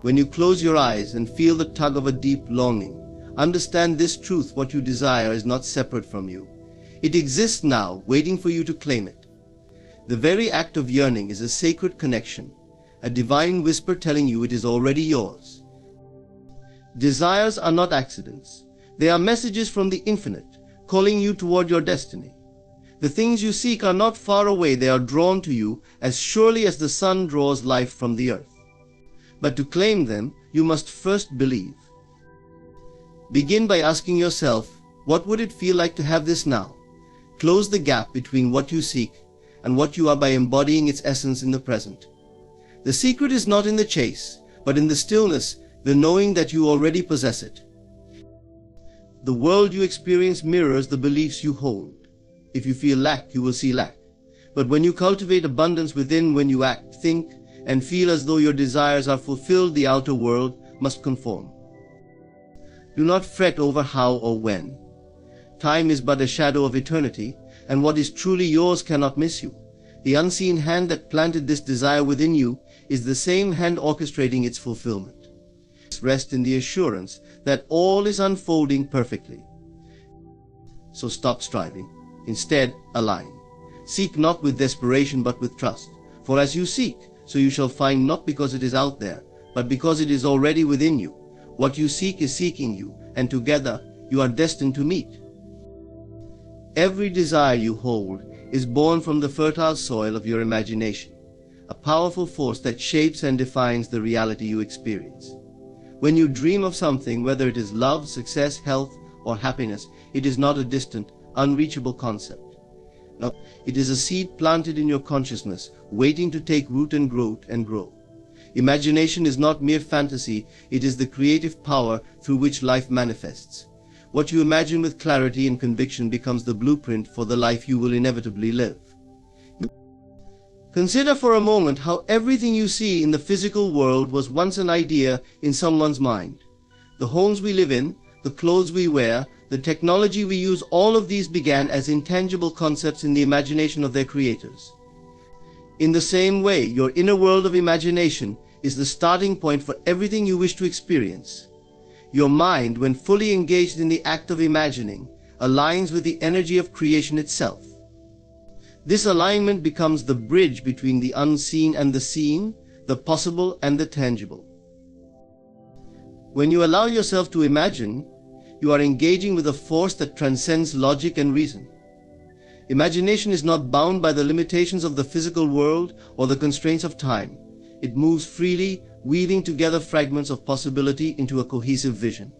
When you close your eyes and feel the tug of a deep longing, understand this truth: what you desire is not separate from you. It exists now, waiting for you to claim it. The very act of yearning is a sacred connection, a divine whisper telling you it is already yours. Desires are not accidents. They are messages from the infinite, calling you toward your destiny. The things you seek are not far away. They are drawn to you as surely as the sun draws life from the earth. But to claim them, you must first believe. Begin by asking yourself, what would it feel like to have this now? Close the gap between what you seek and what you are by embodying its essence in the present. The secret is not in the chase, but in the stillness, the knowing that you already possess it. The world you experience mirrors the beliefs you hold. If you feel lack, you will see lack. But when you cultivate abundance within, when you act, think, and feel as though your desires are fulfilled, the outer world must conform. Do not fret over how or when. Time is but a shadow of eternity, and what is truly yours cannot miss you. The unseen hand that planted this desire within you is the same hand orchestrating its fulfillment. Rest in the assurance that all is unfolding perfectly. So stop striving. Instead, align. Seek not with desperation but with trust. For as you seek, so you shall find, not because it is out there, but because it is already within you. What you seek is seeking you, and together you are destined to meet. Every desire you hold is born from the fertile soil of your imagination, a powerful force that shapes and defines the reality you experience. When you dream of something, whether it is love, success, health, or happiness, it is not a distant, unreachable concept. No, it is a seed planted in your consciousness, waiting to take root and grow. Imagination is not mere fantasy, it is the creative power through which life manifests. What you imagine with clarity and conviction becomes the blueprint for the life you will inevitably live. Consider for a moment how everything you see in the physical world was once an idea in someone's mind. The homes we live in, the clothes we wear, the technology we use, all of these began as intangible concepts in the imagination of their creators. In the same way, your inner world of imagination is the starting point for everything you wish to experience. Your mind, when fully engaged in the act of imagining, aligns with the energy of creation itself. This alignment becomes the bridge between the unseen and the seen, the possible and the tangible. When you allow yourself to imagine, you are engaging with a force that transcends logic and reason. Imagination is not bound by the limitations of the physical world or the constraints of time. It moves freely, weaving together fragments of possibility into a cohesive vision.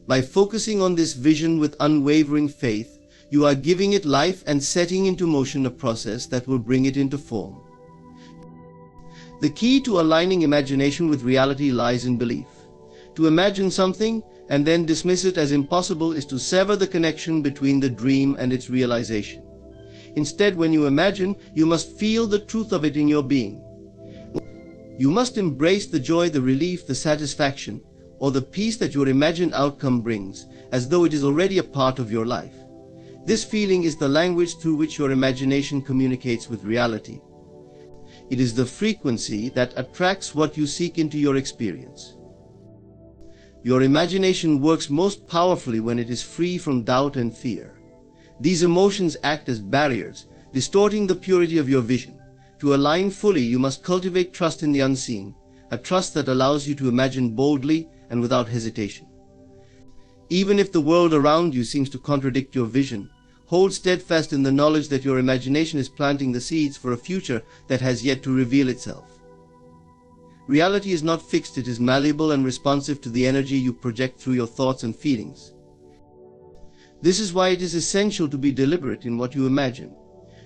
By focusing on this vision with unwavering faith, you are giving it life and setting into motion a process that will bring it into form. The key to aligning imagination with reality lies in belief. To imagine something and then dismiss it as impossible is to sever the connection between the dream and its realization. Instead, when you imagine, you must feel the truth of it in your being. You must embrace the joy, the relief, the satisfaction, or the peace that your imagined outcome brings, as though it is already a part of your life. This feeling is the language through which your imagination communicates with reality. It is the frequency that attracts what you seek into your experience. Your imagination works most powerfully when it is free from doubt and fear. These emotions act as barriers, distorting the purity of your vision. To align fully, you must cultivate trust in the unseen, a trust that allows you to imagine boldly and without hesitation. Even if the world around you seems to contradict your vision, hold steadfast in the knowledge that your imagination is planting the seeds for a future that has yet to reveal itself. Reality is not fixed, it is malleable and responsive to the energy you project through your thoughts and feelings. This is why it is essential to be deliberate in what you imagine.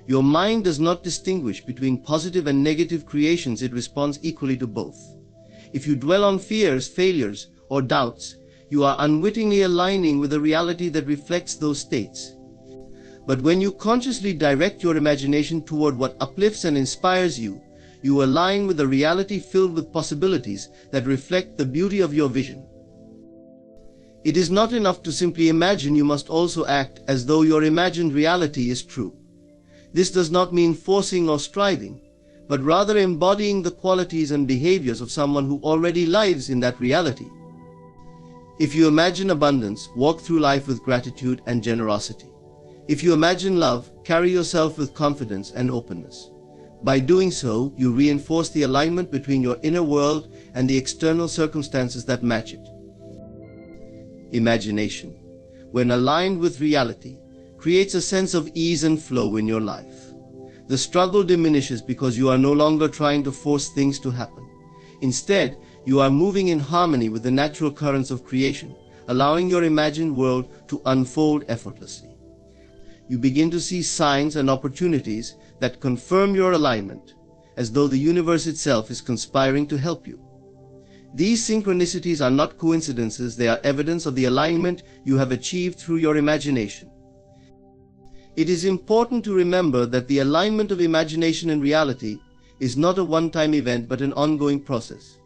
Your mind does not distinguish between positive and negative creations, it responds equally to both. If you dwell on fears, failures, or doubts, you are unwittingly aligning with a reality that reflects those states. But when you consciously direct your imagination toward what uplifts and inspires you, you align with a reality filled with possibilities that reflect the beauty of your vision. It is not enough to simply imagine, you must also act as though your imagined reality is true. This does not mean forcing or striving, but rather embodying the qualities and behaviors of someone who already lives in that reality. If you imagine abundance, walk through life with gratitude and generosity. If you imagine love, carry yourself with confidence and openness. By doing so, you reinforce the alignment between your inner world and the external circumstances that match it. Imagination, when aligned with reality, creates a sense of ease and flow in your life. The struggle diminishes because you are no longer trying to force things to happen. Instead, you are moving in harmony with the natural currents of creation, allowing your imagined world to unfold effortlessly. You begin to see signs and opportunities that confirm your alignment, as though the universe itself is conspiring to help you. These synchronicities are not coincidences, they are evidence of the alignment you have achieved through your imagination. It is important to remember that the alignment of imagination and reality is not a one-time event but an ongoing process.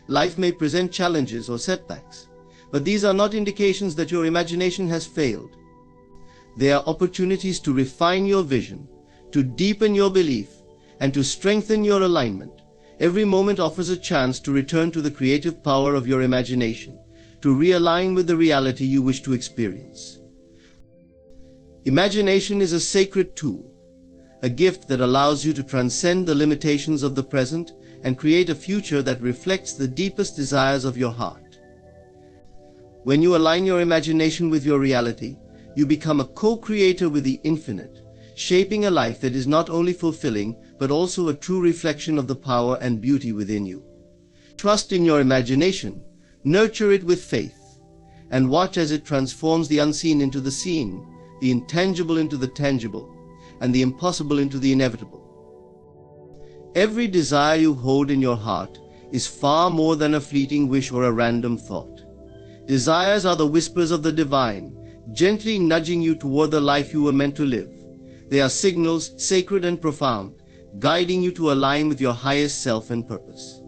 Life may present challenges or setbacks, but these are not indications that your imagination has failed. They are opportunities to refine your vision, to deepen your belief, and to strengthen your alignment. Every moment offers a chance to return to the creative power of your imagination, to realign with the reality you wish to experience. Imagination is a sacred tool, a gift that allows you to transcend the limitations of the present and create a future that reflects the deepest desires of your heart. When you align your imagination with your reality, you become a co-creator with the infinite, shaping a life that is not only fulfilling, but also a true reflection of the power and beauty within you. Trust in your imagination, nurture it with faith, and watch as it transforms the unseen into the seen, the intangible into the tangible, and the impossible into the inevitable. Every desire you hold in your heart is far more than a fleeting wish or a random thought. Desires are the whispers of the divine, gently nudging you toward the life you were meant to live. They are signals, sacred and profound, guiding you to align with your highest self and purpose.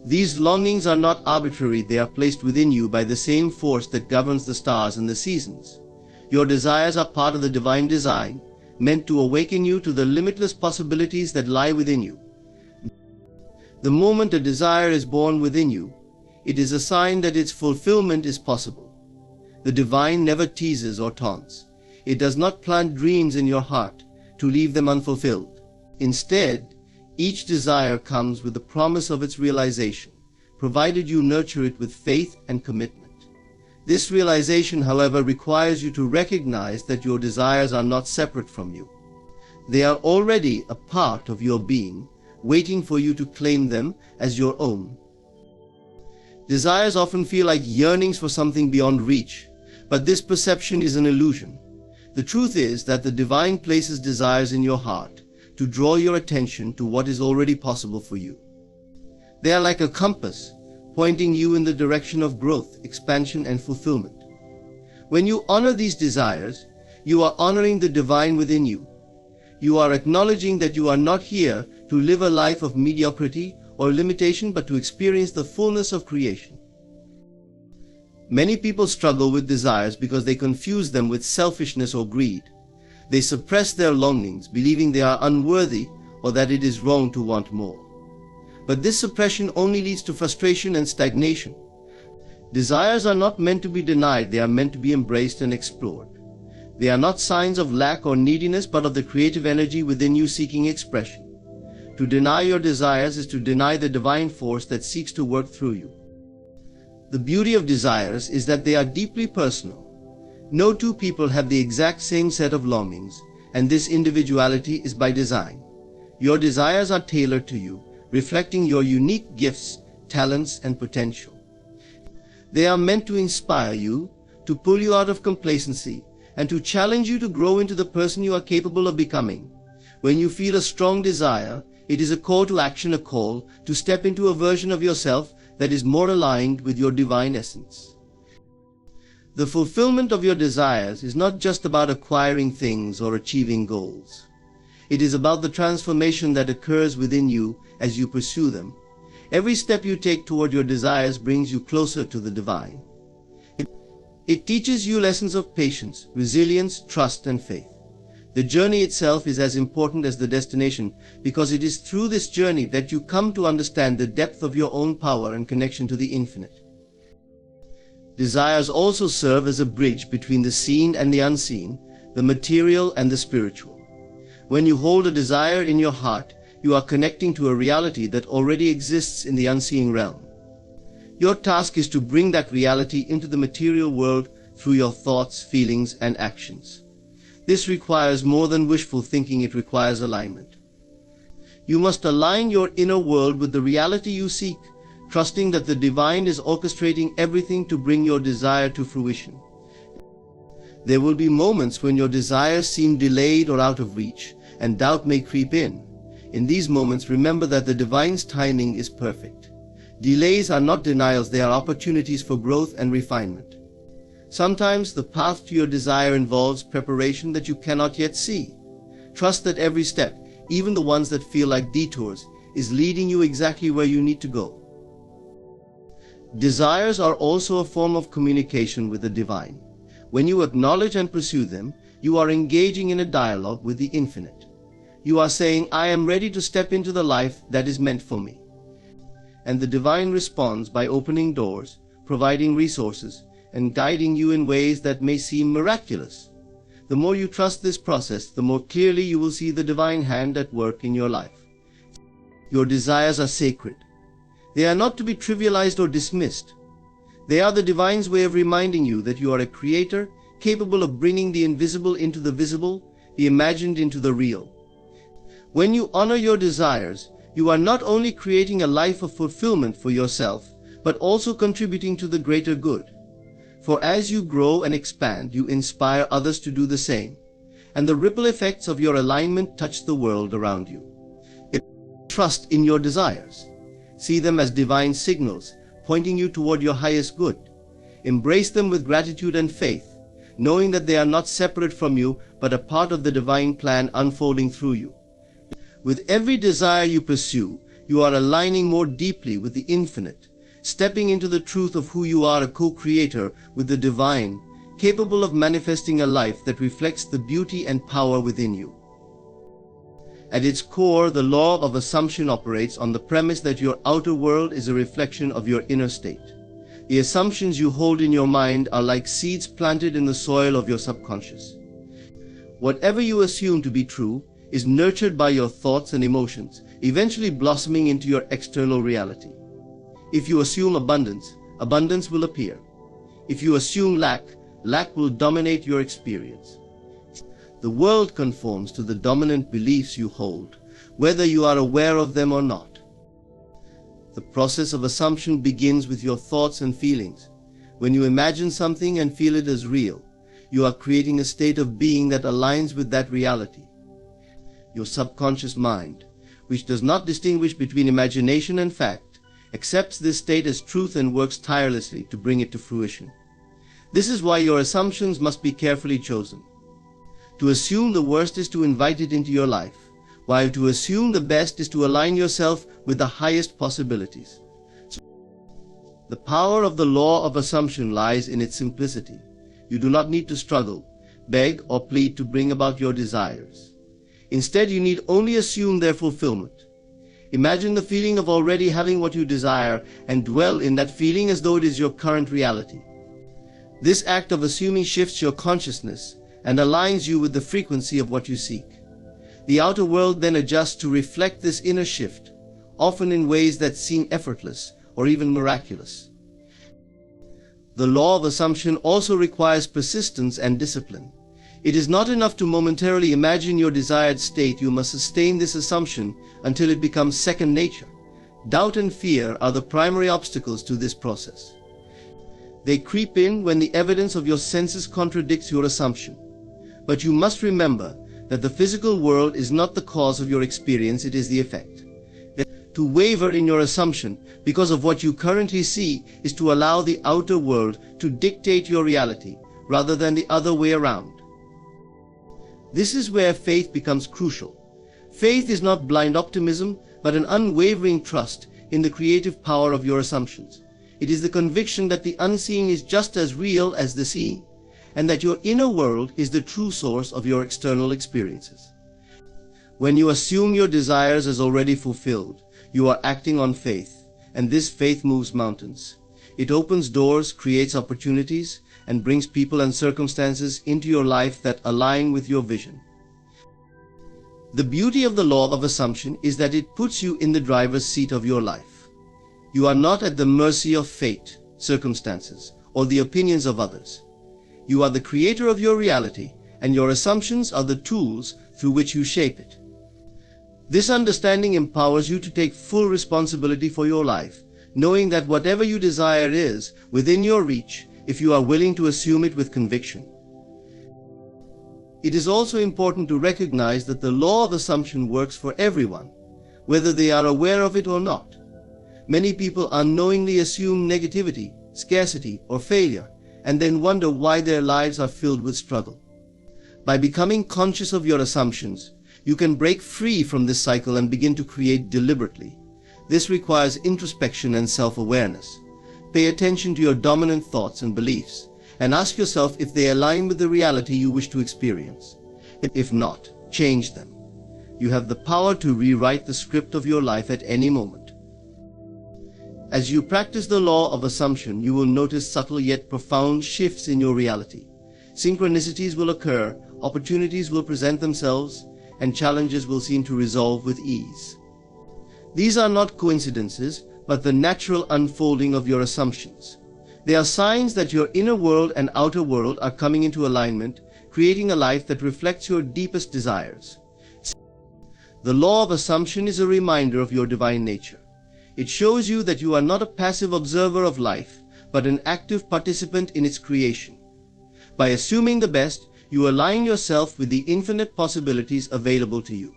These longings are not arbitrary, they are placed within you by the same force that governs the stars and the seasons. Your desires are part of the divine design, meant to awaken you to the limitless possibilities that lie within you. The moment a desire is born within you, it is a sign that its fulfillment is possible. The divine never teases or taunts. It does not plant dreams in your heart to leave them unfulfilled. Instead, each desire comes with the promise of its realization, provided you nurture it with faith and commitment. This realization, however, requires you to recognize that your desires are not separate from you. They are already a part of your being, waiting for you to claim them as your own. Desires often feel like yearnings for something beyond reach, but this perception is an illusion. The truth is that the divine places desires in your heart to draw your attention to what is already possible for you. They are like a compass, pointing you in the direction of growth, expansion, and fulfillment. When you honor these desires, you are honoring the divine within you. You are acknowledging that you are not here to live a life of mediocrity or limitation, but to experience the fullness of creation. Many people struggle with desires because they confuse them with selfishness or greed. They suppress their longings, believing they are unworthy or that it is wrong to want more. But this suppression only leads to frustration and stagnation. Desires are not meant to be denied, they are meant to be embraced and explored. They are not signs of lack or neediness, but of the creative energy within you seeking expression. To deny your desires is to deny the divine force that seeks to work through you. The beauty of desires is that they are deeply personal. No two people have the exact same set of longings, and this individuality is by design. Your desires are tailored to you, reflecting your unique gifts, talents, and potential. They are meant to inspire you, to pull you out of complacency, and to challenge you to grow into the person you are capable of becoming. When you feel a strong desire, it is a call to action, a call to step into a version of yourself that is more aligned with your divine essence. The fulfillment of your desires is not just about acquiring things or achieving goals. It is about the transformation that occurs within you as you pursue them. Every step you take toward your desires brings you closer to the divine. It teaches you lessons of patience, resilience, trust, and faith. The journey itself is as important as the destination, because it is through this journey that you come to understand the depth of your own power and connection to the infinite. Desires also serve as a bridge between the seen and the unseen, the material and the spiritual. When you hold a desire in your heart, you are connecting to a reality that already exists in the unseen realm. Your task is to bring that reality into the material world through your thoughts, feelings, and actions. This requires more than wishful thinking, it requires alignment. You must align your inner world with the reality you seek, trusting that the divine is orchestrating everything to bring your desire to fruition. There will be moments when your desires seem delayed or out of reach, and doubt may creep in. In these moments, remember that the divine's timing is perfect. Delays are not denials, they are opportunities for growth and refinement. Sometimes the path to your desire involves preparation that you cannot yet see. Trust that every step, even the ones that feel like detours, is leading you exactly where you need to go. Desires are also a form of communication with the divine. When you acknowledge and pursue them, you are engaging in a dialogue with the infinite. You are saying, I am ready to step into the life that is meant for me. And the divine responds by opening doors, providing resources, and guiding you in ways that may seem miraculous. The more you trust this process, the more clearly you will see the divine hand at work in your life. Your desires are sacred. They are not to be trivialized or dismissed. They are the divine's way of reminding you that you are a creator, capable of bringing the invisible into the visible, the imagined into the real. When you honor your desires, you are not only creating a life of fulfillment for yourself, but also contributing to the greater good. For as you grow and expand, you inspire others to do the same, and the ripple effects of your alignment touch the world around you. Trust in your desires. See them as divine signals, pointing you toward your highest good. Embrace them with gratitude and faith, knowing that they are not separate from you, but a part of the divine plan unfolding through you. With every desire you pursue, you are aligning more deeply with the infinite, stepping into the truth of who you are, a co-creator with the divine, capable of manifesting a life that reflects the beauty and power within you. At its core, the law of assumption operates on the premise that your outer world is a reflection of your inner state. The assumptions you hold in your mind are like seeds planted in the soil of your subconscious. Whatever you assume to be true is nurtured by your thoughts and emotions, eventually blossoming into your external reality. If you assume abundance, abundance will appear. If you assume lack, lack will dominate your experience. The world conforms to the dominant beliefs you hold, whether you are aware of them or not. The process of assumption begins with your thoughts and feelings. When you imagine something and feel it as real, you are creating a state of being that aligns with that reality. Your subconscious mind, which does not distinguish between imagination and fact, accepts this state as truth and works tirelessly to bring it to fruition. This is why your assumptions must be carefully chosen. To assume the worst is to invite it into your life, while to assume the best is to align yourself with the highest possibilities. The power of the law of assumption lies in its simplicity. You do not need to struggle, beg, or plead to bring about your desires. Instead, you need only assume their fulfillment. Imagine the feeling of already having what you desire and dwell in that feeling as though it is your current reality. This act of assuming shifts your consciousness and aligns you with the frequency of what you seek. The outer world then adjusts to reflect this inner shift, often in ways that seem effortless or even miraculous. The law of assumption also requires persistence and discipline. It is not enough to momentarily imagine your desired state. You must sustain this assumption until it becomes second nature. Doubt and fear are the primary obstacles to this process. They creep in when the evidence of your senses contradicts your assumption. But you must remember that the physical world is not the cause of your experience, it is the effect. To waver in your assumption because of what you currently see is to allow the outer world to dictate your reality rather than the other way around. This is where faith becomes crucial. Faith is not blind optimism, but an unwavering trust in the creative power of your assumptions. It is the conviction that the unseen is just as real as the seen, and that your inner world is the true source of your external experiences. When you assume your desires as already fulfilled, you are acting on faith, and this faith moves mountains. It opens doors, creates opportunities, and brings people and circumstances into your life that align with your vision. The beauty of the law of assumption is that it puts you in the driver's seat of your life. You are not at the mercy of fate, circumstances, or the opinions of others. You are the creator of your reality, and your assumptions are the tools through which you shape it. This understanding empowers you to take full responsibility for your life, knowing that whatever you desire is within your reach if you are willing to assume it with conviction. It is also important to recognize that the law of assumption works for everyone, whether they are aware of it or not. Many people unknowingly assume negativity, scarcity, or failure, and then wonder why their lives are filled with struggle. By becoming conscious of your assumptions, you can break free from this cycle and begin to create deliberately. This requires introspection and self-awareness. Pay attention to your dominant thoughts and beliefs, and ask yourself if they align with the reality you wish to experience. If not, change them. You have the power to rewrite the script of your life at any moment. As you practice the law of assumption, you will notice subtle yet profound shifts in your reality. Synchronicities will occur, opportunities will present themselves, and challenges will seem to resolve with ease. These are not coincidences, but the natural unfolding of your assumptions. They are signs that your inner world and outer world are coming into alignment, creating a life that reflects your deepest desires. The law of assumption is a reminder of your divine nature. It shows you that you are not a passive observer of life, but an active participant in its creation. By assuming the best, you align yourself with the infinite possibilities available to you.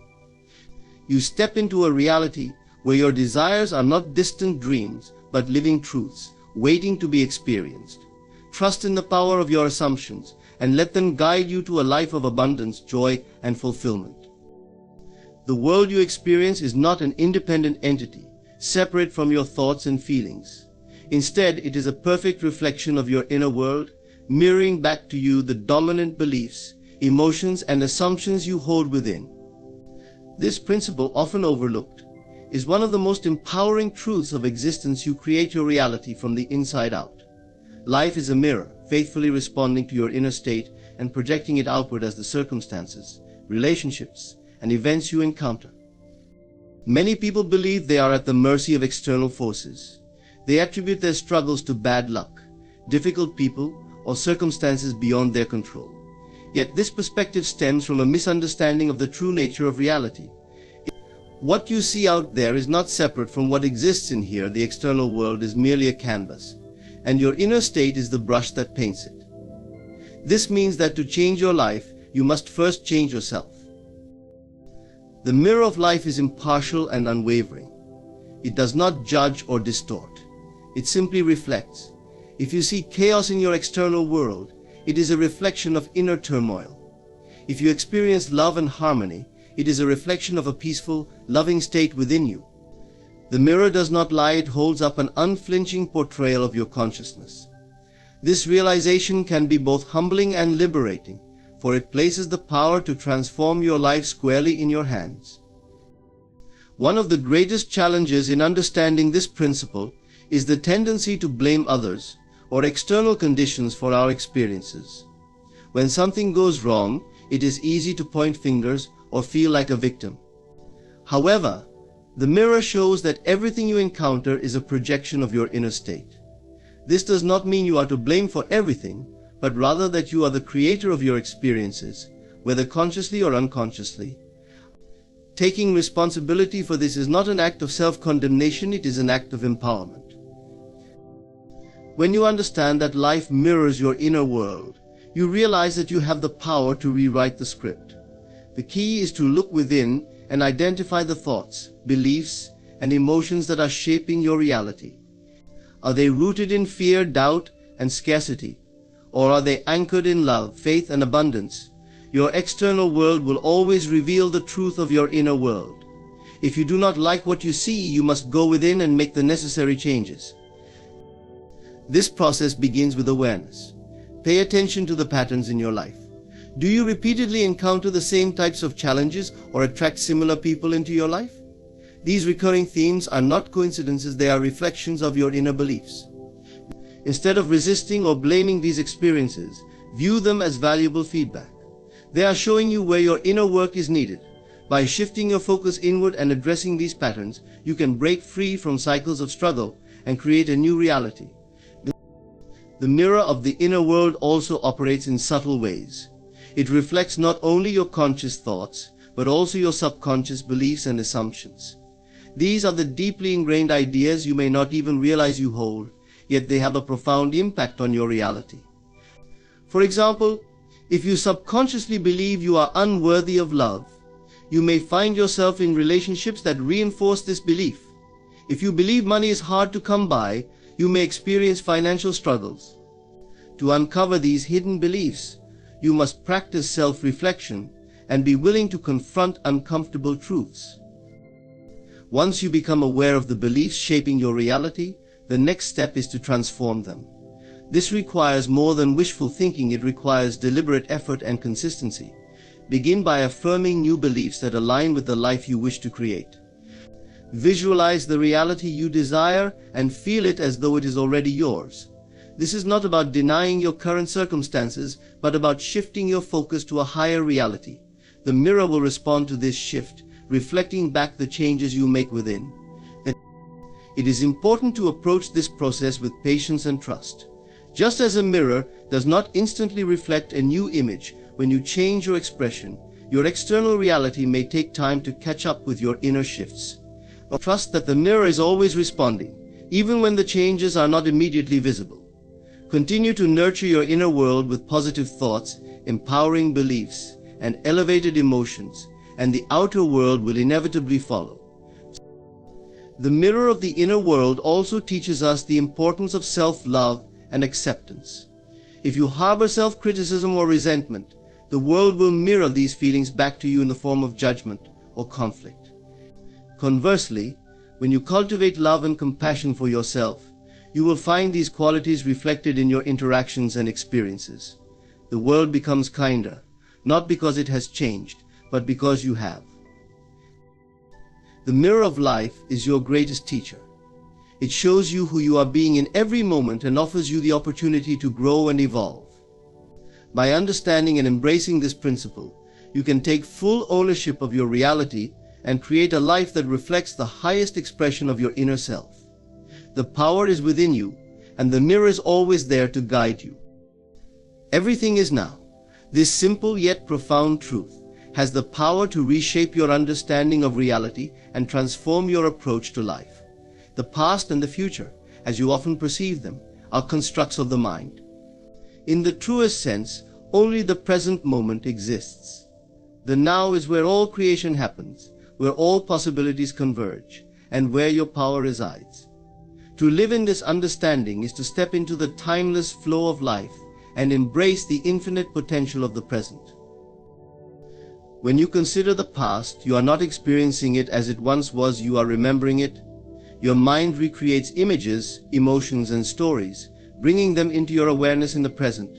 You step into a reality where your desires are not distant dreams, but living truths, waiting to be experienced. Trust in the power of your assumptions and let them guide you to a life of abundance, joy, and fulfillment. The world you experience is not an independent entity, separate from your thoughts and feelings. Instead, it is a perfect reflection of your inner world, mirroring back to you the dominant beliefs, emotions, and assumptions you hold within. This principle, often overlooked, is one of the most empowering truths of existence. You create your reality from the inside out. Life is a mirror, faithfully responding to your inner state and projecting it outward as the circumstances, relationships, and events you encounter. Many people believe they are at the mercy of external forces. They attribute their struggles to bad luck, difficult people, or circumstances beyond their control. Yet this perspective stems from a misunderstanding of the true nature of reality. What you see out there is not separate from what exists in here. The external world is merely a canvas, and your inner state is the brush that paints it. This means that to change your life, you must first change yourself. The mirror of life is impartial and unwavering. It does not judge or distort. It simply reflects. If you see chaos in your external world, it is a reflection of inner turmoil. If you experience love and harmony, it is a reflection of a peaceful, loving state within you. The mirror does not lie. It holds up an unflinching portrayal of your consciousness. This realization can be both humbling and liberating, for it places the power to transform your life squarely in your hands. One of the greatest challenges in understanding this principle is the tendency to blame others or external conditions for our experiences. When something goes wrong, it is easy to point fingers or feel like a victim. However, the mirror shows that everything you encounter is a projection of your inner state. This does not mean you are to blame for everything, but rather that you are the creator of your experiences, whether consciously or unconsciously. Taking responsibility for this is not an act of self-condemnation, it is an act of empowerment. When you understand that life mirrors your inner world, you realize that you have the power to rewrite the script. The key is to look within and identify the thoughts, beliefs, and emotions that are shaping your reality. Are they rooted in fear, doubt, and scarcity? Or are they anchored in love, faith, and abundance? Your external world will always reveal the truth of your inner world. If you do not like what you see, you must go within and make the necessary changes. This process begins with awareness. Pay attention to the patterns in your life. Do you repeatedly encounter the same types of challenges or attract similar people into your life? These recurring themes are not coincidences, they are reflections of your inner beliefs. Instead of resisting or blaming these experiences, view them as valuable feedback. They are showing you where your inner work is needed. By shifting your focus inward and addressing these patterns, you can break free from cycles of struggle and create a new reality. The mirror of the inner world also operates in subtle ways. It reflects not only your conscious thoughts, but also your subconscious beliefs and assumptions. These are the deeply ingrained ideas you may not even realize you hold, yet they have a profound impact on your reality. For example, if you subconsciously believe you are unworthy of love, you may find yourself in relationships that reinforce this belief. If you believe money is hard to come by, you may experience financial struggles. To uncover these hidden beliefs, you must practice self-reflection and be willing to confront uncomfortable truths. Once you become aware of the beliefs shaping your reality, the next step is to transform them. This requires more than wishful thinking, it requires deliberate effort and consistency. Begin by affirming new beliefs that align with the life you wish to create. Visualize the reality you desire and feel it as though it is already yours. This is not about denying your current circumstances, but about shifting your focus to a higher reality. The mirror will respond to this shift, reflecting back the changes you make within. It is important to approach this process with patience and trust. Just as a mirror does not instantly reflect a new image, when you change your expression, your external reality may take time to catch up with your inner shifts. Trust that the mirror is always responding, even when the changes are not immediately visible. Continue to nurture your inner world with positive thoughts, empowering beliefs, and elevated emotions, and the outer world will inevitably follow. The mirror of the inner world also teaches us the importance of self-love and acceptance. If you harbor self-criticism or resentment, the world will mirror these feelings back to you in the form of judgment or conflict. Conversely, when you cultivate love and compassion for yourself, you will find these qualities reflected in your interactions and experiences. The world becomes kinder, not because it has changed, but because you have. The mirror of life is your greatest teacher. It shows you who you are being in every moment and offers you the opportunity to grow and evolve. By understanding and embracing this principle, you can take full ownership of your reality and create a life that reflects the highest expression of your inner self. The power is within you, and the mirror is always there to guide you. Everything is now. This simple yet profound truth has the power to reshape your understanding of reality and transform your approach to life. The past and the future, as you often perceive them, are constructs of the mind. In the truest sense, only the present moment exists. The now is where all creation happens, where all possibilities converge, and where your power resides. To live in this understanding is to step into the timeless flow of life and embrace the infinite potential of the present. When you consider the past, you are not experiencing it as it once was, you are remembering it. Your mind recreates images, emotions, and stories, bringing them into your awareness in the present.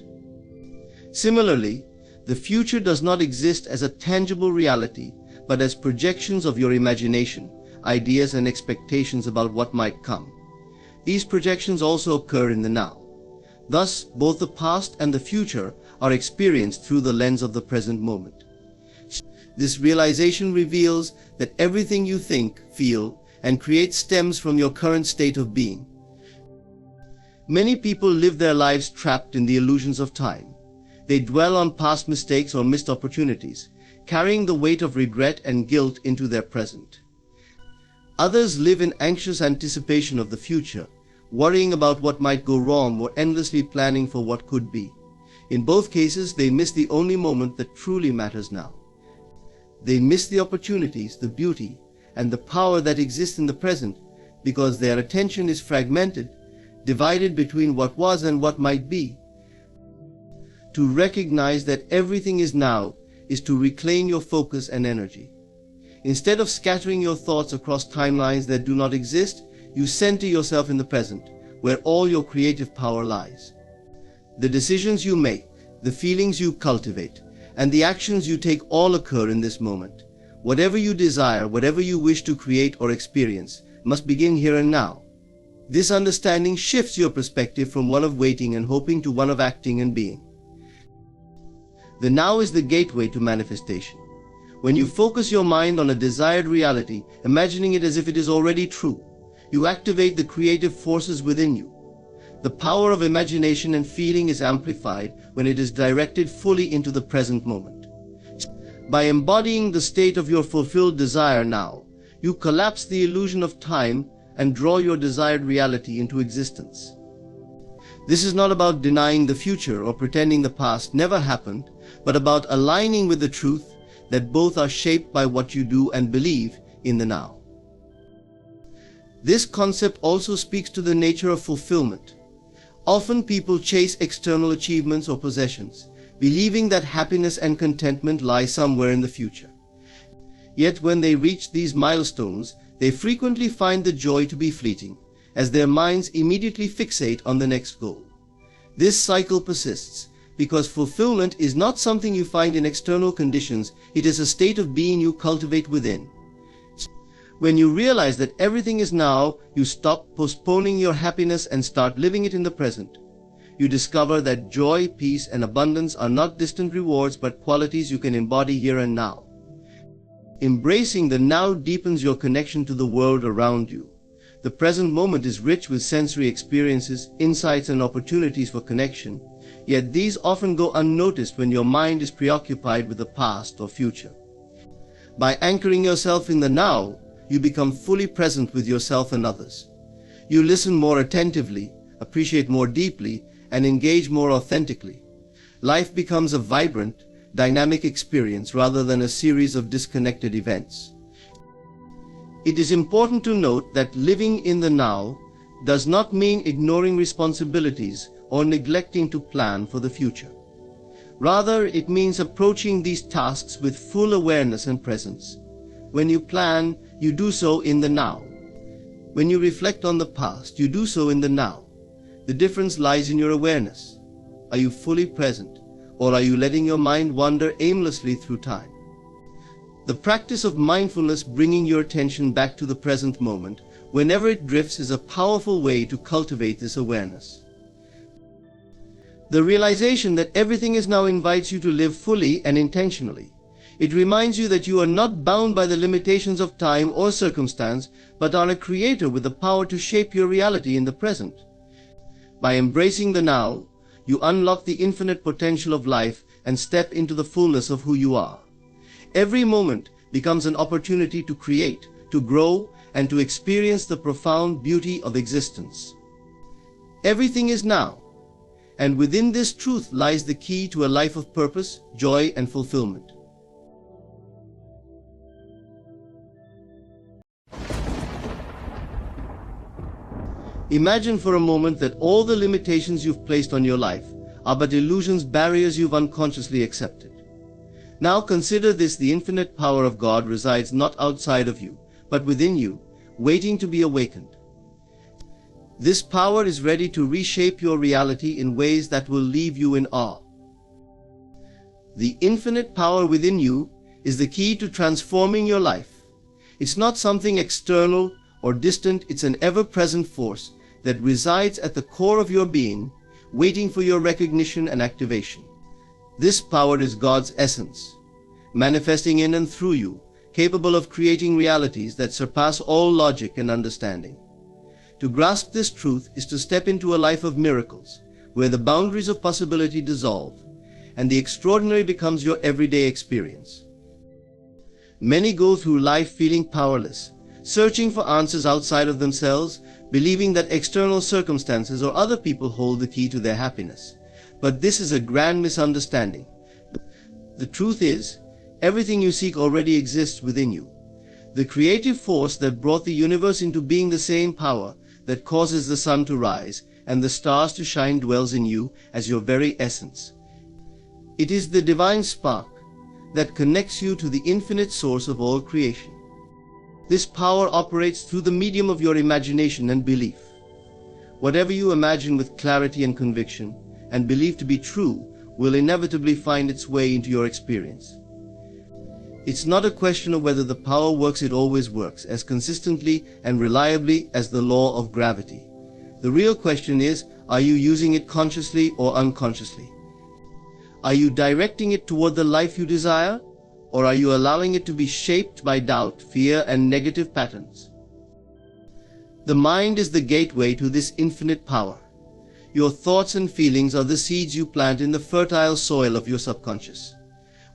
Similarly, the future does not exist as a tangible reality, but as projections of your imagination, ideas, and expectations about what might come. These projections also occur in the now. Thus, both the past and the future are experienced through the lens of the present moment. This realization reveals that everything you think, feel, and create stems from your current state of being. Many people live their lives trapped in the illusions of time. They dwell on past mistakes or missed opportunities, carrying the weight of regret and guilt into their present. Others live in anxious anticipation of the future, worrying about what might go wrong or endlessly planning for what could be. In both cases, they miss the only moment that truly matters now. They miss the opportunities, the beauty, and the power that exist in the present because their attention is fragmented, divided between what was and what might be. To recognize that everything is now is to reclaim your focus and energy. Instead of scattering your thoughts across timelines that do not exist, you center yourself in the present, where all your creative power lies. The decisions you make, the feelings you cultivate, and the actions you take all occur in this moment. Whatever you desire, whatever you wish to create or experience, must begin here and now. This understanding shifts your perspective from one of waiting and hoping to one of acting and being. The now is the gateway to manifestation. When you focus your mind on a desired reality, imagining it as if it is already true, you activate the creative forces within you. The power of imagination and feeling is amplified when it is directed fully into the present moment. By embodying the state of your fulfilled desire now, you collapse the illusion of time and draw your desired reality into existence. This is not about denying the future or pretending the past never happened, but about aligning with the truth that both are shaped by what you do and believe in the now. This concept also speaks to the nature of fulfillment. Often people chase external achievements or possessions, believing that happiness and contentment lie somewhere in the future. Yet when they reach these milestones, they frequently find the joy to be fleeting, as their minds immediately fixate on the next goal. This cycle persists because fulfillment is not something you find in external conditions, it is a state of being you cultivate within. When you realize that everything is now, you stop postponing your happiness and start living it in the present. You discover that joy, peace, and abundance are not distant rewards but qualities you can embody here and now. Embracing the now deepens your connection to the world around you. The present moment is rich with sensory experiences, insights, and opportunities for connection, yet these often go unnoticed when your mind is preoccupied with the past or future. By anchoring yourself in the now, you become fully present with yourself and others. You listen more attentively, appreciate more deeply, and engage more authentically. Life becomes a vibrant, dynamic experience rather than a series of disconnected events. It is important to note that living in the now does not mean ignoring responsibilities or neglecting to plan for the future. Rather, it means approaching these tasks with full awareness and presence. When you plan, you do so in the now. When you reflect on the past, you do so in the now. The difference lies in your awareness. Are you fully present, or are you letting your mind wander aimlessly through time? The practice of mindfulness, bringing your attention back to the present moment, whenever it drifts, is a powerful way to cultivate this awareness. The realization that everything is now invites you to live fully and intentionally. It reminds you that you are not bound by the limitations of time or circumstance, but are a creator with the power to shape your reality in the present. By embracing the now, you unlock the infinite potential of life and step into the fullness of who you are. Every moment becomes an opportunity to create, to grow, and to experience the profound beauty of existence. Everything is now, and within this truth lies the key to a life of purpose, joy, and fulfillment. Imagine for a moment that all the limitations you've placed on your life are but illusions, barriers you've unconsciously accepted. Now consider this: the infinite power of God resides not outside of you, but within you, waiting to be awakened. This power is ready to reshape your reality in ways that will leave you in awe. The infinite power within you is the key to transforming your life. It's not something external or distant, it's an ever-present force that resides at the core of your being, waiting for your recognition and activation. This power is God's essence, manifesting in and through you, capable of creating realities that surpass all logic and understanding. To grasp this truth is to step into a life of miracles, where the boundaries of possibility dissolve, and the extraordinary becomes your everyday experience. Many go through life feeling powerless, searching for answers outside of themselves, believing that external circumstances or other people hold the key to their happiness. But this is a grand misunderstanding. The truth is, everything you seek already exists within you. The creative force that brought the universe into being, the same power that causes the sun to rise and the stars to shine, dwells in you as your very essence. It is the divine spark that connects you to the infinite source of all creation. This power operates through the medium of your imagination and belief. Whatever you imagine with clarity and conviction, and believe to be true will inevitably find its way into your experience. It's not a question of whether the power works, it always works, as consistently and reliably as the law of gravity. The real question is, are you using it consciously or unconsciously? Are you directing it toward the life you desire, or are you allowing it to be shaped by doubt, fear, and negative patterns? The mind is the gateway to this infinite power. Your thoughts and feelings are the seeds you plant in the fertile soil of your subconscious.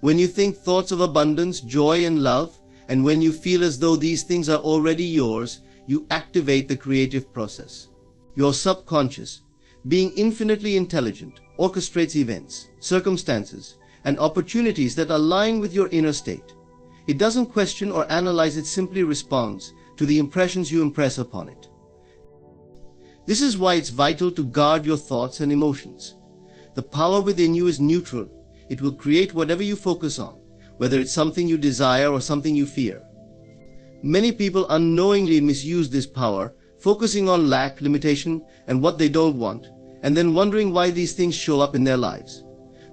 When you think thoughts of abundance, joy, and love, and when you feel as though these things are already yours, you activate the creative process. Your subconscious, being infinitely intelligent, orchestrates events, circumstances, and opportunities that align with your inner state. It doesn't question or analyze, it simply responds to the impressions you impress upon it. This is why it's vital to guard your thoughts and emotions. The power within you is neutral. It will create whatever you focus on, whether it's something you desire or something you fear. Many people unknowingly misuse this power, focusing on lack, limitation, and what they don't want, and then wondering why these things show up in their lives.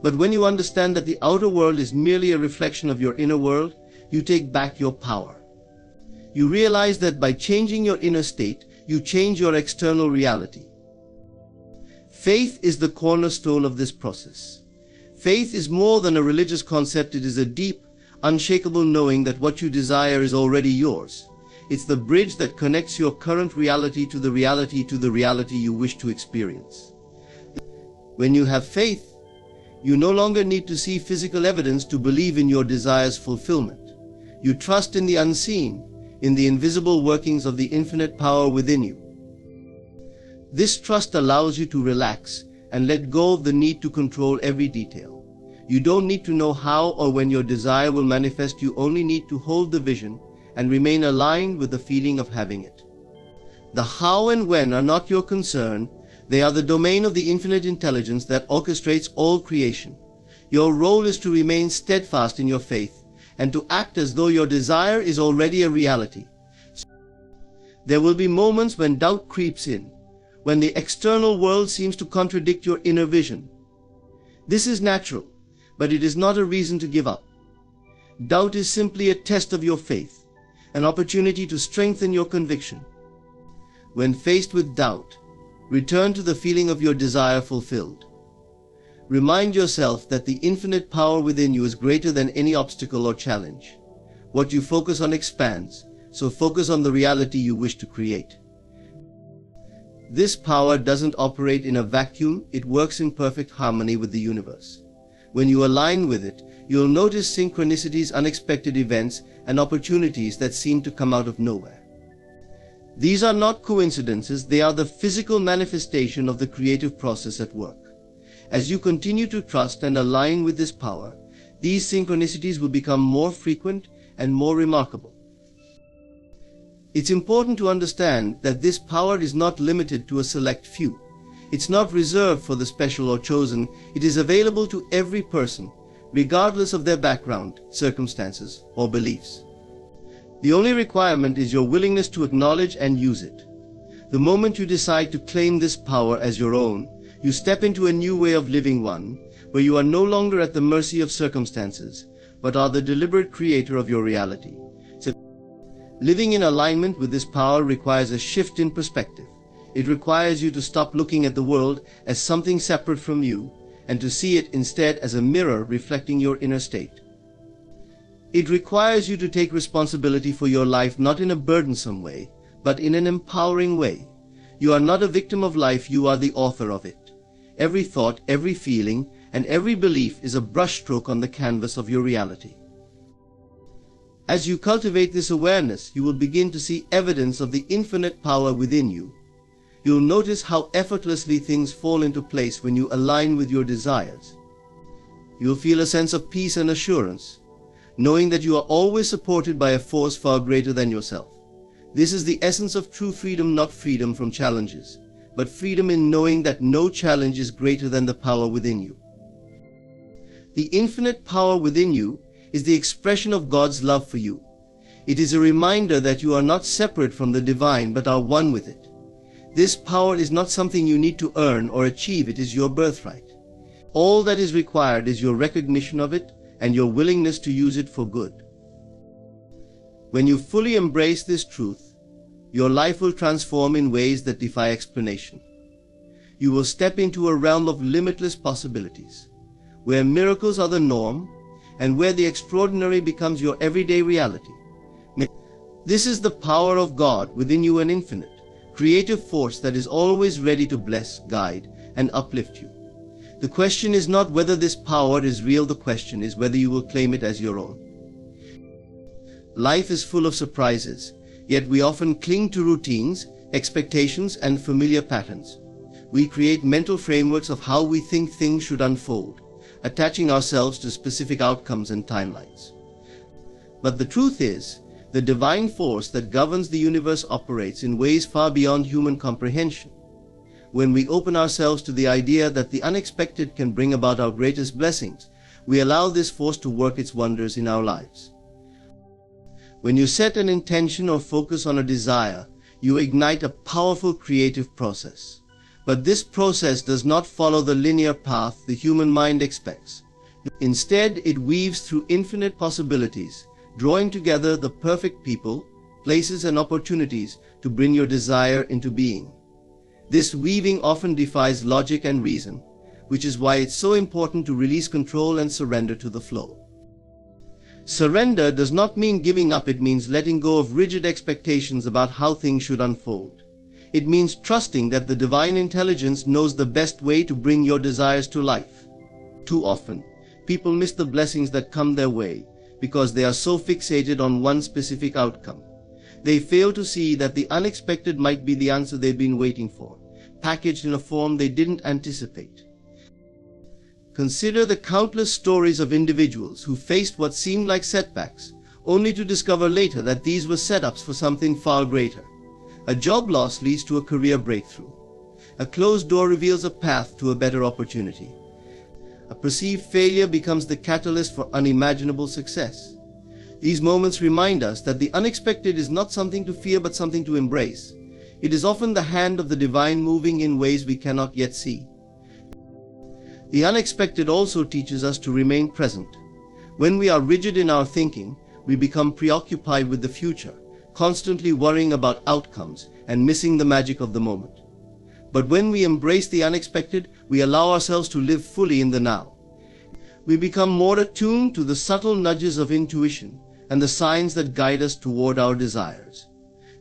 But when you understand that the outer world is merely a reflection of your inner world, you take back your power. You realize that by changing your inner state, you change your external reality. Faith is the cornerstone of this process. Faith is more than a religious concept. It is a deep, unshakable knowing that what you desire is already yours. It's the bridge that connects your current reality to the reality you wish to experience. When you have faith, you no longer need to see physical evidence to believe in your desire's fulfillment. You trust in the unseen, in the invisible workings of the infinite power within you. This trust allows you to relax and let go of the need to control every detail. You don't need to know how or when your desire will manifest. You only need to hold the vision and remain aligned with the feeling of having it. The how and when are not your concern. They are the domain of the infinite intelligence that orchestrates all creation. Your role is to remain steadfast in your faith and to act as though your desire is already a reality. There will be moments when doubt creeps in, when the external world seems to contradict your inner vision. This is natural, but it is not a reason to give up. Doubt is simply a test of your faith, an opportunity to strengthen your conviction. When faced with doubt, return to the feeling of your desire fulfilled. Remind yourself that the infinite power within you is greater than any obstacle or challenge. What you focus on expands, so focus on the reality you wish to create. This power doesn't operate in a vacuum, it works in perfect harmony with the universe. When you align with it, you'll notice synchronicities, unexpected events, and opportunities that seem to come out of nowhere. These are not coincidences, they are the physical manifestation of the creative process at work. As you continue to trust and align with this power, these synchronicities will become more frequent and more remarkable. It's important to understand that this power is not limited to a select few. It's not reserved for the special or chosen. It is available to every person, regardless of their background, circumstances, or beliefs. The only requirement is your willingness to acknowledge and use it. The moment you decide to claim this power as your own, you step into a new way of living, one where you are no longer at the mercy of circumstances, but are the deliberate creator of your reality. So, living in alignment with this power requires a shift in perspective. It requires you to stop looking at the world as something separate from you and to see it instead as a mirror reflecting your inner state. It requires you to take responsibility for your life, not in a burdensome way, but in an empowering way. You are not a victim of life, you are the author of it. Every thought, every feeling, and every belief is a brushstroke on the canvas of your reality. As you cultivate this awareness, you will begin to see evidence of the infinite power within you. You'll notice how effortlessly things fall into place when you align with your desires. You'll feel a sense of peace and assurance, knowing that you are always supported by a force far greater than yourself. This is the essence of true freedom, not freedom from challenges, but freedom in knowing that no challenge is greater than the power within you. The infinite power within you is the expression of God's love for you. It is a reminder that you are not separate from the divine, but are one with it. This power is not something you need to earn or achieve, it is your birthright. All that is required is your recognition of it and your willingness to use it for good. When you fully embrace this truth, your life will transform in ways that defy explanation. You will step into a realm of limitless possibilities, where miracles are the norm and where the extraordinary becomes your everyday reality. This is the power of God within you, an infinite, creative force that is always ready to bless, guide, and uplift you. The question is not whether this power is real, the question is whether you will claim it as your own. Life is full of surprises, yet we often cling to routines, expectations, and familiar patterns. We create mental frameworks of how we think things should unfold, attaching ourselves to specific outcomes and timelines. But the truth is, the divine force that governs the universe operates in ways far beyond human comprehension. When we open ourselves to the idea that the unexpected can bring about our greatest blessings, we allow this force to work its wonders in our lives. When you set an intention or focus on a desire, you ignite a powerful creative process. But this process does not follow the linear path the human mind expects. Instead, it weaves through infinite possibilities, drawing together the perfect people, places, and opportunities to bring your desire into being. This weaving often defies logic and reason, which is why it's so important to release control and surrender to the flow. Surrender does not mean giving up, it means letting go of rigid expectations about how things should unfold. It means trusting that the divine intelligence knows the best way to bring your desires to life. Too often, people miss the blessings that come their way because they are so fixated on one specific outcome. They fail to see that the unexpected might be the answer they've been waiting for, packaged in a form they didn't anticipate. Consider the countless stories of individuals who faced what seemed like setbacks, only to discover later that these were setups for something far greater. A job loss leads to a career breakthrough. A closed door reveals a path to a better opportunity. A perceived failure becomes the catalyst for unimaginable success. These moments remind us that the unexpected is not something to fear but something to embrace. It is often the hand of the divine moving in ways we cannot yet see. The unexpected also teaches us to remain present. When we are rigid in our thinking, we become preoccupied with the future, constantly worrying about outcomes and missing the magic of the moment. But when we embrace the unexpected, we allow ourselves to live fully in the now. We become more attuned to the subtle nudges of intuition and the signs that guide us toward our desires.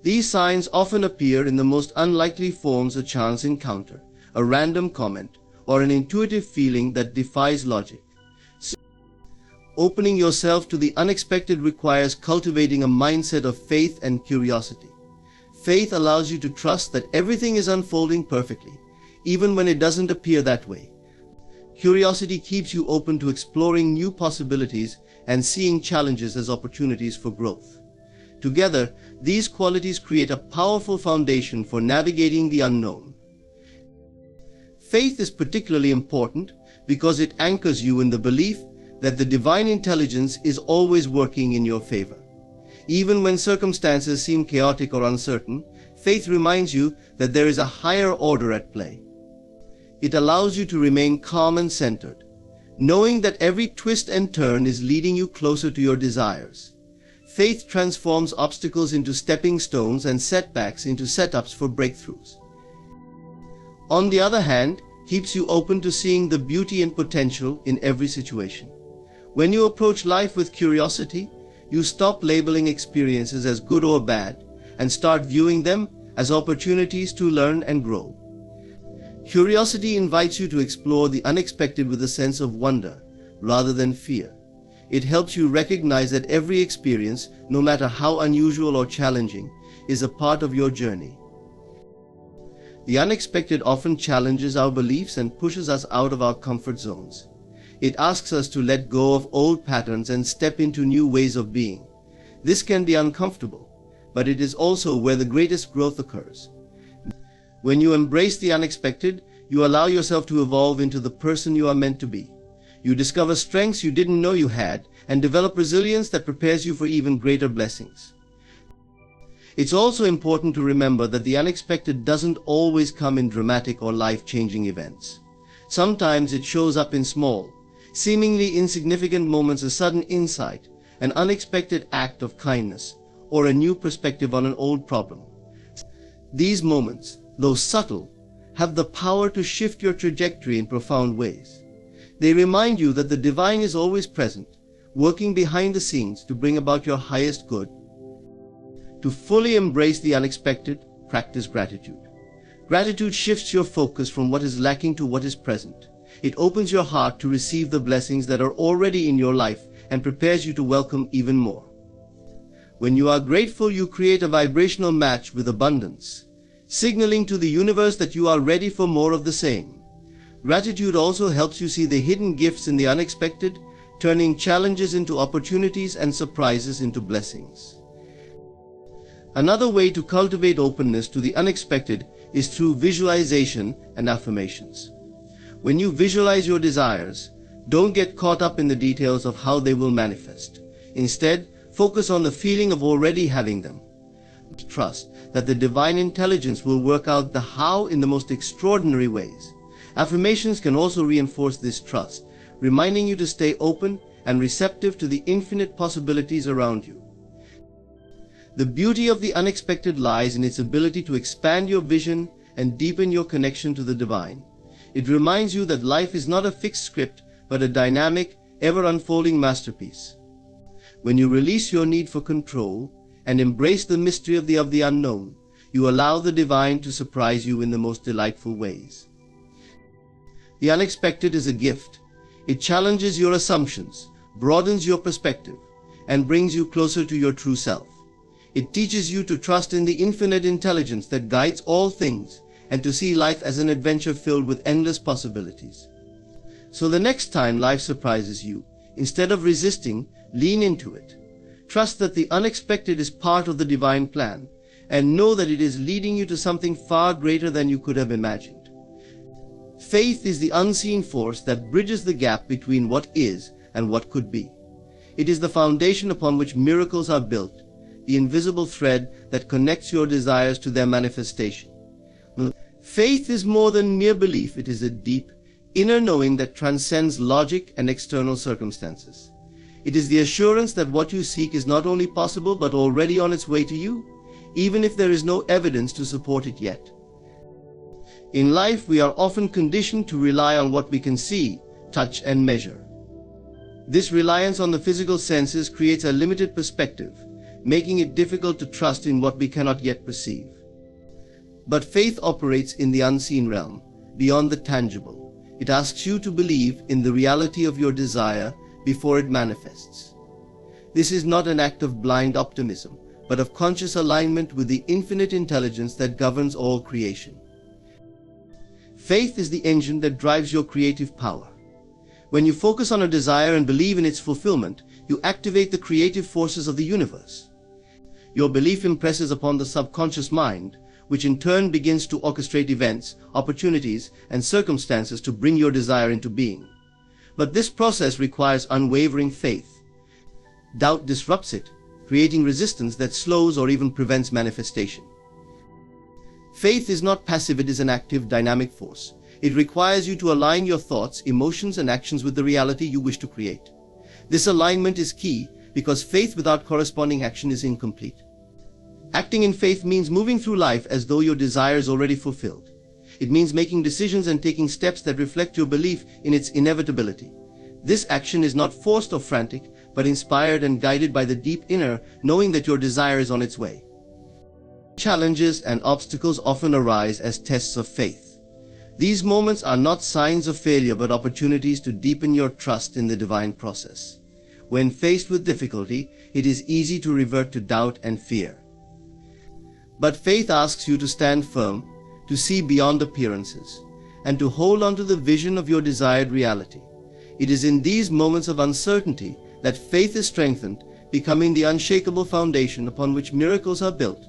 These signs often appear in the most unlikely forms: a chance encounter, a random comment, or an intuitive feeling that defies logic. Opening yourself to the unexpected requires cultivating a mindset of faith and curiosity. Faith allows you to trust that everything is unfolding perfectly, even when it doesn't appear that way. Curiosity keeps you open to exploring new possibilities and seeing challenges as opportunities for growth. Together, these qualities create a powerful foundation for navigating the unknown. Faith is particularly important because it anchors you in the belief that the divine intelligence is always working in your favor. Even when circumstances seem chaotic or uncertain, faith reminds you that there is a higher order at play. It allows you to remain calm and centered, knowing that every twist and turn is leading you closer to your desires. Faith transforms obstacles into stepping stones and setbacks into setups for breakthroughs. On the other hand, keeps you open to seeing the beauty and potential in every situation. When you approach life with curiosity, you stop labeling experiences as good or bad and start viewing them as opportunities to learn and grow. Curiosity invites you to explore the unexpected with a sense of wonder rather than fear. It helps you recognize that every experience, no matter how unusual or challenging, is a part of your journey. The unexpected often challenges our beliefs and pushes us out of our comfort zones. It asks us to let go of old patterns and step into new ways of being. This can be uncomfortable, but it is also where the greatest growth occurs. When you embrace the unexpected, you allow yourself to evolve into the person you are meant to be. You discover strengths you didn't know you had and develop resilience that prepares you for even greater blessings. It's also important to remember that the unexpected doesn't always come in dramatic or life-changing events. Sometimes it shows up in small, seemingly insignificant moments, a sudden insight, an unexpected act of kindness, or a new perspective on an old problem. These moments, though subtle, have the power to shift your trajectory in profound ways. They remind you that the divine is always present, working behind the scenes to bring about your highest good. To fully embrace the unexpected, practice gratitude. Gratitude shifts your focus from what is lacking to what is present. It opens your heart to receive the blessings that are already in your life and prepares you to welcome even more. When you are grateful, you create a vibrational match with abundance, signaling to the universe that you are ready for more of the same. Gratitude also helps you see the hidden gifts in the unexpected, turning challenges into opportunities and surprises into blessings. Another way to cultivate openness to the unexpected is through visualization and affirmations. When you visualize your desires, don't get caught up in the details of how they will manifest. Instead, focus on the feeling of already having them. Trust that the divine intelligence will work out the how in the most extraordinary ways. Affirmations can also reinforce this trust, reminding you to stay open and receptive to the infinite possibilities around you. The beauty of the unexpected lies in its ability to expand your vision and deepen your connection to the divine. It reminds you that life is not a fixed script, but a dynamic, ever-unfolding masterpiece. When you release your need for control and embrace the mystery of the unknown, you allow the divine to surprise you in the most delightful ways. The unexpected is a gift. It challenges your assumptions, broadens your perspective, and brings you closer to your true self. It teaches you to trust in the infinite intelligence that guides all things and to see life as an adventure filled with endless possibilities. So the next time life surprises you, instead of resisting, lean into it. Trust that the unexpected is part of the divine plan, and know that it is leading you to something far greater than you could have imagined. Faith is the unseen force that bridges the gap between what is and what could be. It is the foundation upon which miracles are built, the invisible thread that connects your desires to their manifestation. Faith is more than mere belief. It is a deep, inner knowing that transcends logic and external circumstances. It is the assurance that what you seek is not only possible but already on its way to you, even if there is no evidence to support it yet. In life, we are often conditioned to rely on what we can see, touch, and measure. This reliance on the physical senses creates a limited perspective, making it difficult to trust in what we cannot yet perceive. But faith operates in the unseen realm, beyond the tangible. It asks you to believe in the reality of your desire before it manifests. This is not an act of blind optimism, but of conscious alignment with the infinite intelligence that governs all creation. Faith is the engine that drives your creative power. When you focus on a desire and believe in its fulfillment, you activate the creative forces of the universe. Your belief impresses upon the subconscious mind, which in turn begins to orchestrate events, opportunities, and circumstances to bring your desire into being. But this process requires unwavering faith. Doubt disrupts it, creating resistance that slows or even prevents manifestation. Faith is not passive, it is an active, dynamic force. It requires you to align your thoughts, emotions, and actions with the reality you wish to create. This alignment is key because faith without corresponding action is incomplete. Acting in faith means moving through life as though your desire is already fulfilled. It means making decisions and taking steps that reflect your belief in its inevitability. This action is not forced or frantic, but inspired and guided by the deep inner knowing that your desire is on its way. Challenges and obstacles often arise as tests of faith. These moments are not signs of failure but opportunities to deepen your trust in the divine process. When faced with difficulty, it is easy to revert to doubt and fear. But faith asks you to stand firm, to see beyond appearances, and to hold on to the vision of your desired reality. It is in these moments of uncertainty that faith is strengthened, becoming the unshakable foundation upon which miracles are built.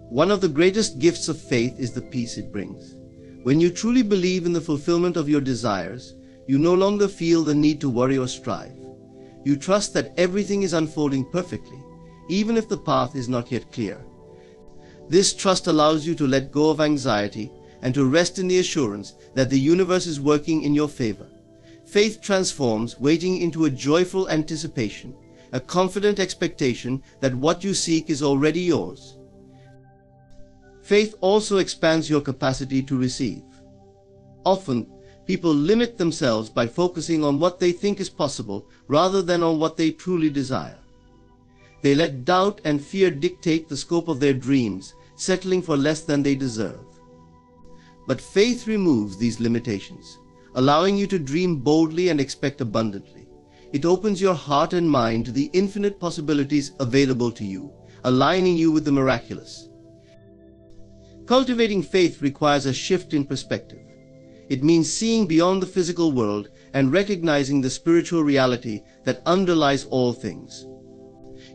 One of the greatest gifts of faith is the peace it brings. When you truly believe in the fulfillment of your desires, you no longer feel the need to worry or strive. You trust that everything is unfolding perfectly, even if the path is not yet clear. This trust allows you to let go of anxiety and to rest in the assurance that the universe is working in your favor. Faith transforms waiting into a joyful anticipation, a confident expectation that what you seek is already yours. Faith also expands your capacity to receive. Often, people limit themselves by focusing on what they think is possible rather than on what they truly desire. They let doubt and fear dictate the scope of their dreams, settling for less than they deserve. But faith removes these limitations, allowing you to dream boldly and expect abundantly. It opens your heart and mind to the infinite possibilities available to you, aligning you with the miraculous. Cultivating faith requires a shift in perspective. It means seeing beyond the physical world and recognizing the spiritual reality that underlies all things.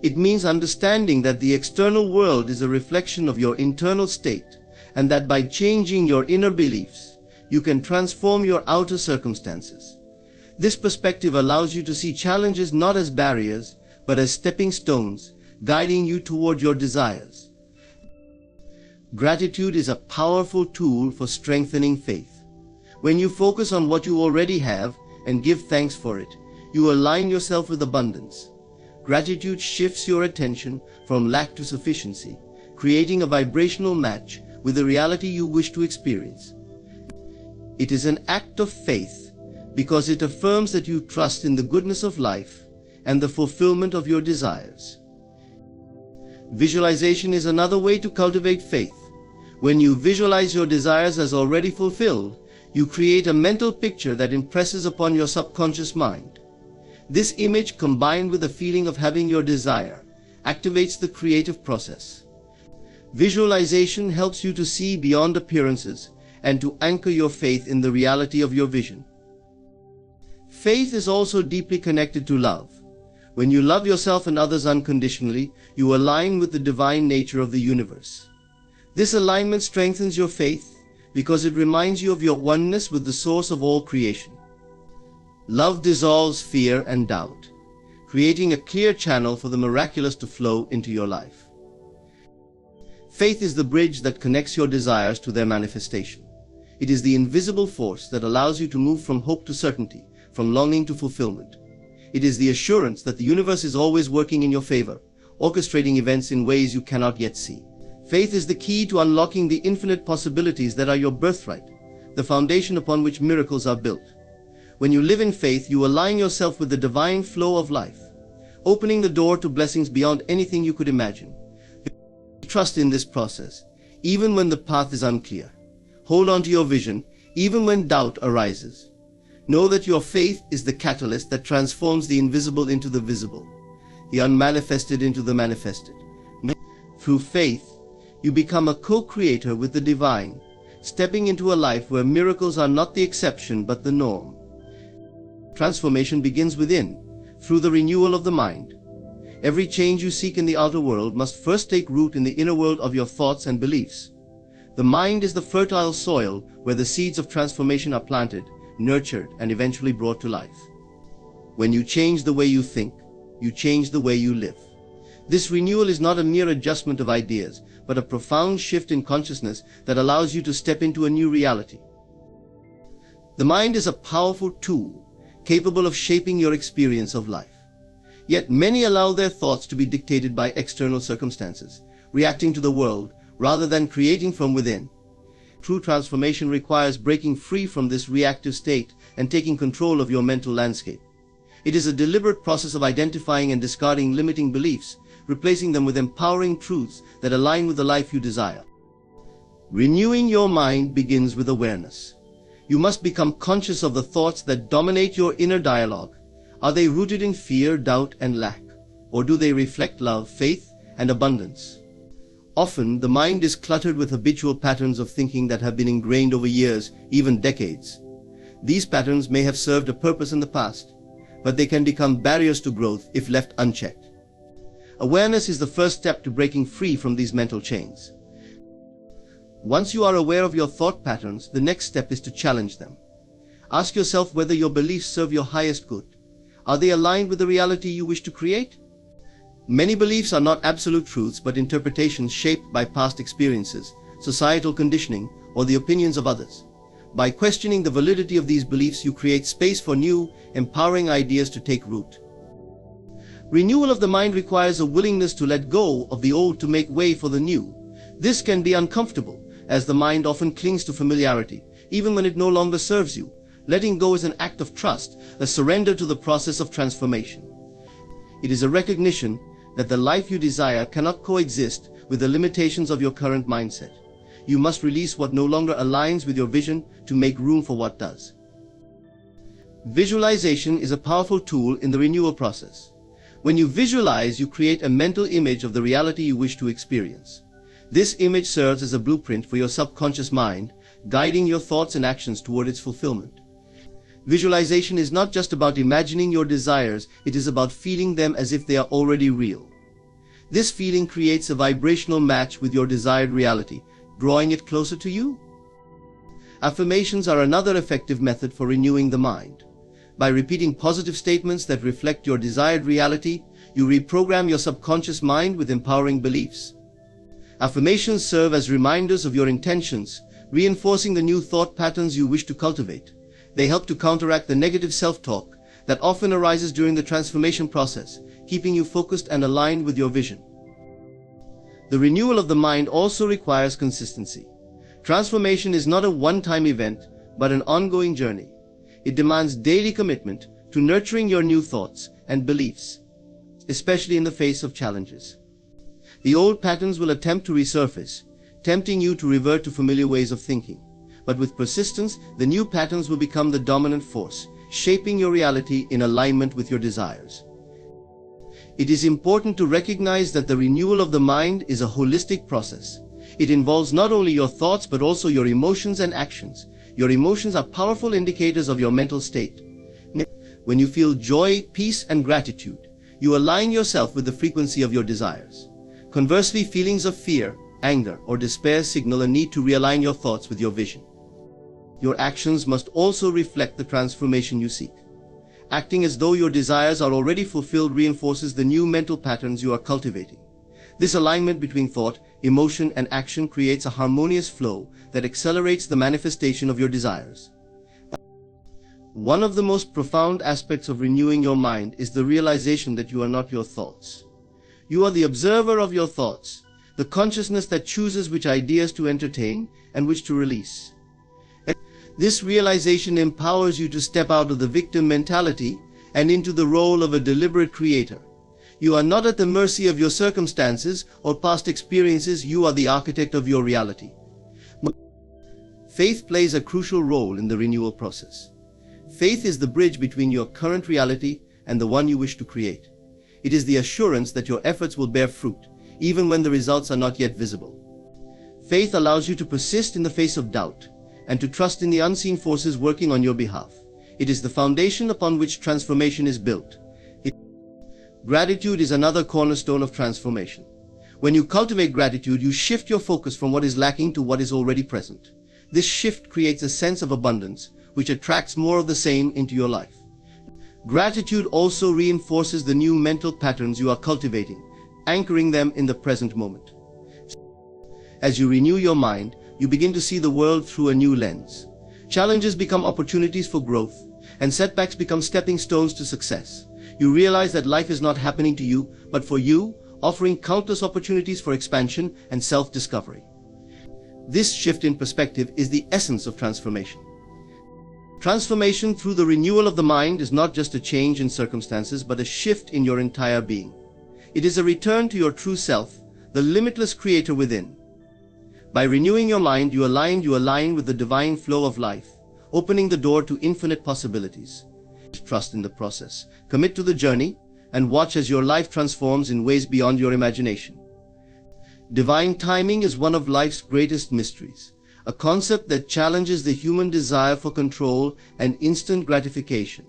It means understanding that the external world is a reflection of your internal state, and that by changing your inner beliefs, you can transform your outer circumstances. This perspective allows you to see challenges not as barriers, but as stepping stones, guiding you toward your desires. Gratitude is a powerful tool for strengthening faith. When you focus on what you already have and give thanks for it, you align yourself with abundance. Gratitude shifts your attention from lack to sufficiency, creating a vibrational match with the reality you wish to experience. It is an act of faith because it affirms that you trust in the goodness of life and the fulfillment of your desires. Visualization is another way to cultivate faith. When you visualize your desires as already fulfilled, you create a mental picture that impresses upon your subconscious mind. This image, combined with the feeling of having your desire, activates the creative process. Visualization helps you to see beyond appearances and to anchor your faith in the reality of your vision. Faith is also deeply connected to love. When you love yourself and others unconditionally, you align with the divine nature of the universe. This alignment strengthens your faith because it reminds you of your oneness with the source of all creation. Love dissolves fear and doubt, creating a clear channel for the miraculous to flow into your life. Faith is the bridge that connects your desires to their manifestation. It is the invisible force that allows you to move from hope to certainty, from longing to fulfillment. It is the assurance that the universe is always working in your favor, orchestrating events in ways you cannot yet see. Faith is the key to unlocking the infinite possibilities that are your birthright, the foundation upon which miracles are built. When you live in faith, you align yourself with the divine flow of life, opening the door to blessings beyond anything you could imagine. Trust in this process, even when the path is unclear. Hold on to your vision, even when doubt arises. Know that your faith is the catalyst that transforms the invisible into the visible, the unmanifested into the manifested. Through faith, you become a co-creator with the divine, stepping into a life where miracles are not the exception but the norm. Transformation begins within, through the renewal of the mind. Every change you seek in the outer world must first take root in the inner world of your thoughts and beliefs. The mind is the fertile soil where the seeds of transformation are planted, nurtured, and eventually brought to life. When you change the way you think, you change the way you live. This renewal is not a mere adjustment of ideas, but a profound shift in consciousness that allows you to step into a new reality. The mind is a powerful tool, capable of shaping your experience of life. Yet many allow their thoughts to be dictated by external circumstances, reacting to the world rather than creating from within. True transformation requires breaking free from this reactive state and taking control of your mental landscape. It is a deliberate process of identifying and discarding limiting beliefs, replacing them with empowering truths that align with the life you desire. Renewing your mind begins with awareness. You must become conscious of the thoughts that dominate your inner dialogue. Are they rooted in fear, doubt, and lack? Or do they reflect love, faith, and abundance? Often, the mind is cluttered with habitual patterns of thinking that have been ingrained over years, even decades. These patterns may have served a purpose in the past, but they can become barriers to growth if left unchecked. Awareness is the first step to breaking free from these mental chains. Once you are aware of your thought patterns, the next step is to challenge them. Ask yourself whether your beliefs serve your highest good. Are they aligned with the reality you wish to create? Many beliefs are not absolute truths, but interpretations shaped by past experiences, societal conditioning, or the opinions of others. By questioning the validity of these beliefs, you create space for new, empowering ideas to take root. Renewal of the mind requires a willingness to let go of the old to make way for the new. This can be uncomfortable, as the mind often clings to familiarity, even when it no longer serves you. Letting go is an act of trust, a surrender to the process of transformation. It is a recognition that the life you desire cannot coexist with the limitations of your current mindset. You must release what no longer aligns with your vision to make room for what does. Visualization is a powerful tool in the renewal process. When you visualize, you create a mental image of the reality you wish to experience. This image serves as a blueprint for your subconscious mind, guiding your thoughts and actions toward its fulfillment. Visualization is not just about imagining your desires, it is about feeling them as if they are already real. This feeling creates a vibrational match with your desired reality, drawing it closer to you. Affirmations are another effective method for renewing the mind. By repeating positive statements that reflect your desired reality, you reprogram your subconscious mind with empowering beliefs. Affirmations serve as reminders of your intentions, reinforcing the new thought patterns you wish to cultivate. They help to counteract the negative self-talk that often arises during the transformation process, keeping you focused and aligned with your vision. The renewal of the mind also requires consistency. Transformation is not a one-time event, but an ongoing journey. It demands daily commitment to nurturing your new thoughts and beliefs, especially in the face of challenges. The old patterns will attempt to resurface, tempting you to revert to familiar ways of thinking. But with persistence, the new patterns will become the dominant force, shaping your reality in alignment with your desires. It is important to recognize that the renewal of the mind is a holistic process. It involves not only your thoughts but also your emotions and actions. Your emotions are powerful indicators of your mental state. When you feel joy, peace, and gratitude, you align yourself with the frequency of your desires. Conversely, feelings of fear, anger, or despair signal a need to realign your thoughts with your vision. Your actions must also reflect the transformation you seek. Acting as though your desires are already fulfilled reinforces the new mental patterns you are cultivating. This alignment between thought, emotion, and action creates a harmonious flow that accelerates the manifestation of your desires. One of the most profound aspects of renewing your mind is the realization that you are not your thoughts. You are the observer of your thoughts, the consciousness that chooses which ideas to entertain and which to release. This realization empowers you to step out of the victim mentality and into the role of a deliberate creator. You are not at the mercy of your circumstances or past experiences. You are the architect of your reality. Faith plays a crucial role in the renewal process. Faith is the bridge between your current reality and the one you wish to create. It is the assurance that your efforts will bear fruit, even when the results are not yet visible. Faith allows you to persist in the face of doubt and to trust in the unseen forces working on your behalf. It is the foundation upon which transformation is built. Gratitude is another cornerstone of transformation. When you cultivate gratitude, you shift your focus from what is lacking to what is already present. This shift creates a sense of abundance, which attracts more of the same into your life. Gratitude also reinforces the new mental patterns you are cultivating, anchoring them in the present moment. As you renew your mind, you begin to see the world through a new lens. Challenges become opportunities for growth, and setbacks become stepping stones to success. You realize that life is not happening to you, but for you, offering countless opportunities for expansion and self-discovery. This shift in perspective is the essence of transformation. Transformation through the renewal of the mind is not just a change in circumstances, but a shift in your entire being. It is a return to your true self, the limitless creator within. By renewing your mind, you align with the divine flow of life, opening the door to infinite possibilities. Trust in the process, commit to the journey, and watch as your life transforms in ways beyond your imagination. Divine timing is one of life's greatest mysteries, a concept that challenges the human desire for control and instant gratification.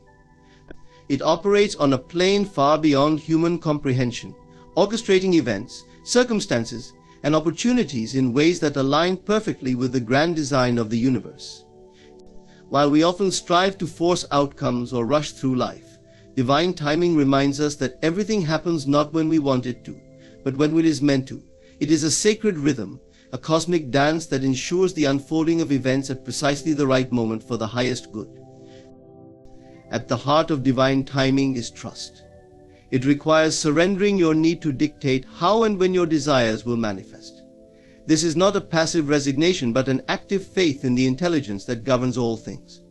It operates on a plane far beyond human comprehension, orchestrating events, circumstances, and opportunities in ways that align perfectly with the grand design of the universe. While we often strive to force outcomes or rush through life, divine timing reminds us that everything happens not when we want it to, but when it is meant to. It is a sacred rhythm, a cosmic dance that ensures the unfolding of events at precisely the right moment for the highest good. At the heart of divine timing is trust. It requires surrendering your need to dictate how and when your desires will manifest. This is not a passive resignation, but an active faith in the intelligence that governs all things.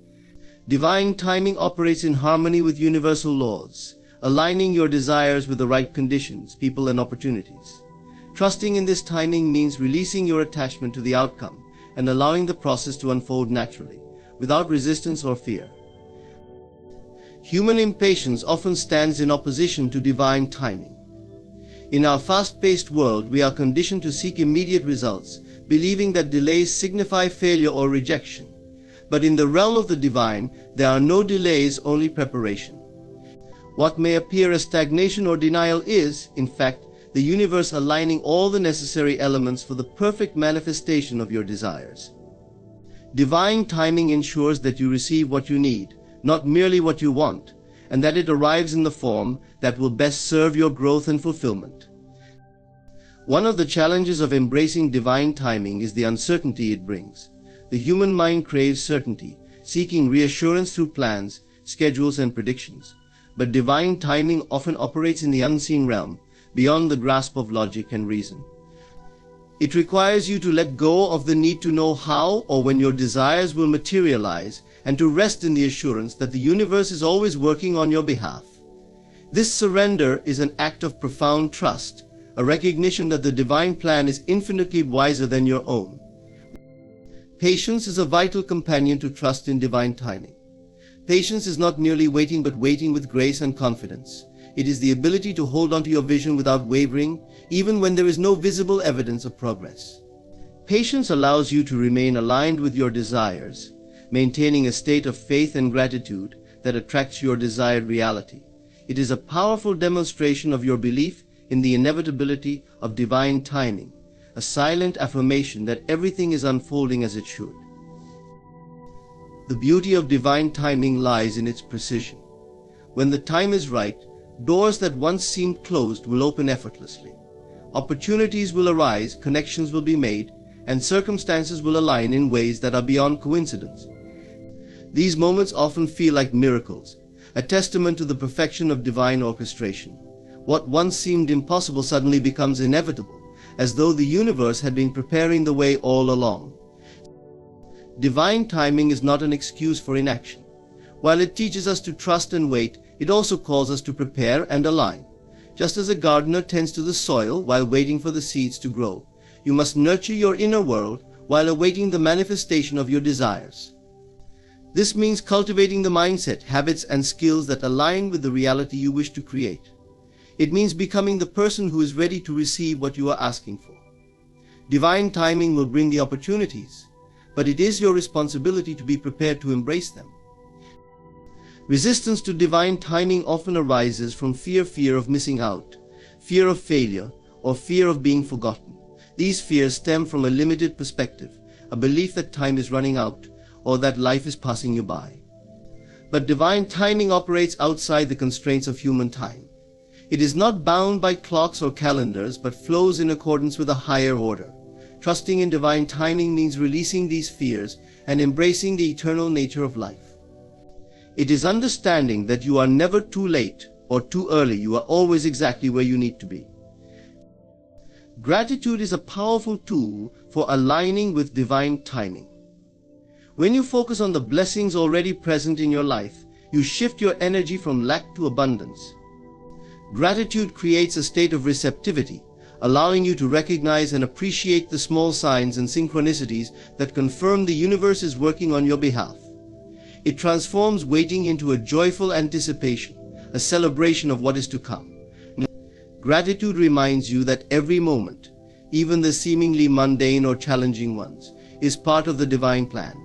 Divine timing operates in harmony with universal laws, aligning your desires with the right conditions, people, and opportunities. Trusting in this timing means releasing your attachment to the outcome and allowing the process to unfold naturally, without resistance or fear. Human impatience often stands in opposition to divine timing. In our fast-paced world, we are conditioned to seek immediate results, believing that delays signify failure or rejection. But in the realm of the divine, there are no delays, only preparation. What may appear as stagnation or denial is, in fact, the universe aligning all the necessary elements for the perfect manifestation of your desires. Divine timing ensures that you receive what you need, not merely what you want, and that it arrives in the form that will best serve your growth and fulfillment. One of the challenges of embracing divine timing is the uncertainty it brings. The human mind craves certainty, seeking reassurance through plans, schedules, and predictions. But divine timing often operates in the unseen realm, beyond the grasp of logic and reason. It requires you to let go of the need to know how or when your desires will materialize, and to rest in the assurance that the universe is always working on your behalf. This surrender is an act of profound trust, a recognition that the divine plan is infinitely wiser than your own. Patience is a vital companion to trust in divine timing. Patience is not merely waiting, but waiting with grace and confidence. It is the ability to hold on to your vision without wavering, even when there is no visible evidence of progress. Patience allows you to remain aligned with your desires, maintaining a state of faith and gratitude that attracts your desired reality. It is a powerful demonstration of your belief in the inevitability of divine timing, a silent affirmation that everything is unfolding as it should. The beauty of divine timing lies in its precision. When the time is right, doors that once seemed closed will open effortlessly. Opportunities will arise, connections will be made, and circumstances will align in ways that are beyond coincidence. These moments often feel like miracles, a testament to the perfection of divine orchestration. What once seemed impossible suddenly becomes inevitable, as though the universe had been preparing the way all along. Divine timing is not an excuse for inaction. While it teaches us to trust and wait, it also calls us to prepare and align. Just as a gardener tends to the soil while waiting for the seeds to grow, you must nurture your inner world while awaiting the manifestation of your desires. This means cultivating the mindset, habits, and skills that align with the reality you wish to create. It means becoming the person who is ready to receive what you are asking for. Divine timing will bring the opportunities, but it is your responsibility to be prepared to embrace them. Resistance to divine timing often arises from fear of missing out, fear of failure, or fear of being forgotten. These fears stem from a limited perspective, a belief that time is running out, or that life is passing you by. But divine timing operates outside the constraints of human time. It is not bound by clocks or calendars, but flows in accordance with a higher order. Trusting in divine timing means releasing these fears and embracing the eternal nature of life. It is understanding that you are never too late or too early. You are always exactly where you need to be. Gratitude is a powerful tool for aligning with divine timing. When you focus on the blessings already present in your life, you shift your energy from lack to abundance. Gratitude creates a state of receptivity, allowing you to recognize and appreciate the small signs and synchronicities that confirm the universe is working on your behalf. It transforms waiting into a joyful anticipation, a celebration of what is to come. Gratitude reminds you that every moment, even the seemingly mundane or challenging ones, is part of the divine plan.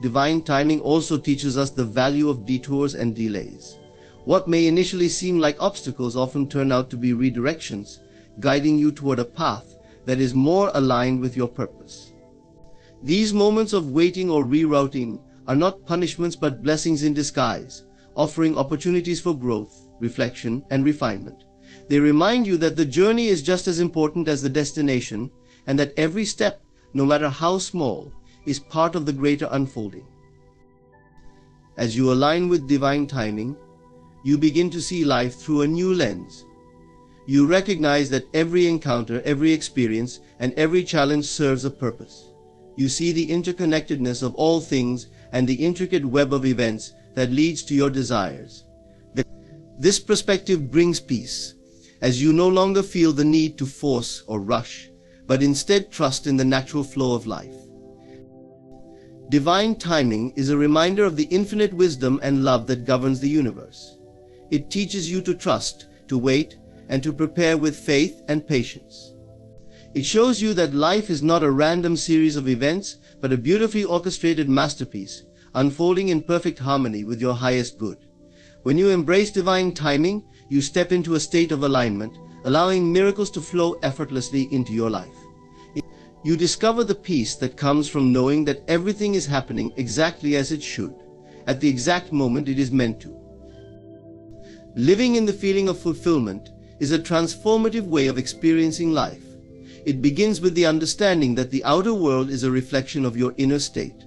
Divine timing also teaches us the value of detours and delays. What may initially seem like obstacles often turn out to be redirections, guiding you toward a path that is more aligned with your purpose. These moments of waiting or rerouting are not punishments but blessings in disguise, offering opportunities for growth, reflection, and refinement. They remind you that the journey is just as important as the destination, and that every step, no matter how small, is part of the greater unfolding. As you align with divine timing, you begin to see life through a new lens. You recognize that every encounter, every experience, and every challenge serves a purpose. You see the interconnectedness of all things and the intricate web of events that leads to your desires. This perspective brings peace, as you no longer feel the need to force or rush, but instead trust in the natural flow of life. Divine timing is a reminder of the infinite wisdom and love that governs the universe. It teaches you to trust, to wait, and to prepare with faith and patience. It shows you that life is not a random series of events, but a beautifully orchestrated masterpiece, unfolding in perfect harmony with your highest good. When you embrace divine timing, you step into a state of alignment, allowing miracles to flow effortlessly into your life. You discover the peace that comes from knowing that everything is happening exactly as it should, at the exact moment it is meant to. Living in the feeling of fulfillment is a transformative way of experiencing life. It begins with the understanding that the outer world is a reflection of your inner state.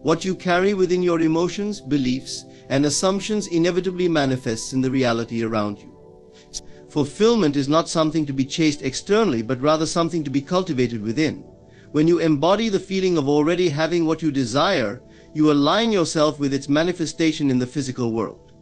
What you carry within your emotions, beliefs, and assumptions inevitably manifests in the reality around you. Fulfillment is not something to be chased externally, but rather something to be cultivated within. When you embody the feeling of already having what you desire, you align yourself with its manifestation in the physical world.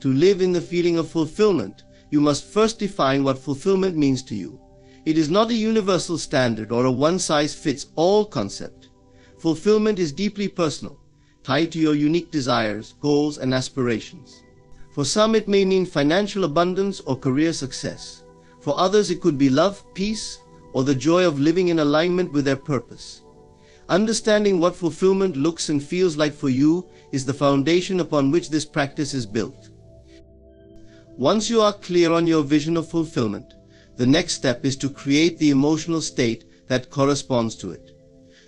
To live in the feeling of fulfillment, you must first define what fulfillment means to you. It is not a universal standard or a one-size-fits-all concept. Fulfillment is deeply personal, tied to your unique desires, goals, and aspirations. For some, it may mean financial abundance or career success. For others, it could be love, peace, or the joy of living in alignment with their purpose. Understanding what fulfillment looks and feels like for you is the foundation upon which this practice is built. Once you are clear on your vision of fulfillment, the next step is to create the emotional state that corresponds to it.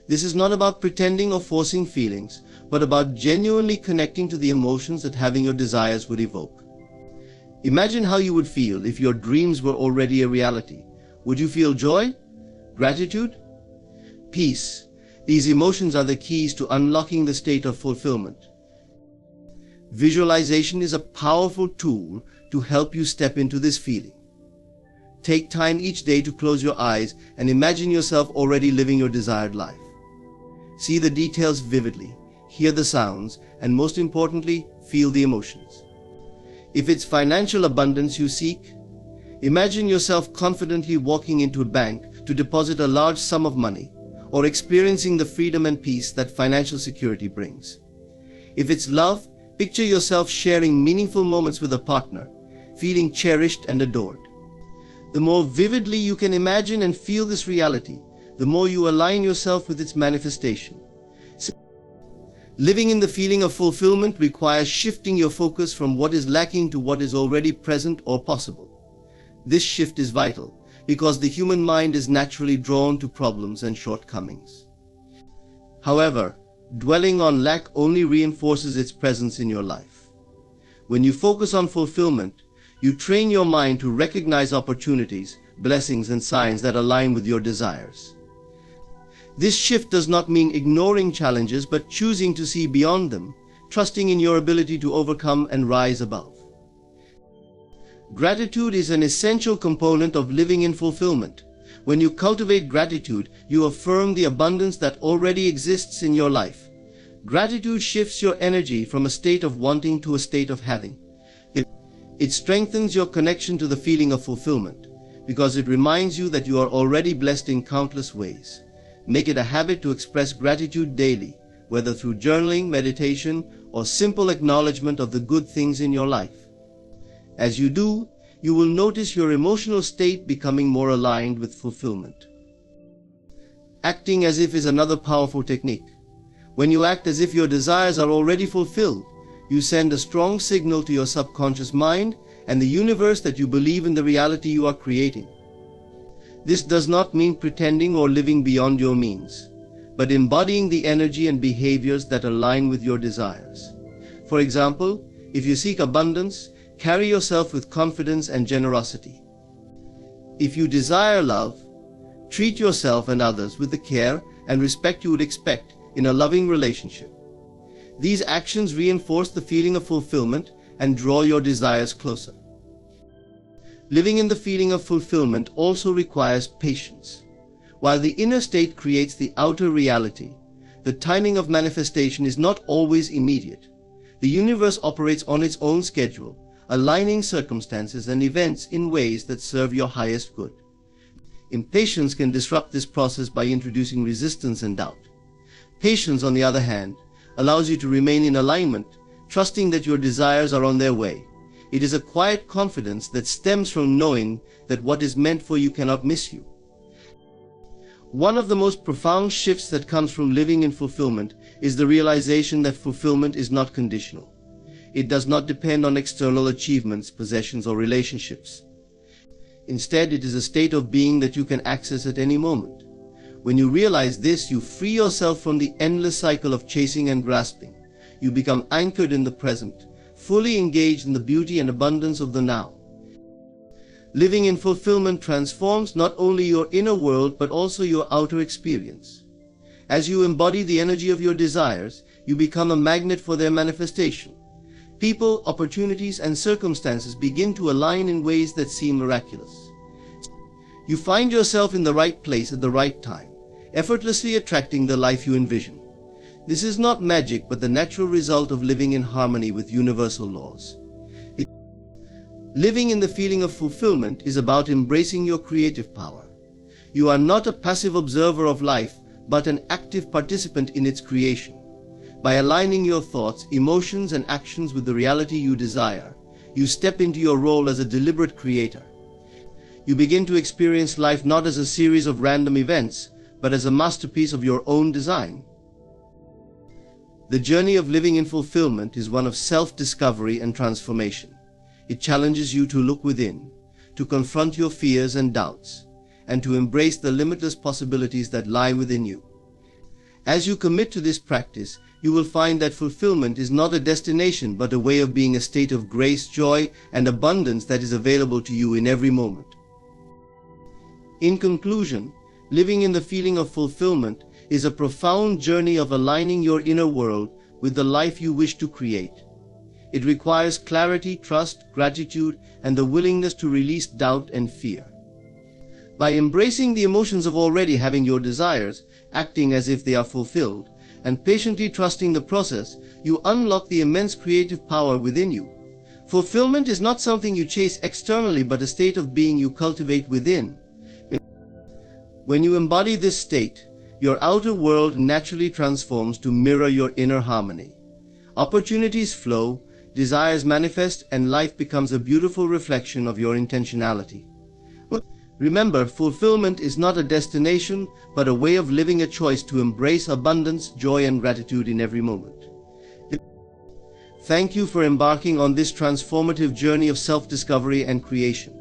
This is not about pretending or forcing feelings, but about genuinely connecting to the emotions that having your desires would evoke. Imagine how you would feel if your dreams were already a reality. Would you feel joy? Gratitude? Peace? These emotions are the keys to unlocking the state of fulfillment. Visualization is a powerful tool to help you step into this feeling. Take time each day to close your eyes and imagine yourself already living your desired life. See the details vividly, hear the sounds, and most importantly, feel the emotions. If it's financial abundance you seek, imagine yourself confidently walking into a bank to deposit a large sum of money, or experiencing the freedom and peace that financial security brings. If it's love, picture yourself sharing meaningful moments with a partner, feeling cherished and adored. The more vividly you can imagine and feel this reality, the more you align yourself with its manifestation. Living in the feeling of fulfillment requires shifting your focus from what is lacking to what is already present or possible. This shift is vital because the human mind is naturally drawn to problems and shortcomings. However, dwelling on lack only reinforces its presence in your life. When you focus on fulfillment, you train your mind to recognize opportunities, blessings, and signs that align with your desires. This shift does not mean ignoring challenges, but choosing to see beyond them, trusting in your ability to overcome and rise above. Gratitude is an essential component of living in fulfillment. When you cultivate gratitude, you affirm the abundance that already exists in your life. Gratitude shifts your energy from a state of wanting to a state of having. It strengthens your connection to the feeling of fulfillment, because it reminds you that you are already blessed in countless ways. Make it a habit to express gratitude daily, whether through journaling, meditation, or simple acknowledgement of the good things in your life. As you do, you will notice your emotional state becoming more aligned with fulfillment. Acting as if is another powerful technique. When you act as if your desires are already fulfilled, you send a strong signal to your subconscious mind and the universe that you believe in the reality you are creating. This does not mean pretending or living beyond your means, but embodying the energy and behaviors that align with your desires. For example, if you seek abundance, carry yourself with confidence and generosity. If you desire love, Treat yourself and others with the care and respect you would expect in a loving relationship. These actions reinforce the feeling of fulfillment and draw your desires closer. Living in the feeling of fulfillment also requires patience. While the inner state creates the outer reality, the timing of manifestation is not always immediate. The universe operates on its own schedule, aligning circumstances and events in ways that serve your highest good. Impatience can disrupt this process by introducing resistance and doubt. Patience, on the other hand, allows you to remain in alignment, trusting that your desires are on their way. It is a quiet confidence that stems from knowing that what is meant for you cannot miss you. One of the most profound shifts that comes from living in fulfillment is the realization that fulfillment is not conditional. It does not depend on external achievements, possessions, or relationships. Instead, it is a state of being that you can access at any moment. When you realize this, you free yourself from the endless cycle of chasing and grasping. You become anchored in the present, fully engaged in the beauty and abundance of the now. Living in fulfillment transforms not only your inner world but also your outer experience. As you embody the energy of your desires, you become a magnet for their manifestation. People, opportunities, and circumstances begin to align in ways that seem miraculous. You find yourself in the right place at the right time, effortlessly attracting the life you envision. This is not magic, but the natural result of living in harmony with universal laws. Living in the feeling of fulfillment is about embracing your creative power. You are not a passive observer of life, but an active participant in its creation. By aligning your thoughts, emotions, and actions with the reality you desire, you step into your role as a deliberate creator. You begin to experience life not as a series of random events, but as a masterpiece of your own design. The journey of living in fulfillment is one of self-discovery and transformation. It challenges you to look within, to confront your fears and doubts, and to embrace the limitless possibilities that lie within you. As you commit to this practice, you will find that fulfillment is not a destination but a way of being, a state of grace, joy, and abundance that is available to you in every moment. In conclusion, living in the feeling of fulfillment is a profound journey of aligning your inner world with the life you wish to create. It requires clarity, trust, gratitude, and the willingness to release doubt and fear. By embracing the emotions of already having your desires, acting as if they are fulfilled, and patiently trusting the process, you unlock the immense creative power within you. Fulfillment is not something you chase externally, but a state of being you cultivate within. When you embody this state, your outer world naturally transforms to mirror your inner harmony. Opportunities flow, desires manifest, and life becomes a beautiful reflection of your intentionality. Remember, fulfillment is not a destination, but a way of living, a choice to embrace abundance, joy, and gratitude in every moment. Thank you for embarking on this transformative journey of self-discovery and creation.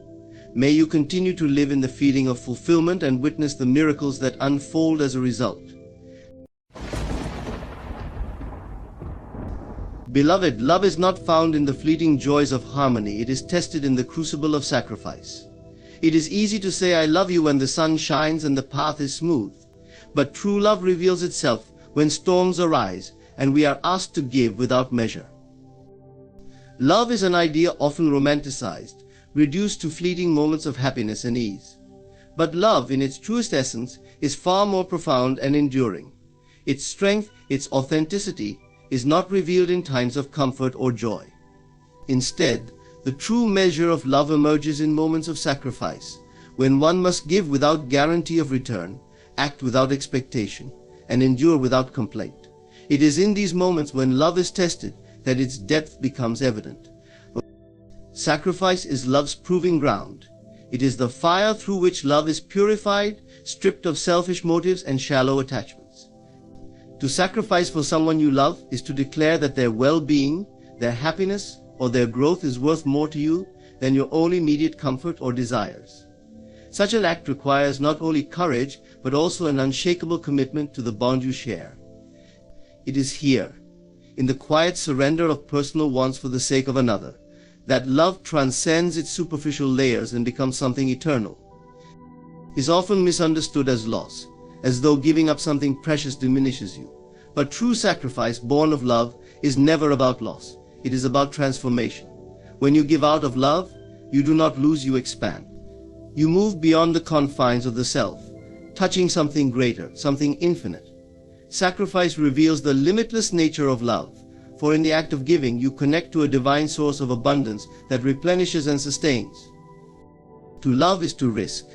May you continue to live in the feeling of fulfillment and witness the miracles that unfold as a result. Beloved, love is not found in the fleeting joys of harmony. It is tested in the crucible of sacrifice. It is easy to say I love you when the sun shines and the path is smooth. But true love reveals itself when storms arise and we are asked to give without measure. Love is an idea often romanticized, reduced to fleeting moments of happiness and ease. But love, in its truest essence, is far more profound and enduring. Its strength, its authenticity, is not revealed in times of comfort or joy. Instead, the true measure of love emerges in moments of sacrifice, when one must give without guarantee of return, act without expectation, and endure without complaint. It is in these moments when love is tested that its depth becomes evident. Sacrifice is love's proving ground. It is the fire through which love is purified, stripped of selfish motives and shallow attachments. To sacrifice for someone you love is to declare that their well-being, their happiness, or their growth is worth more to you than your own immediate comfort or desires. Such an act requires not only courage, but also an unshakable commitment to the bond you share. It is here, in the quiet surrender of personal wants for the sake of another, that love transcends its superficial layers and becomes something eternal. is often misunderstood as loss, as though giving up something precious diminishes you. But true sacrifice born of love is never about loss. It is about transformation. When you give out of love, you do not lose, you expand. You move beyond the confines of the self, touching something greater, something infinite. Sacrifice reveals the limitless nature of love, for in the act of giving, you connect to a divine source of abundance that replenishes and sustains. To love is to risk.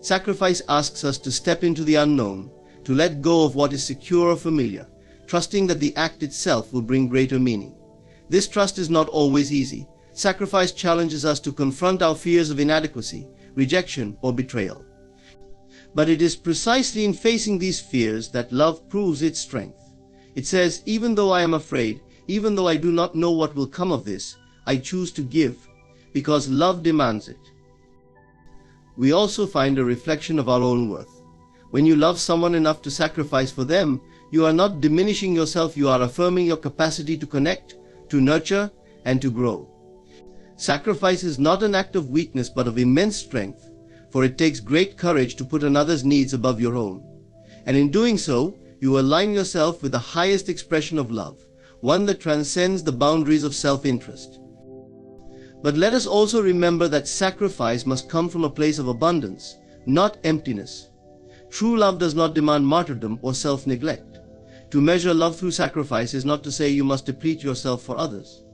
Sacrifice asks us to step into the unknown, to let go of what is secure or familiar, trusting that the act itself will bring greater meaning. This trust is not always easy. Sacrifice challenges us to confront our fears of inadequacy, rejection, or betrayal. But it is precisely in facing these fears that love proves its strength. It says, even though I am afraid, even though I do not know what will come of this, I choose to give, because love demands it. We also find a reflection of our own worth. When you love someone enough to sacrifice for them, you are not diminishing yourself, you are affirming your capacity to connect, to nurture, and to grow. Sacrifice is not an act of weakness but of immense strength, for it takes great courage to put another's needs above your own. And in doing so, you align yourself with the highest expression of love, one that transcends the boundaries of self-interest. But let us also remember that sacrifice must come from a place of abundance, not emptiness. True love does not demand martyrdom or self-neglect. To measure love through sacrifice is not to say you must deplete yourself for others.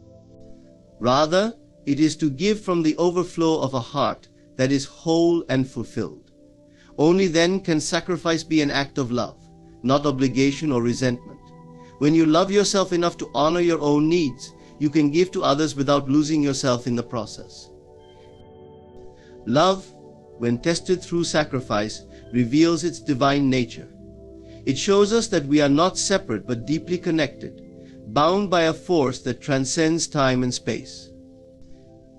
Rather, it is to give from the overflow of a heart that is whole and fulfilled. Only then can sacrifice be an act of love, not obligation or resentment. When you love yourself enough to honor your own needs, you can give to others without losing yourself in the process. Love, when tested through sacrifice, reveals its divine nature. It shows us that we are not separate but deeply connected, bound by a force that transcends time and space.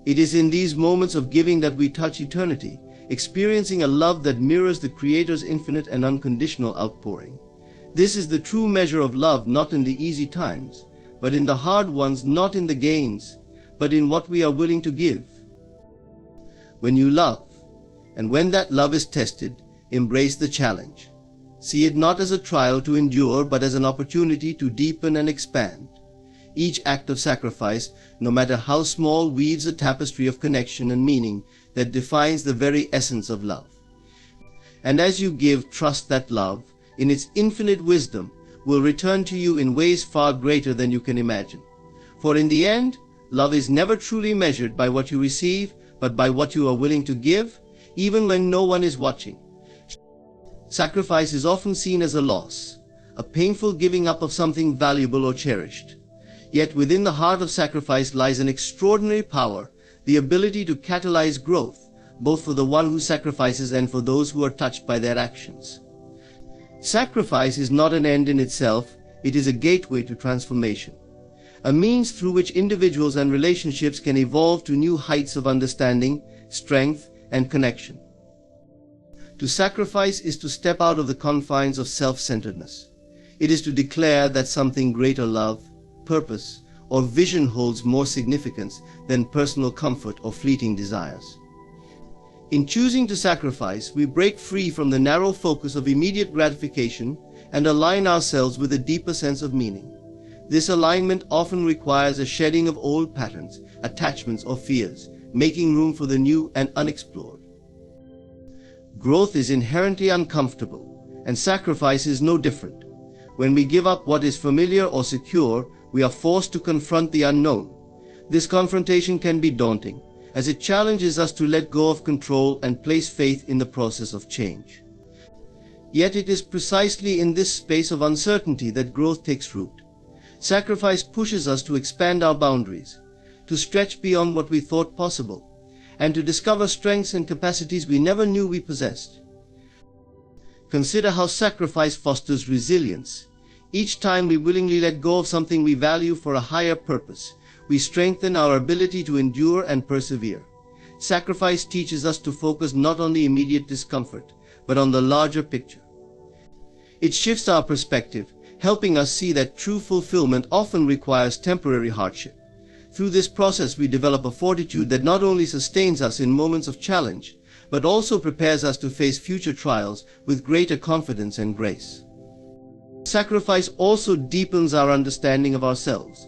It is in these moments of giving that we touch eternity, experiencing a love that mirrors the Creator's infinite and unconditional outpouring. This is the true measure of love, not in the easy times, but in the hard ones, not in the gains, but in what we are willing to give. When you love, and when that love is tested, embrace the challenge. See it not as a trial to endure, but as an opportunity to deepen and expand. Each act of sacrifice, no matter how small, weaves a tapestry of connection and meaning that defines the very essence of love. And as you give, trust that love, in its infinite wisdom, will return to you in ways far greater than you can imagine. For in the end, love is never truly measured by what you receive, but by what you are willing to give, even when no one is watching. Sacrifice is often seen as a loss, a painful giving up of something valuable or cherished. Yet within the heart of sacrifice lies an extraordinary power, the ability to catalyze growth, both for the one who sacrifices and for those who are touched by their actions. Sacrifice is not an end in itself, it is a gateway to transformation, a means through which individuals and relationships can evolve to new heights of understanding, strength, and connection. To sacrifice is to step out of the confines of self-centeredness. It is to declare that something greater, love, purpose, or vision holds more significance than personal comfort or fleeting desires. In choosing to sacrifice, we break free from the narrow focus of immediate gratification and align ourselves with a deeper sense of meaning. This alignment often requires a shedding of old patterns, attachments, or fears, making room for the new and unexplored. Growth is inherently uncomfortable, and sacrifice is no different. When we give up what is familiar or secure, we are forced to confront the unknown. This confrontation can be daunting, as it challenges us to let go of control and place faith in the process of change. Yet it is precisely in this space of uncertainty that growth takes root. Sacrifice pushes us to expand our boundaries, to stretch beyond what we thought possible, and to discover strengths and capacities we never knew we possessed. Consider how sacrifice fosters resilience. Each time we willingly let go of something we value for a higher purpose, we strengthen our ability to endure and persevere. Sacrifice teaches us to focus not on the immediate discomfort, but on the larger picture. It shifts our perspective, helping us see that true fulfillment often requires temporary hardship. Through this process, we develop a fortitude that not only sustains us in moments of challenge, but also prepares us to face future trials with greater confidence and grace. Sacrifice also deepens our understanding of ourselves.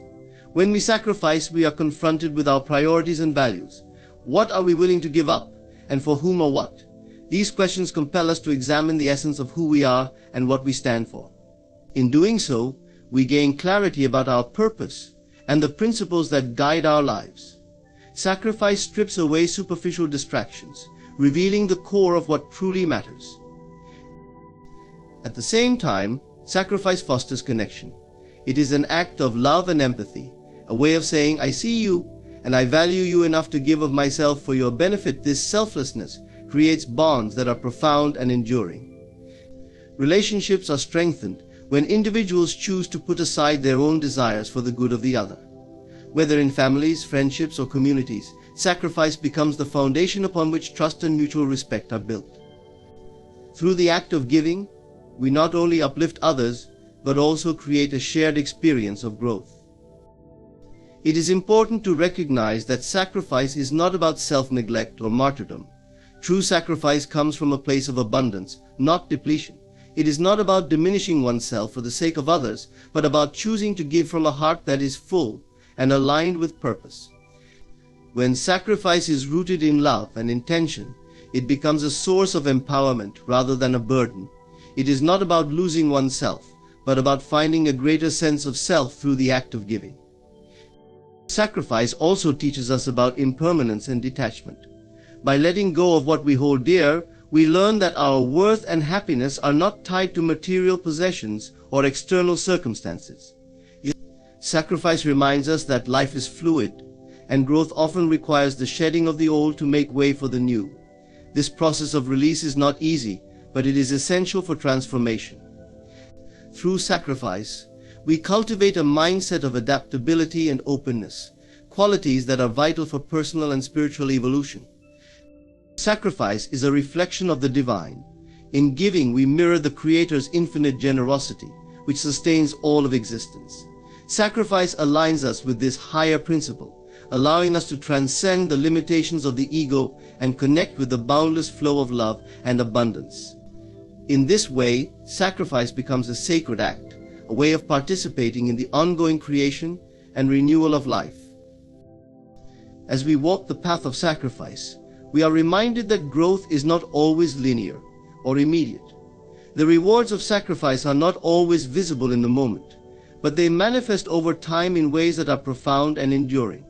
When we sacrifice, we are confronted with our priorities and values. What are we willing to give up, and for whom or what? These questions compel us to examine the essence of who we are and what we stand for. In doing so, we gain clarity about our purpose and the principles that guide our lives. Sacrifice strips away superficial distractions, revealing the core of what truly matters. At the same time, sacrifice fosters connection. It is an act of love and empathy, a way of saying, I see you, and I value you enough to give of myself for your benefit. This selflessness creates bonds that are profound and enduring. Relationships are strengthened when individuals choose to put aside their own desires for the good of the other. Whether in families, friendships, or communities, sacrifice becomes the foundation upon which trust and mutual respect are built. Through the act of giving, we not only uplift others, but also create a shared experience of growth. It is important to recognize that sacrifice is not about self-neglect or martyrdom. True sacrifice comes from a place of abundance, not depletion. It is not about diminishing oneself for the sake of others, but about choosing to give from a heart that is full and aligned with purpose. When sacrifice is rooted in love and intention, it becomes a source of empowerment rather than a burden. It is not about losing oneself, but about finding a greater sense of self through the act of giving. Sacrifice also teaches us about impermanence and detachment. By letting go of what we hold dear, we learn that our worth and happiness are not tied to material possessions or external circumstances. Sacrifice reminds us that life is fluid, and growth often requires the shedding of the old to make way for the new. This process of release is not easy, but it is essential for transformation. Through sacrifice, we cultivate a mindset of adaptability and openness, qualities that are vital for personal and spiritual evolution. Sacrifice is a reflection of the divine. In giving, we mirror the Creator's infinite generosity, which sustains all of existence. Sacrifice aligns us with this higher principle, allowing us to transcend the limitations of the ego and connect with the boundless flow of love and abundance. In this way, sacrifice becomes a sacred act, a way of participating in the ongoing creation and renewal of life. As we walk the path of sacrifice, we are reminded that growth is not always linear or immediate. The rewards of sacrifice are not always visible in the moment, but they manifest over time in ways that are profound and enduring.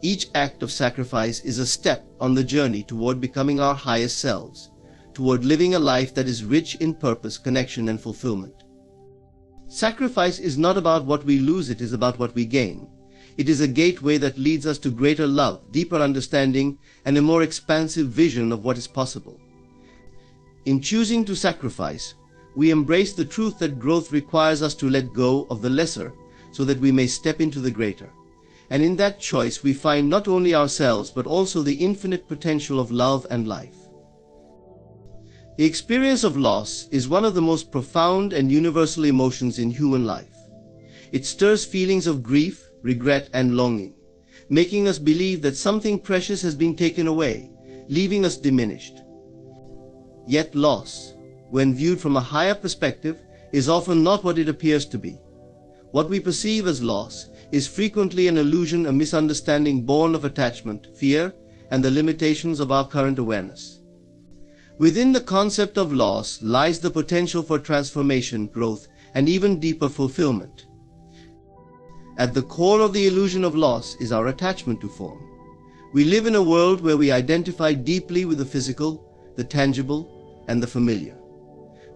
Each act of sacrifice is a step on the journey toward becoming our highest selves, toward living a life that is rich in purpose, connection, and fulfillment. Sacrifice is not about what we lose, it is about what we gain. It is a gateway that leads us to greater love, deeper understanding, and a more expansive vision of what is possible. In choosing to sacrifice, we embrace the truth that growth requires us to let go of the lesser so that we may step into the greater. And in that choice, we find not only ourselves, but also the infinite potential of love and life. The experience of loss is one of the most profound and universal emotions in human life. It stirs feelings of grief, regret, and longing, making us believe that something precious has been taken away, leaving us diminished. Yet loss, when viewed from a higher perspective, is often not what it appears to be. What we perceive as loss is frequently an illusion, a misunderstanding born of attachment, fear, and the limitations of our current awareness. Within the concept of loss lies the potential for transformation, growth, and even deeper fulfillment. At the core of the illusion of loss is our attachment to form. We live in a world where we identify deeply with the physical, the tangible, and the familiar.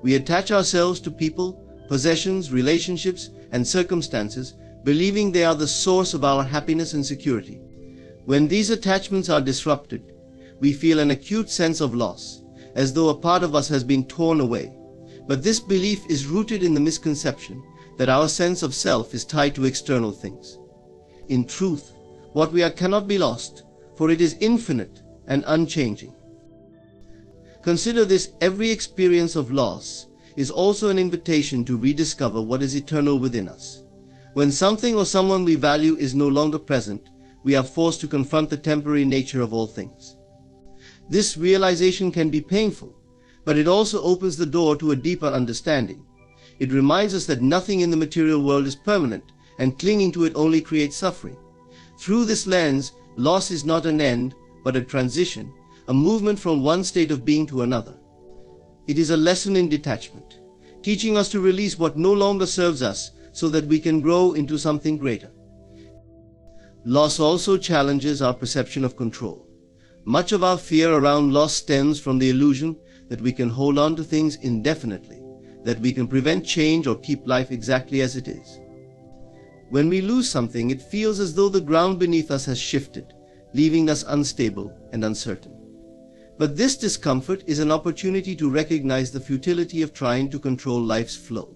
We attach ourselves to people, possessions, relationships, and circumstances, believing they are the source of our happiness and security. When these attachments are disrupted, we feel an acute sense of loss, as though a part of us has been torn away. But this belief is rooted in the misconception that our sense of self is tied to external things. In truth, what we are cannot be lost, for it is infinite and unchanging. Consider this: every experience of loss is also an invitation to rediscover what is eternal within us. When something or someone we value is no longer present, we are forced to confront the temporary nature of all things. This realization can be painful, but it also opens the door to a deeper understanding. It reminds us that nothing in the material world is permanent, and clinging to it only creates suffering. Through this lens, loss is not an end, but a transition, a movement from one state of being to another. It is a lesson in detachment, teaching us to release what no longer serves us so that we can grow into something greater. Loss also challenges our perception of control. Much of our fear around loss stems from the illusion that we can hold on to things indefinitely, that we can prevent change or keep life exactly as it is. When we lose something, it feels as though the ground beneath us has shifted, leaving us unstable and uncertain. But this discomfort is an opportunity to recognize the futility of trying to control life's flow.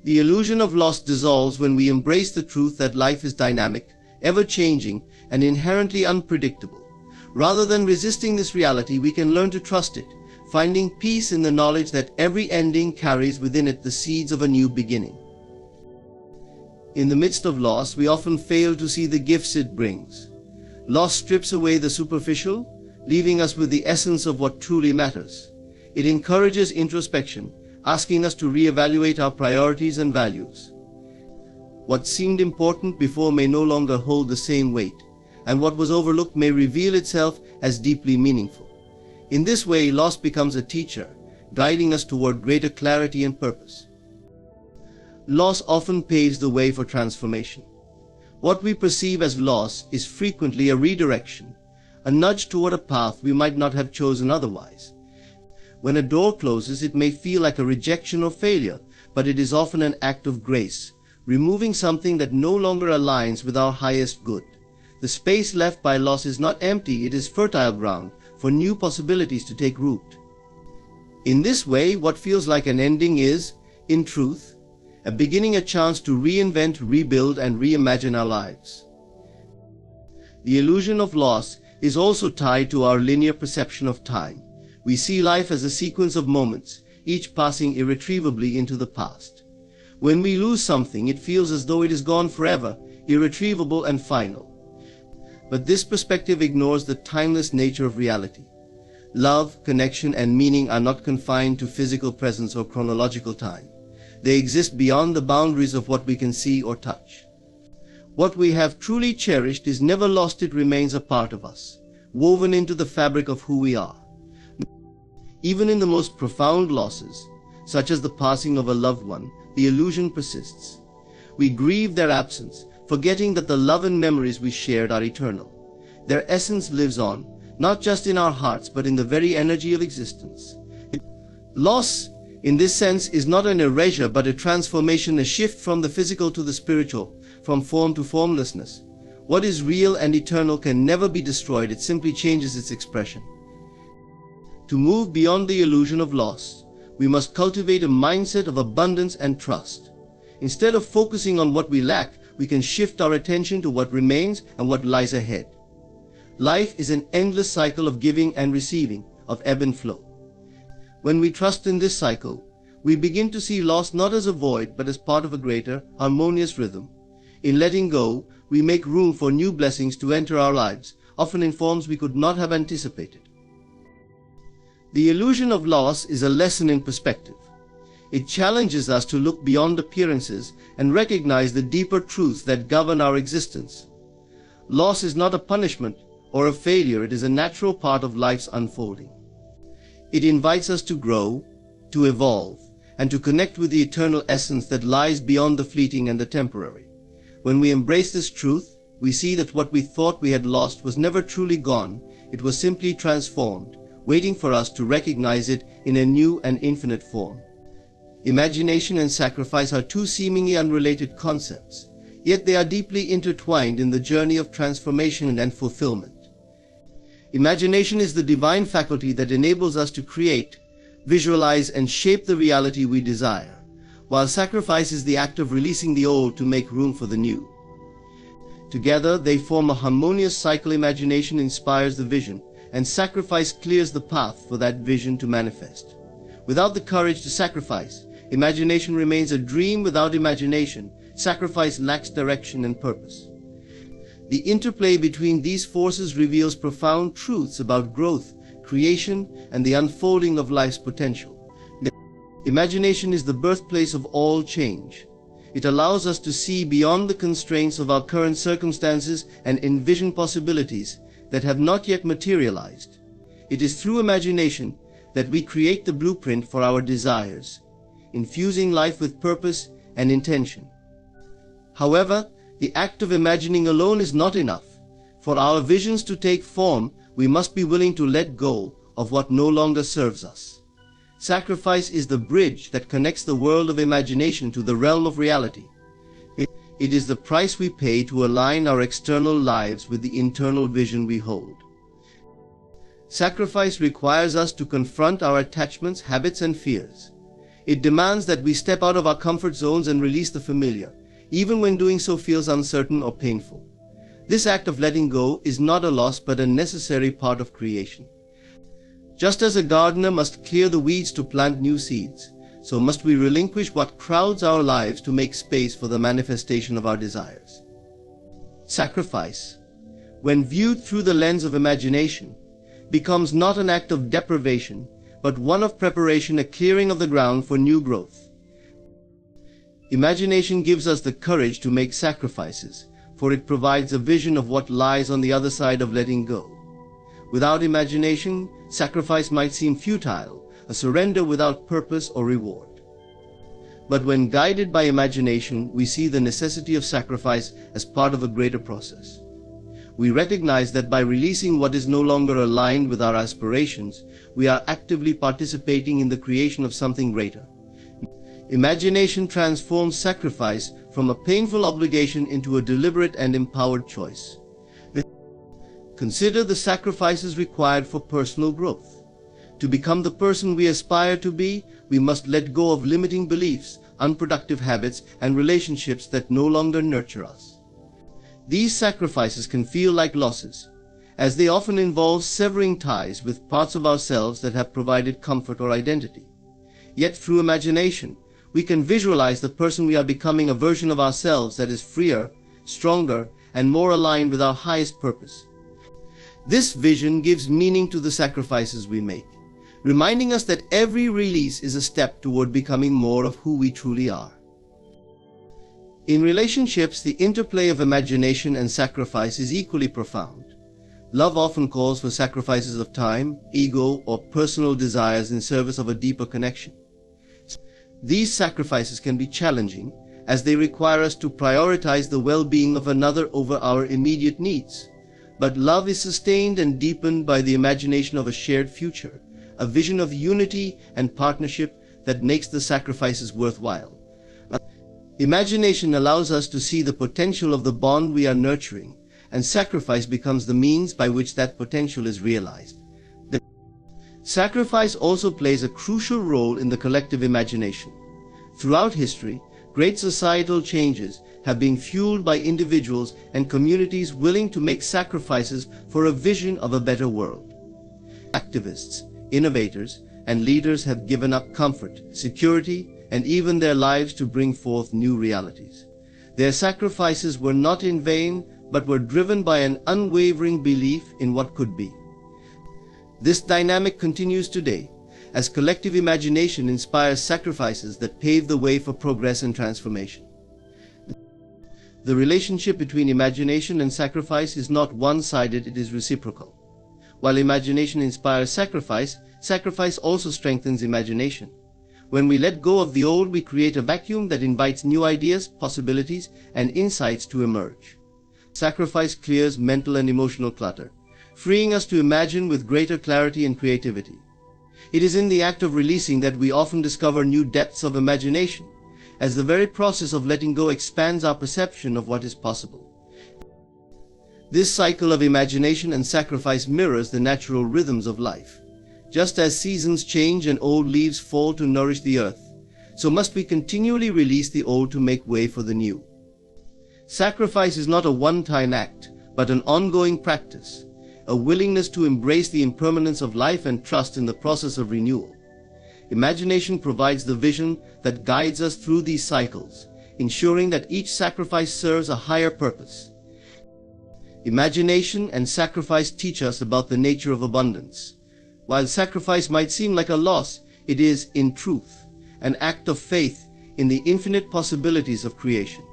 The illusion of loss dissolves when we embrace the truth that life is dynamic, ever-changing, and inherently unpredictable. Rather than resisting this reality, we can learn to trust it, finding peace in the knowledge that every ending carries within it the seeds of a new beginning. In the midst of loss, we often fail to see the gifts it brings. Loss strips away the superficial, leaving us with the essence of what truly matters. It encourages introspection, asking us to reevaluate our priorities and values. What seemed important before may no longer hold the same weight, and what was overlooked may reveal itself as deeply meaningful. In this way, loss becomes a teacher, guiding us toward greater clarity and purpose. Loss often paves the way for transformation. What we perceive as loss is frequently a redirection, a nudge toward a path we might not have chosen otherwise. When a door closes, it may feel like a rejection or failure, but it is often an act of grace, removing something that no longer aligns with our highest good. The space left by loss is not empty, it is fertile ground for new possibilities to take root. In this way, what feels like an ending is, in truth, a beginning, a chance to reinvent, rebuild, and reimagine our lives. The illusion of loss is also tied to our linear perception of time. We see life as a sequence of moments, each passing irretrievably into the past. When we lose something, it feels as though it is gone forever, irretrievable and final. But this perspective ignores the timeless nature of reality. Love, connection, and meaning are not confined to physical presence or chronological time. They exist beyond the boundaries of what we can see or touch. What we have truly cherished is never lost, it remains a part of us, woven into the fabric of who we are. Even in the most profound losses, such as the passing of a loved one, the illusion persists. We grieve their absence, forgetting that the love and memories we shared are eternal. Their essence lives on, not just in our hearts, but in the very energy of existence. Loss, in this sense, is not an erasure, but a transformation, a shift from the physical to the spiritual, from form to formlessness. What is real and eternal can never be destroyed, it simply changes its expression. To move beyond the illusion of loss, we must cultivate a mindset of abundance and trust. Instead of focusing on what we lack, we can shift our attention to what remains and what lies ahead. Life is an endless cycle of giving and receiving, of ebb and flow. When we trust in this cycle, we begin to see loss not as a void, but as part of a greater, harmonious rhythm. In letting go, we make room for new blessings to enter our lives, often in forms we could not have anticipated. The illusion of loss is a lesson in perspective. It challenges us to look beyond appearances and recognize the deeper truths that govern our existence. Loss is not a punishment or a failure, it is a natural part of life's unfolding. It invites us to grow, to evolve, and to connect with the eternal essence that lies beyond the fleeting and the temporary. When we embrace this truth, we see that what we thought we had lost was never truly gone, it was simply transformed, waiting for us to recognize it in a new and infinite form. Imagination and sacrifice are two seemingly unrelated concepts, yet they are deeply intertwined in the journey of transformation and fulfillment. Imagination is the divine faculty that enables us to create, visualize, and shape the reality we desire, while sacrifice is the act of releasing the old to make room for the new. Together, they form a harmonious cycle. Imagination inspires the vision, and sacrifice clears the path for that vision to manifest. Without the courage to sacrifice, imagination remains a dream. Without imagination, sacrifice lacks direction and purpose. The interplay between these forces reveals profound truths about growth, creation and the unfolding of life's potential. Imagination is the birthplace of all change. It allows us to see beyond the constraints of our current circumstances and envision possibilities that have not yet materialized. It is through imagination that we create the blueprint for our desires, infusing life with purpose and intention. However, the act of imagining alone is not enough. For our visions to take form, we must be willing to let go of what no longer serves us. Sacrifice is the bridge that connects the world of imagination to the realm of reality. It is the price we pay to align our external lives with the internal vision we hold. Sacrifice requires us to confront our attachments, habits, and fears. It demands that we step out of our comfort zones and release the familiar, even when doing so feels uncertain or painful. This act of letting go is not a loss but a necessary part of creation. Just as a gardener must clear the weeds to plant new seeds, so must we relinquish what crowds our lives to make space for the manifestation of our desires. Sacrifice, when viewed through the lens of imagination, becomes not an act of deprivation, but one of preparation, a clearing of the ground for new growth. Imagination gives us the courage to make sacrifices, for it provides a vision of what lies on the other side of letting go. Without imagination, sacrifice might seem futile, a surrender without purpose or reward. But when guided by imagination, we see the necessity of sacrifice as part of a greater process. We recognize that by releasing what is no longer aligned with our aspirations, we are actively participating in the creation of something greater. Imagination transforms sacrifice from a painful obligation into a deliberate and empowered choice. Consider the sacrifices required for personal growth. To become the person we aspire to be, we must let go of limiting beliefs, unproductive habits, and relationships that no longer nurture us. These sacrifices can feel like losses, as they often involve severing ties with parts of ourselves that have provided comfort or identity. Yet through imagination, we can visualize the person we are becoming, a version of ourselves that is freer, stronger, and more aligned with our highest purpose. This vision gives meaning to the sacrifices we make, reminding us that every release is a step toward becoming more of who we truly are. In relationships, the interplay of imagination and sacrifice is equally profound. Love often calls for sacrifices of time, ego, or personal desires in service of a deeper connection. These sacrifices can be challenging, as they require us to prioritize the well-being of another over our immediate needs. But love is sustained and deepened by the imagination of a shared future, a vision of unity and partnership that makes the sacrifices worthwhile. Imagination allows us to see the potential of the bond we are nurturing, and sacrifice becomes the means by which that potential is realized. Sacrifice also plays a crucial role in the collective imagination. Throughout history, great societal changes have been fueled by individuals and communities willing to make sacrifices for a vision of a better world. Activists, innovators, and leaders have given up comfort, security, and even their lives to bring forth new realities. Their sacrifices were not in vain, but were driven by an unwavering belief in what could be. This dynamic continues today, as collective imagination inspires sacrifices that pave the way for progress and transformation. The relationship between imagination and sacrifice is not one-sided, it is reciprocal. While imagination inspires sacrifice, sacrifice also strengthens imagination. When we let go of the old, we create a vacuum that invites new ideas, possibilities, and insights to emerge. Sacrifice clears mental and emotional clutter, freeing us to imagine with greater clarity and creativity. It is in the act of releasing that we often discover new depths of imagination, as the very process of letting go expands our perception of what is possible. This cycle of imagination and sacrifice mirrors the natural rhythms of life. Just as seasons change and old leaves fall to nourish the earth, so must we continually release the old to make way for the new. Sacrifice is not a one-time act, but an ongoing practice, a willingness to embrace the impermanence of life and trust in the process of renewal. Imagination provides the vision that guides us through these cycles, ensuring that each sacrifice serves a higher purpose. Imagination and sacrifice teach us about the nature of abundance. While sacrifice might seem like a loss, it is, in truth, an act of faith in the infinite possibilities of creation.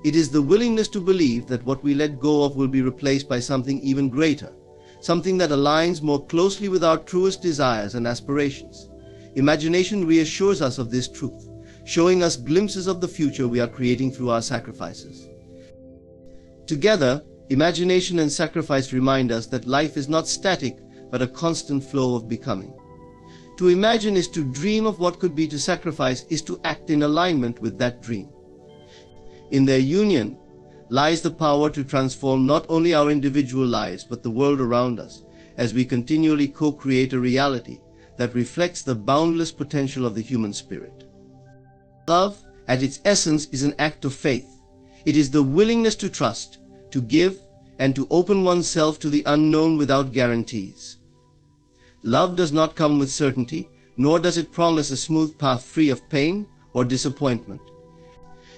It is the willingness to believe that what we let go of will be replaced by something even greater, something that aligns more closely with our truest desires and aspirations. Imagination reassures us of this truth, showing us glimpses of the future we are creating through our sacrifices. Together, imagination and sacrifice remind us that life is not static, but a constant flow of becoming. To imagine is to dream of what could be, to sacrifice is to act in alignment with that dream. In their union lies the power to transform not only our individual lives, but the world around us, as we continually co-create a reality that reflects the boundless potential of the human spirit. Love, at its essence, is an act of faith. It is the willingness to trust, to give, and to open oneself to the unknown without guarantees. Love does not come with certainty, nor does it promise a smooth path free of pain or disappointment.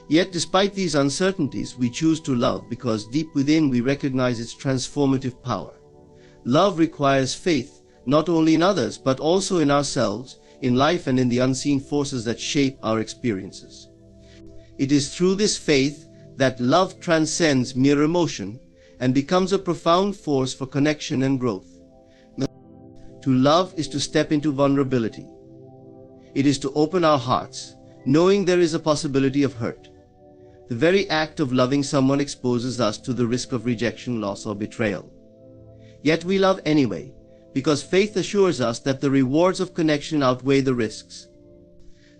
Yet, despite these uncertainties, we choose to love because deep within we recognize its transformative power. Love requires faith, not only in others, but also in ourselves, in life, and in the unseen forces that shape our experiences. It is through this faith that love transcends mere emotion and becomes a profound force for connection and growth. To love is to step into vulnerability. It is to open our hearts, knowing there is a possibility of hurt. The very act of loving someone exposes us to the risk of rejection, loss, or betrayal. Yet we love anyway, because faith assures us that the rewards of connection outweigh the risks.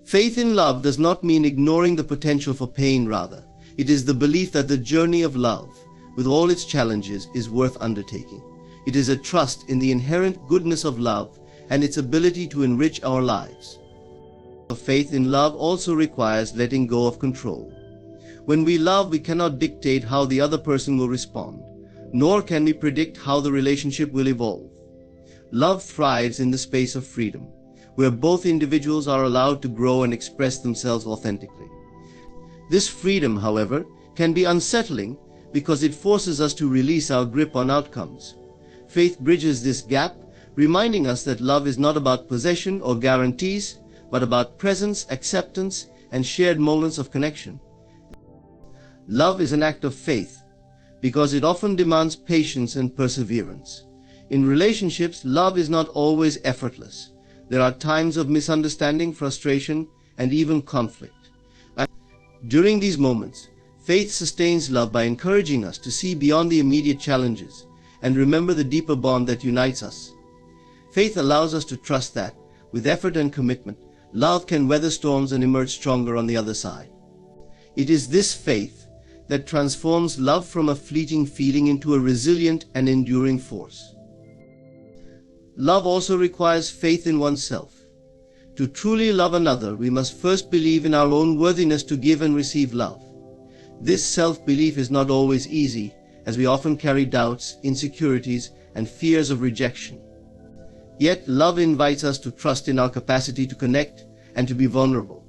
Faith in love does not mean ignoring the potential for pain, rather. It is the belief that the journey of love, with all its challenges, is worth undertaking. It is a trust in the inherent goodness of love and its ability to enrich our lives. Faith in love also requires letting go of control. When we love, we cannot dictate how the other person will respond, nor can we predict how the relationship will evolve. Love thrives in the space of freedom, where both individuals are allowed to grow and express themselves authentically. This freedom, however, can be unsettling because it forces us to release our grip on outcomes. Faith bridges this gap, reminding us that love is not about possession or guarantees, but about presence, acceptance, and shared moments of connection. Love is an act of faith because it often demands patience and perseverance. In relationships, love is not always effortless. There are times of misunderstanding, frustration, and even conflict. During these moments, faith sustains love by encouraging us to see beyond the immediate challenges and remember the deeper bond that unites us. Faith allows us to trust that, with effort and commitment, love can weather storms and emerge stronger on the other side. It is this faith that transforms love from a fleeting feeling into a resilient and enduring force. Love also requires faith in oneself. To truly love another, we must first believe in our own worthiness to give and receive love. This self-belief is not always easy, as we often carry doubts, insecurities, and fears of rejection. Yet, love invites us to trust in our capacity to connect and to be vulnerable.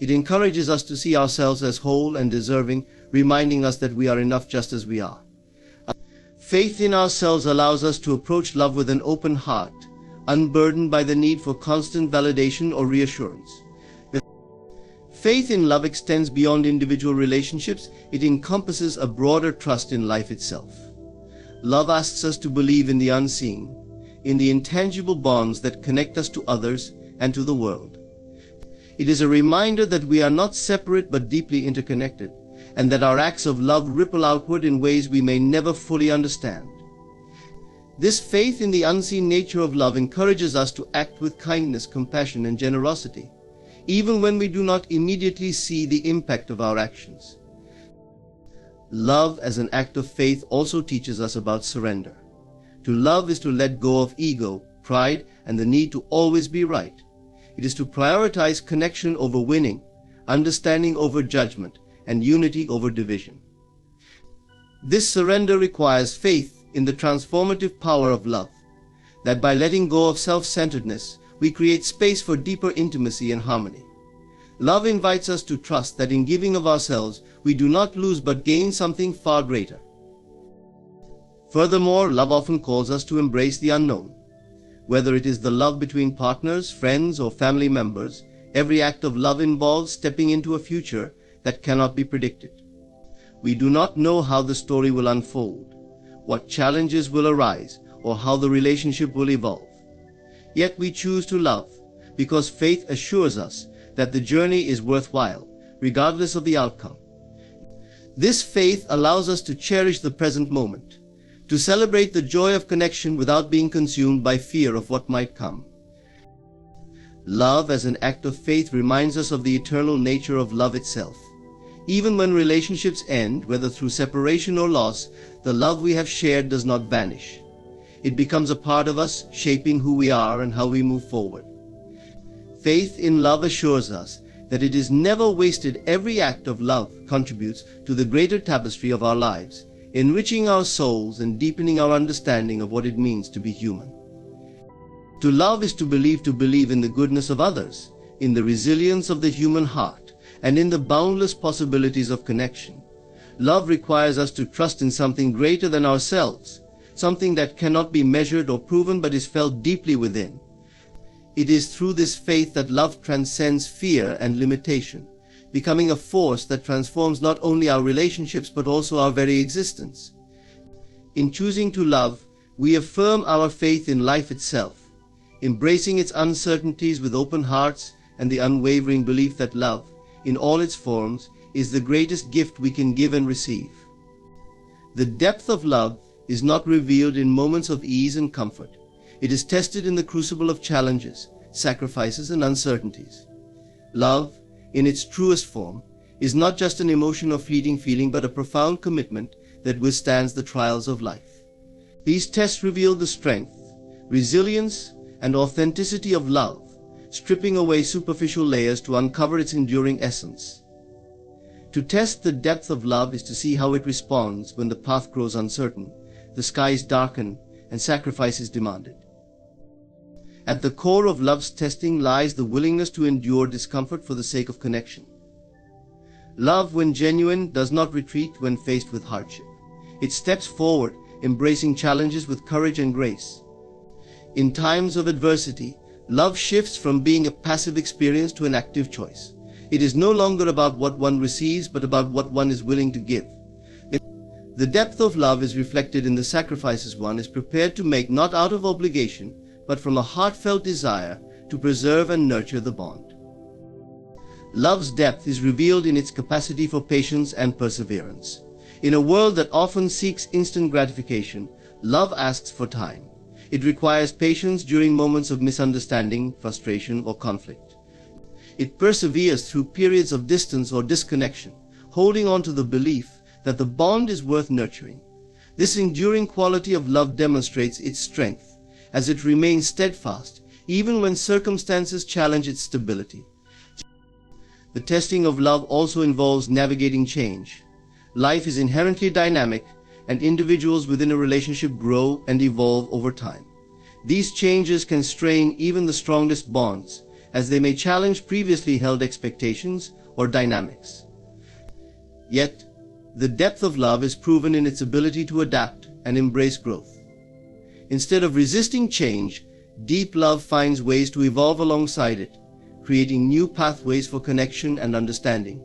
It encourages us to see ourselves as whole and deserving, reminding us that we are enough just as we are. Faith in ourselves allows us to approach love with an open heart, unburdened by the need for constant validation or reassurance. Faith in love extends beyond individual relationships. It encompasses a broader trust in life itself. Love asks us to believe in the unseen, in the intangible bonds that connect us to others and to the world. It is a reminder that we are not separate but deeply interconnected, and that our acts of love ripple outward in ways we may never fully understand. This faith in the unseen nature of love encourages us to act with kindness, compassion, and generosity, even when we do not immediately see the impact of our actions. Love as an act of faith also teaches us about surrender. To love is to let go of ego, pride, and the need to always be right. It is to prioritize connection over winning, understanding over judgment, and unity over division. This surrender requires faith in the transformative power of love, that by letting go of self-centeredness, we create space for deeper intimacy and harmony. Love invites us to trust that in giving of ourselves, we do not lose but gain something far greater. Furthermore, love often calls us to embrace the unknown. Whether it is the love between partners, friends, or family members, every act of love involves stepping into a future that cannot be predicted. We do not know how the story will unfold, what challenges will arise, or how the relationship will evolve. Yet we choose to love because faith assures us that the journey is worthwhile, regardless of the outcome. This faith allows us to cherish the present moment, to celebrate the joy of connection without being consumed by fear of what might come. Love as an act of faith reminds us of the eternal nature of love itself. Even when relationships end, whether through separation or loss, the love we have shared does not vanish. It becomes a part of us, shaping who we are and how we move forward. Faith in love assures us that it is never wasted. Every act of love contributes to the greater tapestry of our lives, enriching our souls and deepening our understanding of what it means to be human. To love is to believe in the goodness of others, in the resilience of the human heart, and in the boundless possibilities of connection. Love requires us to trust in something greater than ourselves, something that cannot be measured or proven but is felt deeply within. It is through this faith that love transcends fear and limitation, becoming a force that transforms not only our relationships but also our very existence. In choosing to love, we affirm our faith in life itself, embracing its uncertainties with open hearts and the unwavering belief that love, in all its forms, is the greatest gift we can give and receive. The depth of love is not revealed in moments of ease and comfort. It is tested in the crucible of challenges, sacrifices, and uncertainties. Love, in its truest form, is not just an emotion or fleeting feeling but a profound commitment that withstands the trials of life. These tests reveal the strength, resilience, and authenticity of love, stripping away superficial layers to uncover its enduring essence. To test the depth of love is to see how it responds when the path grows uncertain, the skies darken, and sacrifice is demanded. At the core of love's testing lies the willingness to endure discomfort for the sake of connection. Love, when genuine, does not retreat when faced with hardship. It steps forward, embracing challenges with courage and grace. In times of adversity, love shifts from being a passive experience to an active choice. It is no longer about what one receives, but about what one is willing to give. The depth of love is reflected in the sacrifices one is prepared to make, not out of obligation, but from a heartfelt desire to preserve and nurture the bond. Love's depth is revealed in its capacity for patience and perseverance. In a world that often seeks instant gratification, love asks for time. It requires patience during moments of misunderstanding, frustration, or conflict. It perseveres through periods of distance or disconnection, holding on to the belief that the bond is worth nurturing. This enduring quality of love demonstrates its strength, as it remains steadfast even when circumstances challenge its stability. The testing of love also involves navigating change. Life is inherently dynamic, and individuals within a relationship grow and evolve over time. These changes can strain even the strongest bonds, as they may challenge previously held expectations or dynamics. Yet, the depth of love is proven in its ability to adapt and embrace growth. Instead of resisting change, deep love finds ways to evolve alongside it, creating new pathways for connection and understanding.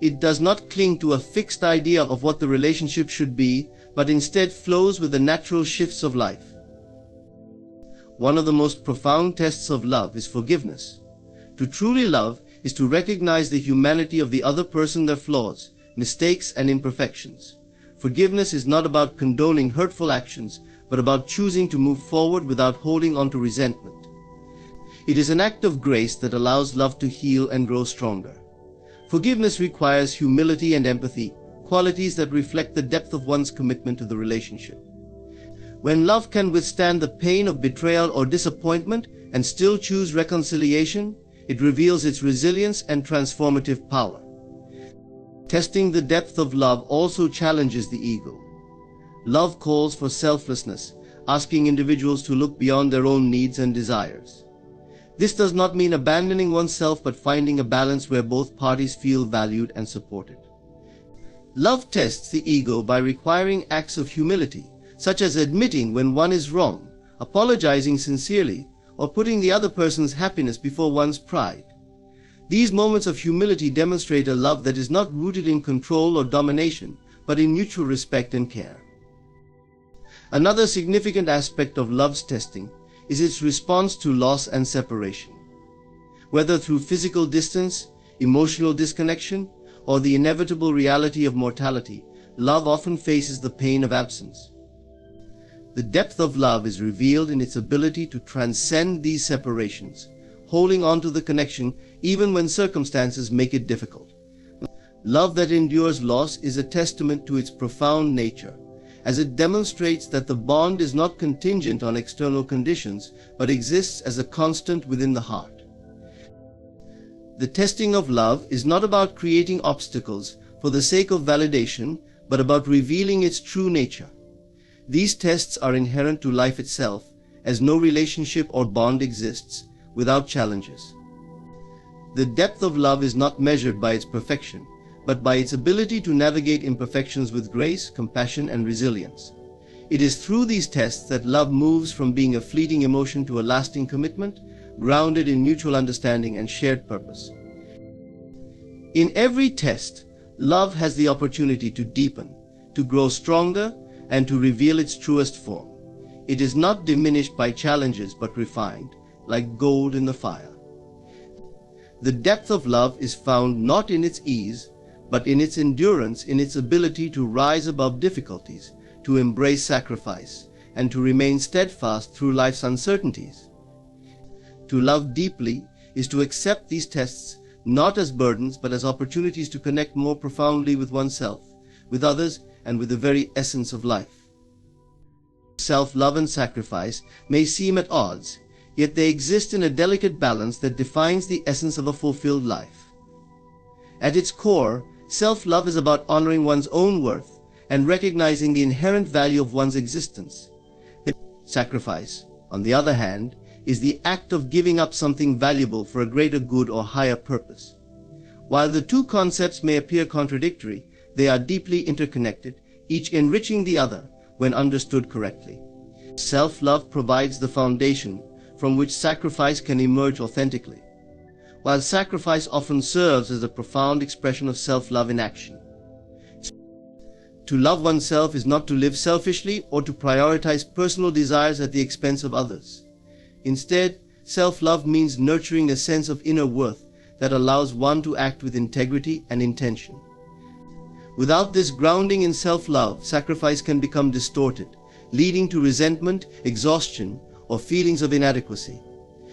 It does not cling to a fixed idea of what the relationship should be, but instead flows with the natural shifts of life. One of the most profound tests of love is forgiveness. To truly love is to recognize the humanity of the other person, their flaws, mistakes, and imperfections. Forgiveness is not about condoning hurtful actions, but about choosing to move forward without holding on to resentment. It is an act of grace that allows love to heal and grow stronger. Forgiveness requires humility and empathy, qualities that reflect the depth of one's commitment to the relationship. When love can withstand the pain of betrayal or disappointment and still choose reconciliation, it reveals its resilience and transformative power. Testing the depth of love also challenges the ego. Love calls for selflessness, asking individuals to look beyond their own needs and desires. This does not mean abandoning oneself, but finding a balance where both parties feel valued and supported. Love tests the ego by requiring acts of humility, such as admitting when one is wrong, apologizing sincerely, or putting the other person's happiness before one's pride. These moments of humility demonstrate a love that is not rooted in control or domination, but in mutual respect and care. Another significant aspect of love's testing is its response to loss and separation. Whether through physical distance, emotional disconnection, or the inevitable reality of mortality, love often faces the pain of absence. The depth of love is revealed in its ability to transcend these separations, holding on to the connection even when circumstances make it difficult. Love that endures loss is a testament to its profound nature, as it demonstrates that the bond is not contingent on external conditions, but exists as a constant within the heart. The testing of love is not about creating obstacles for the sake of validation, but about revealing its true nature. These tests are inherent to life itself, as no relationship or bond exists without challenges. The depth of love is not measured by its perfection, but by its ability to navigate imperfections with grace, compassion, and resilience. It is through these tests that love moves from being a fleeting emotion to a lasting commitment, grounded in mutual understanding and shared purpose. In every test, love has the opportunity to deepen, to grow stronger, and to reveal its truest form. It is not diminished by challenges but refined, like gold in the fire. The depth of love is found not in its ease, but in its endurance, in its ability to rise above difficulties, to embrace sacrifice, and to remain steadfast through life's uncertainties. To love deeply is to accept these tests not as burdens, but as opportunities to connect more profoundly with oneself, with others, and with the very essence of life. Self-love and sacrifice may seem at odds, yet they exist in a delicate balance that defines the essence of a fulfilled life. At its core, self-love is about honoring one's own worth and recognizing the inherent value of one's existence. Sacrifice, on the other hand, is the act of giving up something valuable for a greater good or higher purpose. While the two concepts may appear contradictory, they are deeply interconnected, each enriching the other when understood correctly. Self-love provides the foundation from which sacrifice can emerge authentically, while sacrifice often serves as a profound expression of self-love in action. To love oneself is not to live selfishly or to prioritize personal desires at the expense of others. Instead, self-love means nurturing a sense of inner worth that allows one to act with integrity and intention. Without this grounding in self-love, sacrifice can become distorted, leading to resentment, exhaustion, or feelings of inadequacy.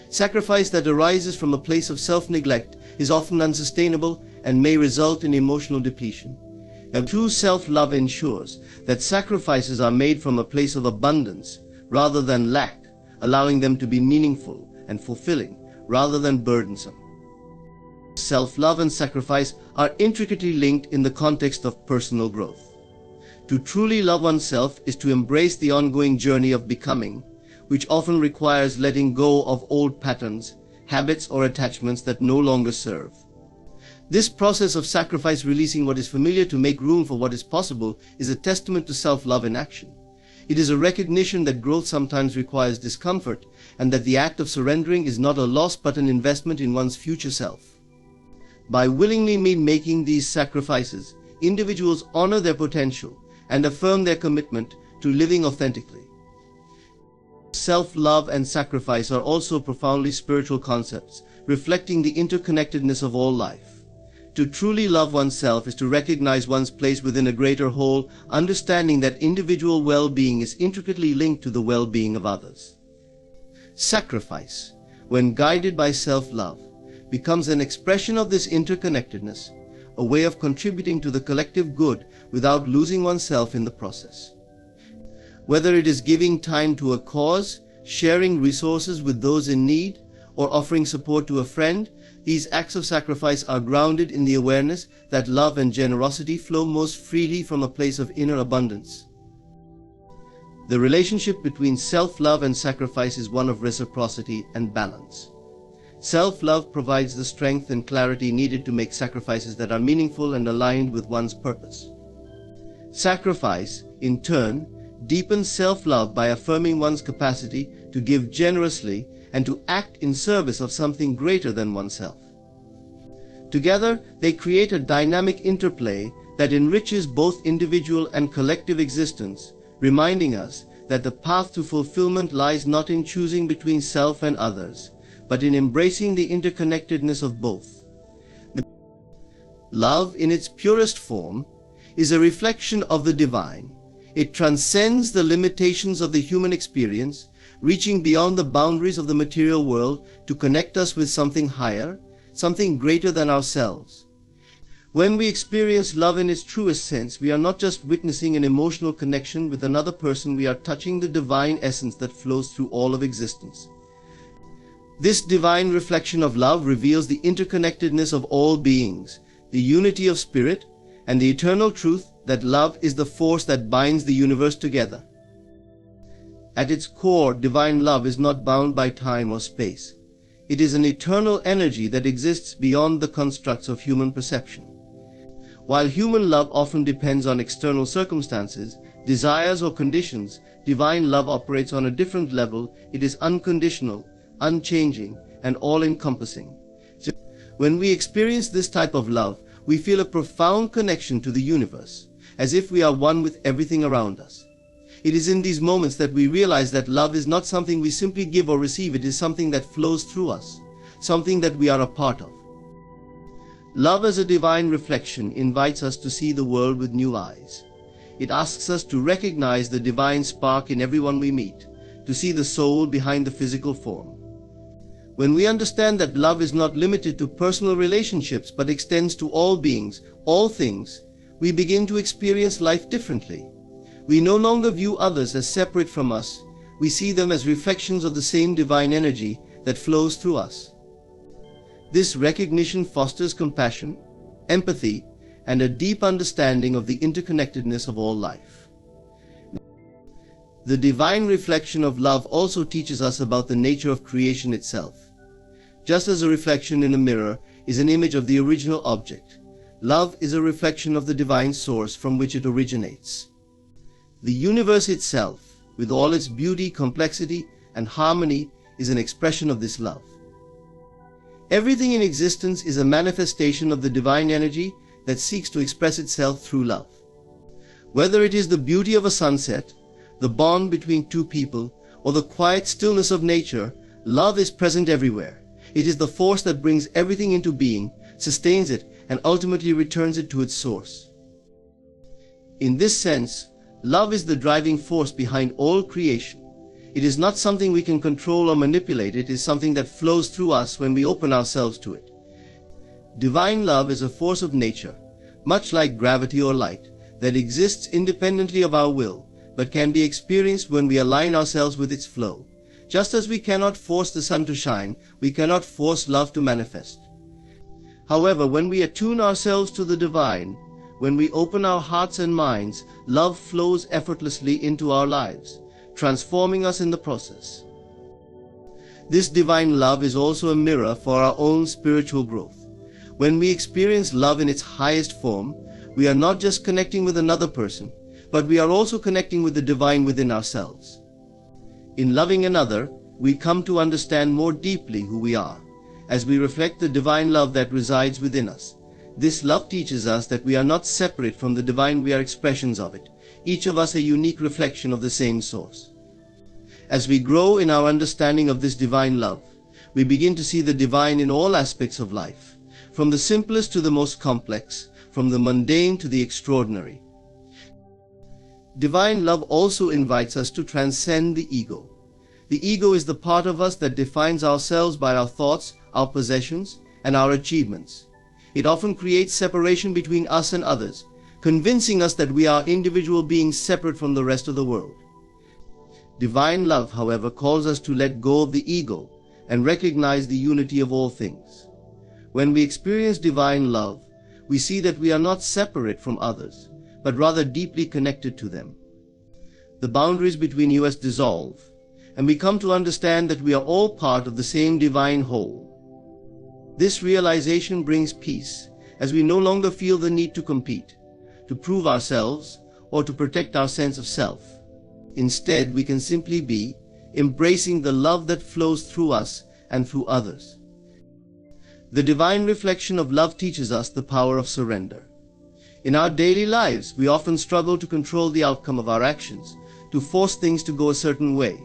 Sacrifice that arises from a place of self-neglect is often unsustainable and may result in emotional depletion. True self-love ensures that sacrifices are made from a place of abundance rather than lack, allowing them to be meaningful and fulfilling rather than burdensome. Self-love and sacrifice are intricately linked in the context of personal growth. To truly love oneself is to embrace the ongoing journey of becoming, which often requires letting go of old patterns, habits, or attachments that no longer serve. This process of sacrifice, releasing what is familiar to make room for what is possible, is a testament to self-love in action. It is a recognition that growth sometimes requires discomfort, and that the act of surrendering is not a loss but an investment in one's future self. By willingly making these sacrifices, individuals honor their potential and affirm their commitment to living authentically. Self-love and sacrifice are also profoundly spiritual concepts, reflecting the interconnectedness of all life. To truly love oneself is to recognize one's place within a greater whole, understanding that individual well-being is intricately linked to the well-being of others. Sacrifice, when guided by self-love, becomes an expression of this interconnectedness, a way of contributing to the collective good without losing oneself in the process. Whether it is giving time to a cause, sharing resources with those in need, or offering support to a friend, these acts of sacrifice are grounded in the awareness that love and generosity flow most freely from a place of inner abundance. The relationship between self-love and sacrifice is one of reciprocity and balance. Self-love provides the strength and clarity needed to make sacrifices that are meaningful and aligned with one's purpose. Sacrifice, in turn, deepens self-love by affirming one's capacity to give generously and to act in service of something greater than oneself. Together, they create a dynamic interplay that enriches both individual and collective existence, reminding us that the path to fulfillment lies not in choosing between self and others, but in embracing the interconnectedness of both. Love, in its purest form, is a reflection of the divine. It transcends the limitations of the human experience, reaching beyond the boundaries of the material world to connect us with something higher, something greater than ourselves. When we experience love in its truest sense, we are not just witnessing an emotional connection with another person, we are touching the divine essence that flows through all of existence. This divine reflection of love reveals the interconnectedness of all beings, the unity of spirit, and the eternal truth that love is the force that binds the universe together. At its core, divine love is not bound by time or space. It is an eternal energy that exists beyond the constructs of human perception. While human love often depends on external circumstances, desires, or conditions, divine love operates on a different level. It is unconditional, unchanging, and all-encompassing. When we experience this type of love, we feel a profound connection to the universe, as if we are one with everything around us. It is in these moments that we realize that love is not something we simply give or receive, it is something that flows through us, something that we are a part of. Love as a divine reflection invites us to see the world with new eyes. It asks us to recognize the divine spark in everyone we meet, to see the soul behind the physical form. When we understand that love is not limited to personal relationships but extends to all beings, all things, we begin to experience life differently. We no longer view others as separate from us. We see them as reflections of the same divine energy that flows through us. This recognition fosters compassion, empathy, and a deep understanding of the interconnectedness of all life. The divine reflection of love also teaches us about the nature of creation itself. Just as a reflection in a mirror is an image of the original object, love is a reflection of the divine source from which it originates. The universe itself, with all its beauty, complexity, and harmony, is an expression of this love. Everything in existence is a manifestation of the divine energy that seeks to express itself through love. Whether it is the beauty of a sunset, the bond between two people, or the quiet stillness of nature, love is present everywhere. It is the force that brings everything into being, sustains it, and ultimately returns it to its source. In this sense, love is the driving force behind all creation. It is not something we can control or manipulate. It is something that flows through us when we open ourselves to it. Divine love is a force of nature, much like gravity or light, that exists independently of our will, but can be experienced when we align ourselves with its flow. Just as we cannot force the sun to shine, we cannot force love to manifest. However, when we attune ourselves to the divine, when we open our hearts and minds, love flows effortlessly into our lives, transforming us in the process. This divine love is also a mirror for our own spiritual growth. When we experience love in its highest form, we are not just connecting with another person, but we are also connecting with the divine within ourselves. In loving another, we come to understand more deeply who we are, as we reflect the divine love that resides within us. This love teaches us that we are not separate from the divine, we are expressions of it, each of us a unique reflection of the same source. As we grow in our understanding of this divine love, we begin to see the divine in all aspects of life, from the simplest to the most complex, from the mundane to the extraordinary. Divine love also invites us to transcend the ego. The ego is the part of us that defines ourselves by our thoughts, our possessions, and our achievements. It often creates separation between us and others, convincing us that we are individual beings separate from the rest of the world. Divine love, however, calls us to let go of the ego and recognize the unity of all things. When we experience divine love, we see that we are not separate from others, but rather deeply connected to them. The boundaries between us dissolve, and we come to understand that we are all part of the same divine whole. This realization brings peace, as we no longer feel the need to compete, to prove ourselves, or to protect our sense of self. Instead, we can simply be, embracing the love that flows through us and through others. The divine reflection of love teaches us the power of surrender. In our daily lives, we often struggle to control the outcome of our actions, to force things to go a certain way.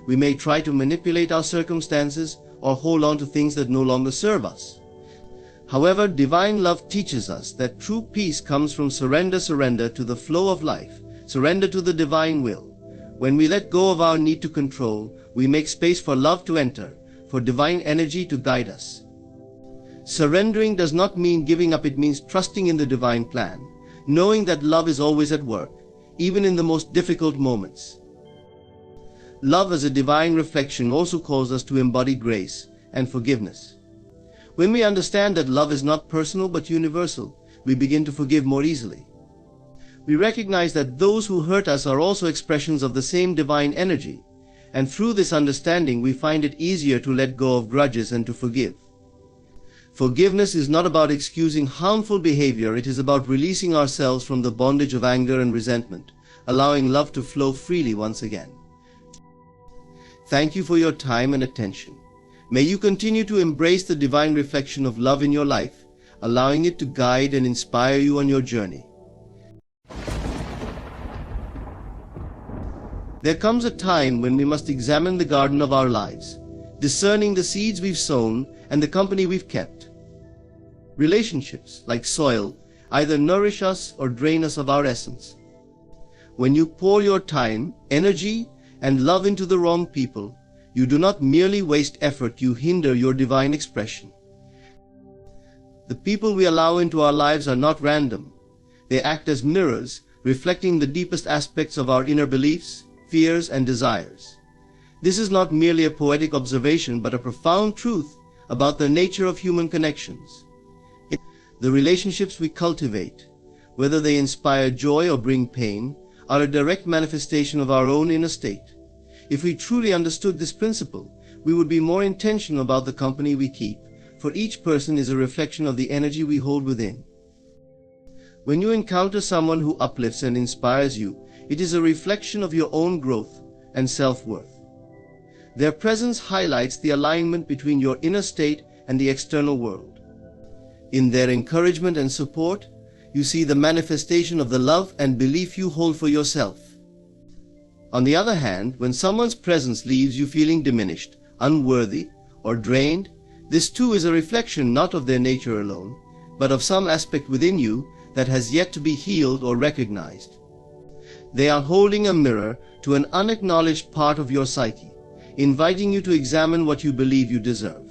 We may try to manipulate our circumstances or hold on to things that no longer serve us. However, divine love teaches us that true peace comes from surrender to the flow of life, surrender to the divine will. When we let go of our need to control, we make space for love to enter, for divine energy to guide us. Surrendering does not mean giving up, it means trusting in the divine plan, knowing that love is always at work, even in the most difficult moments. Love as a divine reflection also calls us to embody grace and forgiveness. When we understand that love is not personal but universal, we begin to forgive more easily. We recognize that those who hurt us are also expressions of the same divine energy, and through this understanding we find it easier to let go of grudges and to forgive. Forgiveness is not about excusing harmful behavior, it is about releasing ourselves from the bondage of anger and resentment, allowing love to flow freely once again. Thank you for your time and attention. May you continue to embrace the divine reflection of love in your life, allowing it to guide and inspire you on your journey. There comes a time when we must examine the garden of our lives, discerning the seeds we've sown and the company we've kept. Relationships, like soil, either nourish us or drain us of our essence. When you pour your time, energy, and love into the wrong people, you do not merely waste effort, you hinder your divine expression. The people we allow into our lives are not random. They act as mirrors, reflecting the deepest aspects of our inner beliefs, fears, and desires. This is not merely a poetic observation, but a profound truth about the nature of human connections. The relationships we cultivate, whether they inspire joy or bring pain, are a direct manifestation of our own inner state. If we truly understood this principle, we would be more intentional about the company we keep, for each person is a reflection of the energy we hold within. When you encounter someone who uplifts and inspires you, it is a reflection of your own growth and self-worth. Their presence highlights the alignment between your inner state and the external world. In their encouragement and support, you see the manifestation of the love and belief you hold for yourself. On the other hand, when someone's presence leaves you feeling diminished, unworthy, or drained, this too is a reflection not of their nature alone, but of some aspect within you that has yet to be healed or recognized. They are holding a mirror to an unacknowledged part of your psyche, inviting you to examine what you believe you deserve.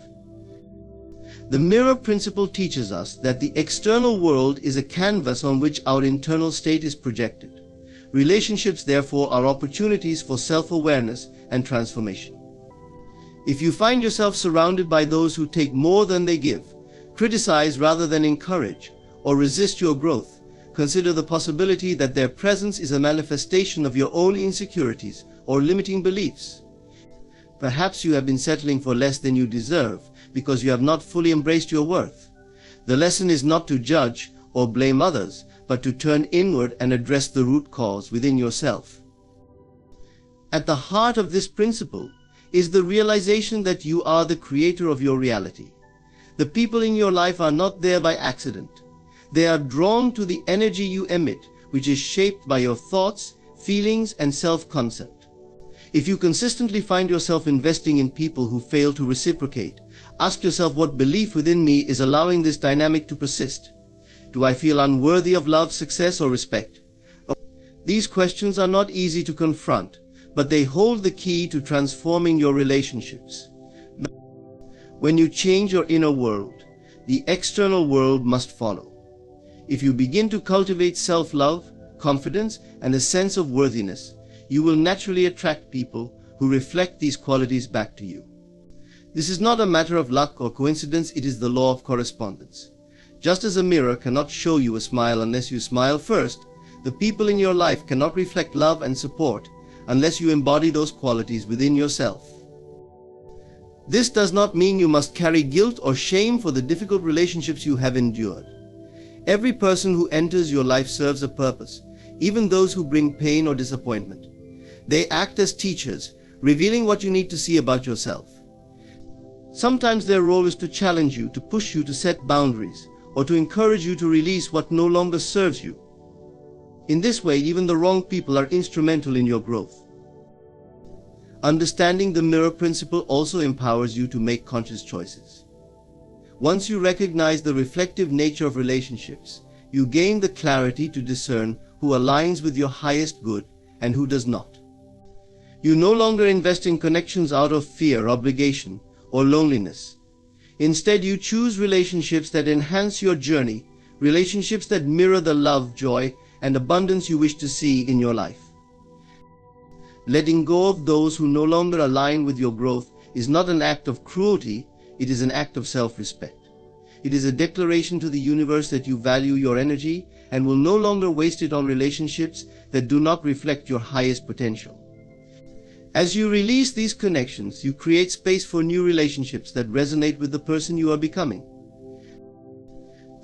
The mirror principle teaches us that the external world is a canvas on which our internal state is projected. Relationships, therefore, are opportunities for self-awareness and transformation. If you find yourself surrounded by those who take more than they give, criticize rather than encourage, or resist your growth, consider the possibility that their presence is a manifestation of your own insecurities or limiting beliefs. Perhaps you have been settling for less than you deserve because you have not fully embraced your worth. The lesson is not to judge or blame others, but to turn inward and address the root cause within yourself. At the heart of this principle is the realization that you are the creator of your reality. The people in your life are not there by accident. They are drawn to the energy you emit, which is shaped by your thoughts, feelings, and self-concept. If you consistently find yourself investing in people who fail to reciprocate, ask yourself, what belief within me is allowing this dynamic to persist? Do I feel unworthy of love, success, or respect? These questions are not easy to confront, but they hold the key to transforming your relationships. When you change your inner world, the external world must follow. If you begin to cultivate self-love, confidence, and a sense of worthiness, you will naturally attract people who reflect these qualities back to you. This is not a matter of luck or coincidence, it is the law of correspondence. Just as a mirror cannot show you a smile unless you smile first, the people in your life cannot reflect love and support unless you embody those qualities within yourself. This does not mean you must carry guilt or shame for the difficult relationships you have endured. Every person who enters your life serves a purpose, even those who bring pain or disappointment. They act as teachers, revealing what you need to see about yourself. Sometimes their role is to challenge you, to push you to set boundaries, or to encourage you to release what no longer serves you. In this way, even the wrong people are instrumental in your growth. Understanding the mirror principle also empowers you to make conscious choices. Once you recognize the reflective nature of relationships, you gain the clarity to discern who aligns with your highest good and who does not. You no longer invest in connections out of fear, obligation, or loneliness. Instead, you choose relationships that enhance your journey, relationships that mirror the love, joy, and abundance you wish to see in your life. Letting go of those who no longer align with your growth is not an act of cruelty, it is an act of self-respect. It is a declaration to the universe that you value your energy and will no longer waste it on relationships that do not reflect your highest potential. As you release these connections, you create space for new relationships that resonate with the person you are becoming.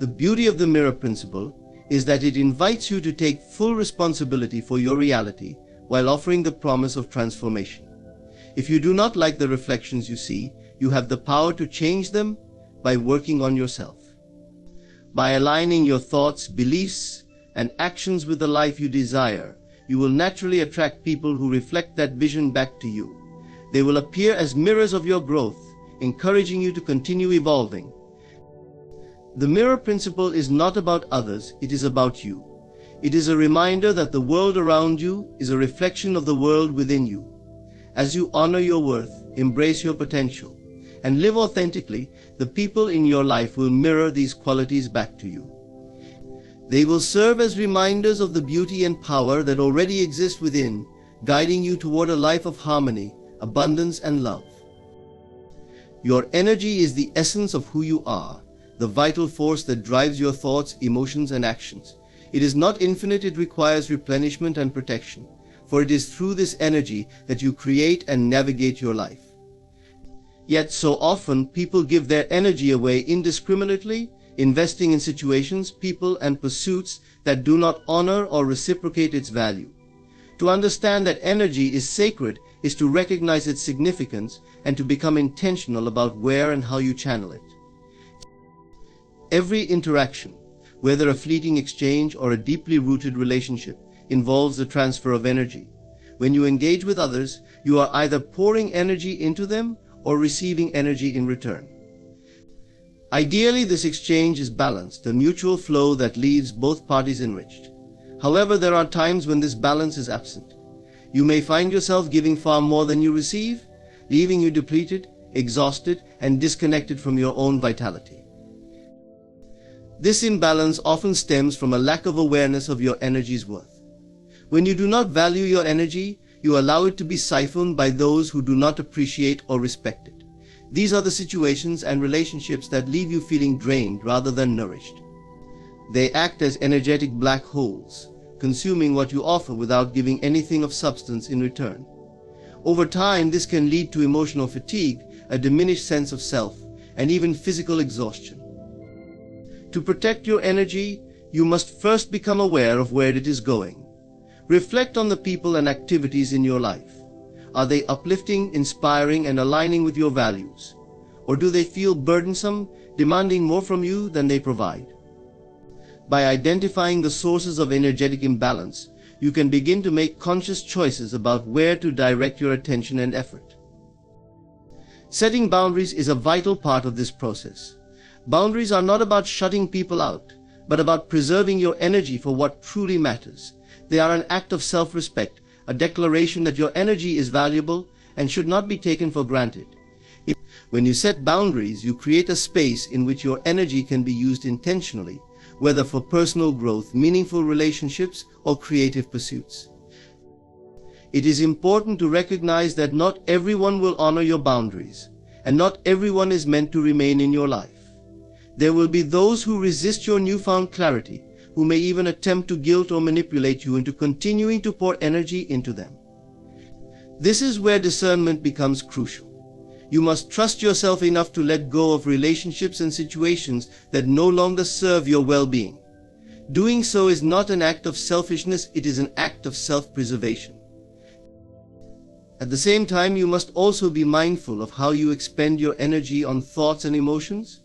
The beauty of the mirror principle is that it invites you to take full responsibility for your reality while offering the promise of transformation. If you do not like the reflections you see, you have the power to change them by working on yourself. By aligning your thoughts, beliefs, and actions with the life you desire, you will naturally attract people who reflect that vision back to you. They will appear as mirrors of your growth, encouraging you to continue evolving. The mirror principle is not about others, it is about you. It is a reminder that the world around you is a reflection of the world within you. As you honor your worth, embrace your potential, and live authentically, the people in your life will mirror these qualities back to you. They will serve as reminders of the beauty and power that already exist within, guiding you toward a life of harmony, abundance, and love. Your energy is the essence of who you are, the vital force that drives your thoughts, emotions, and actions. It is not infinite, it requires replenishment and protection, for it is through this energy that you create and navigate your life. Yet so often people give their energy away indiscriminately, investing in situations, people, and pursuits that do not honor or reciprocate its value. To understand that energy is sacred is to recognize its significance and to become intentional about where and how you channel it. Every interaction, whether a fleeting exchange or a deeply rooted relationship, involves the transfer of energy. When you engage with others, you are either pouring energy into them or receiving energy in return. Ideally, this exchange is balanced, a mutual flow that leaves both parties enriched. However, there are times when this balance is absent. You may find yourself giving far more than you receive, leaving you depleted, exhausted, and disconnected from your own vitality. This imbalance often stems from a lack of awareness of your energy's worth. When you do not value your energy, you allow it to be siphoned by those who do not appreciate or respect it. These are the situations and relationships that leave you feeling drained rather than nourished. They act as energetic black holes, consuming what you offer without giving anything of substance in return. Over time, this can lead to emotional fatigue, a diminished sense of self, and even physical exhaustion. To protect your energy, you must first become aware of where it is going. Reflect on the people and activities in your life. Are they uplifting, inspiring, and aligning with your values? Or do they feel burdensome, demanding more from you than they provide? By identifying the sources of energetic imbalance, you can begin to make conscious choices about where to direct your attention and effort. Setting boundaries is a vital part of this process. Boundaries are not about shutting people out, but about preserving your energy for what truly matters. They are an act of self-respect, a declaration that your energy is valuable and should not be taken for granted. When you set boundaries, you create a space in which your energy can be used intentionally, whether for personal growth, meaningful relationships, or creative pursuits. It is important to recognize that not everyone will honor your boundaries, and not everyone is meant to remain in your life. There will be those who resist your newfound clarity, who may even attempt to guilt or manipulate you into continuing to pour energy into them. This is where discernment becomes crucial. You must trust yourself enough to let go of relationships and situations that no longer serve your well-being. Doing so is not an act of selfishness, it is an act of self-preservation. At the same time, you must also be mindful of how you expend your energy on thoughts and emotions.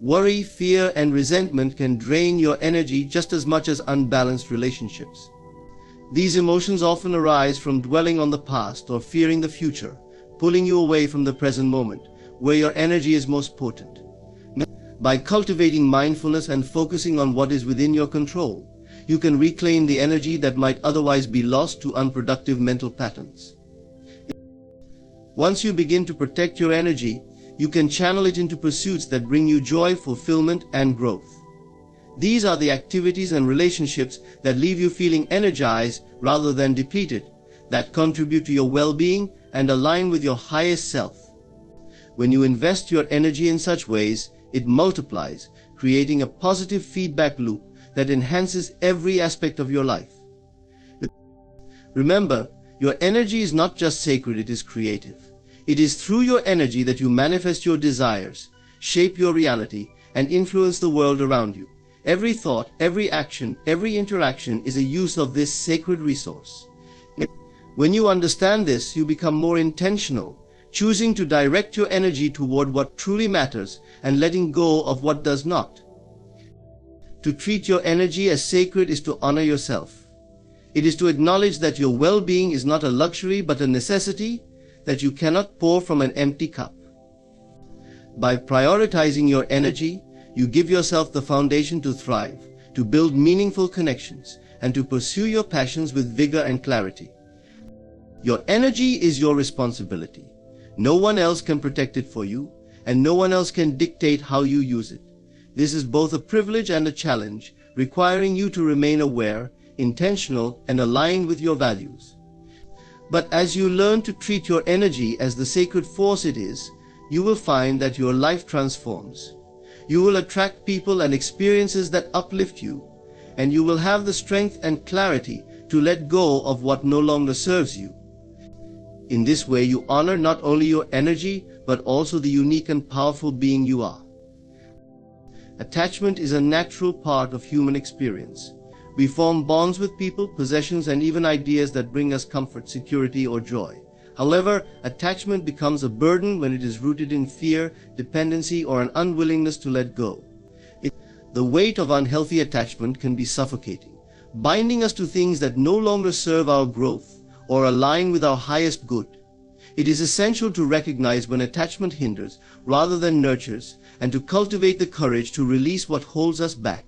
Worry, fear, and resentment can drain your energy just as much as unbalanced relationships. These emotions often arise from dwelling on the past or fearing the future, pulling you away from the present moment, where your energy is most potent. By cultivating mindfulness and focusing on what is within your control, you can reclaim the energy that might otherwise be lost to unproductive mental patterns. Once you begin to protect your energy, you can channel it into pursuits that bring you joy, fulfillment, and growth. These are the activities and relationships that leave you feeling energized rather than depleted, that contribute to your well-being and align with your highest self. When you invest your energy in such ways, it multiplies, creating a positive feedback loop that enhances every aspect of your life. Remember, your energy is not just sacred, it is creative. It is through your energy that you manifest your desires, shape your reality, and influence the world around you. Every thought, every action, every interaction is a use of this sacred resource. When you understand this, you become more intentional, choosing to direct your energy toward what truly matters and letting go of what does not. To treat your energy as sacred is to honor yourself. It is to acknowledge that your well-being is not a luxury but a necessity, that you cannot pour from an empty cup. By prioritizing your energy, you give yourself the foundation to thrive, to build meaningful connections, and to pursue your passions with vigor and clarity. Your energy is your responsibility. No one else can protect it for you, and no one else can dictate how you use it. This is both a privilege and a challenge, requiring you to remain aware, intentional, and aligned with your values. But as you learn to treat your energy as the sacred force it is, you will find that your life transforms. You will attract people and experiences that uplift you, and you will have the strength and clarity to let go of what no longer serves you. In this way, you honor not only your energy, but also the unique and powerful being you are. Attachment is a natural part of human experience. We form bonds with people, possessions, and even ideas that bring us comfort, security, or joy. However, attachment becomes a burden when it is rooted in fear, dependency, or an unwillingness to let go. The weight of unhealthy attachment can be suffocating, binding us to things that no longer serve our growth or align with our highest good. It is essential to recognize when attachment hinders rather than nurtures, and to cultivate the courage to release what holds us back.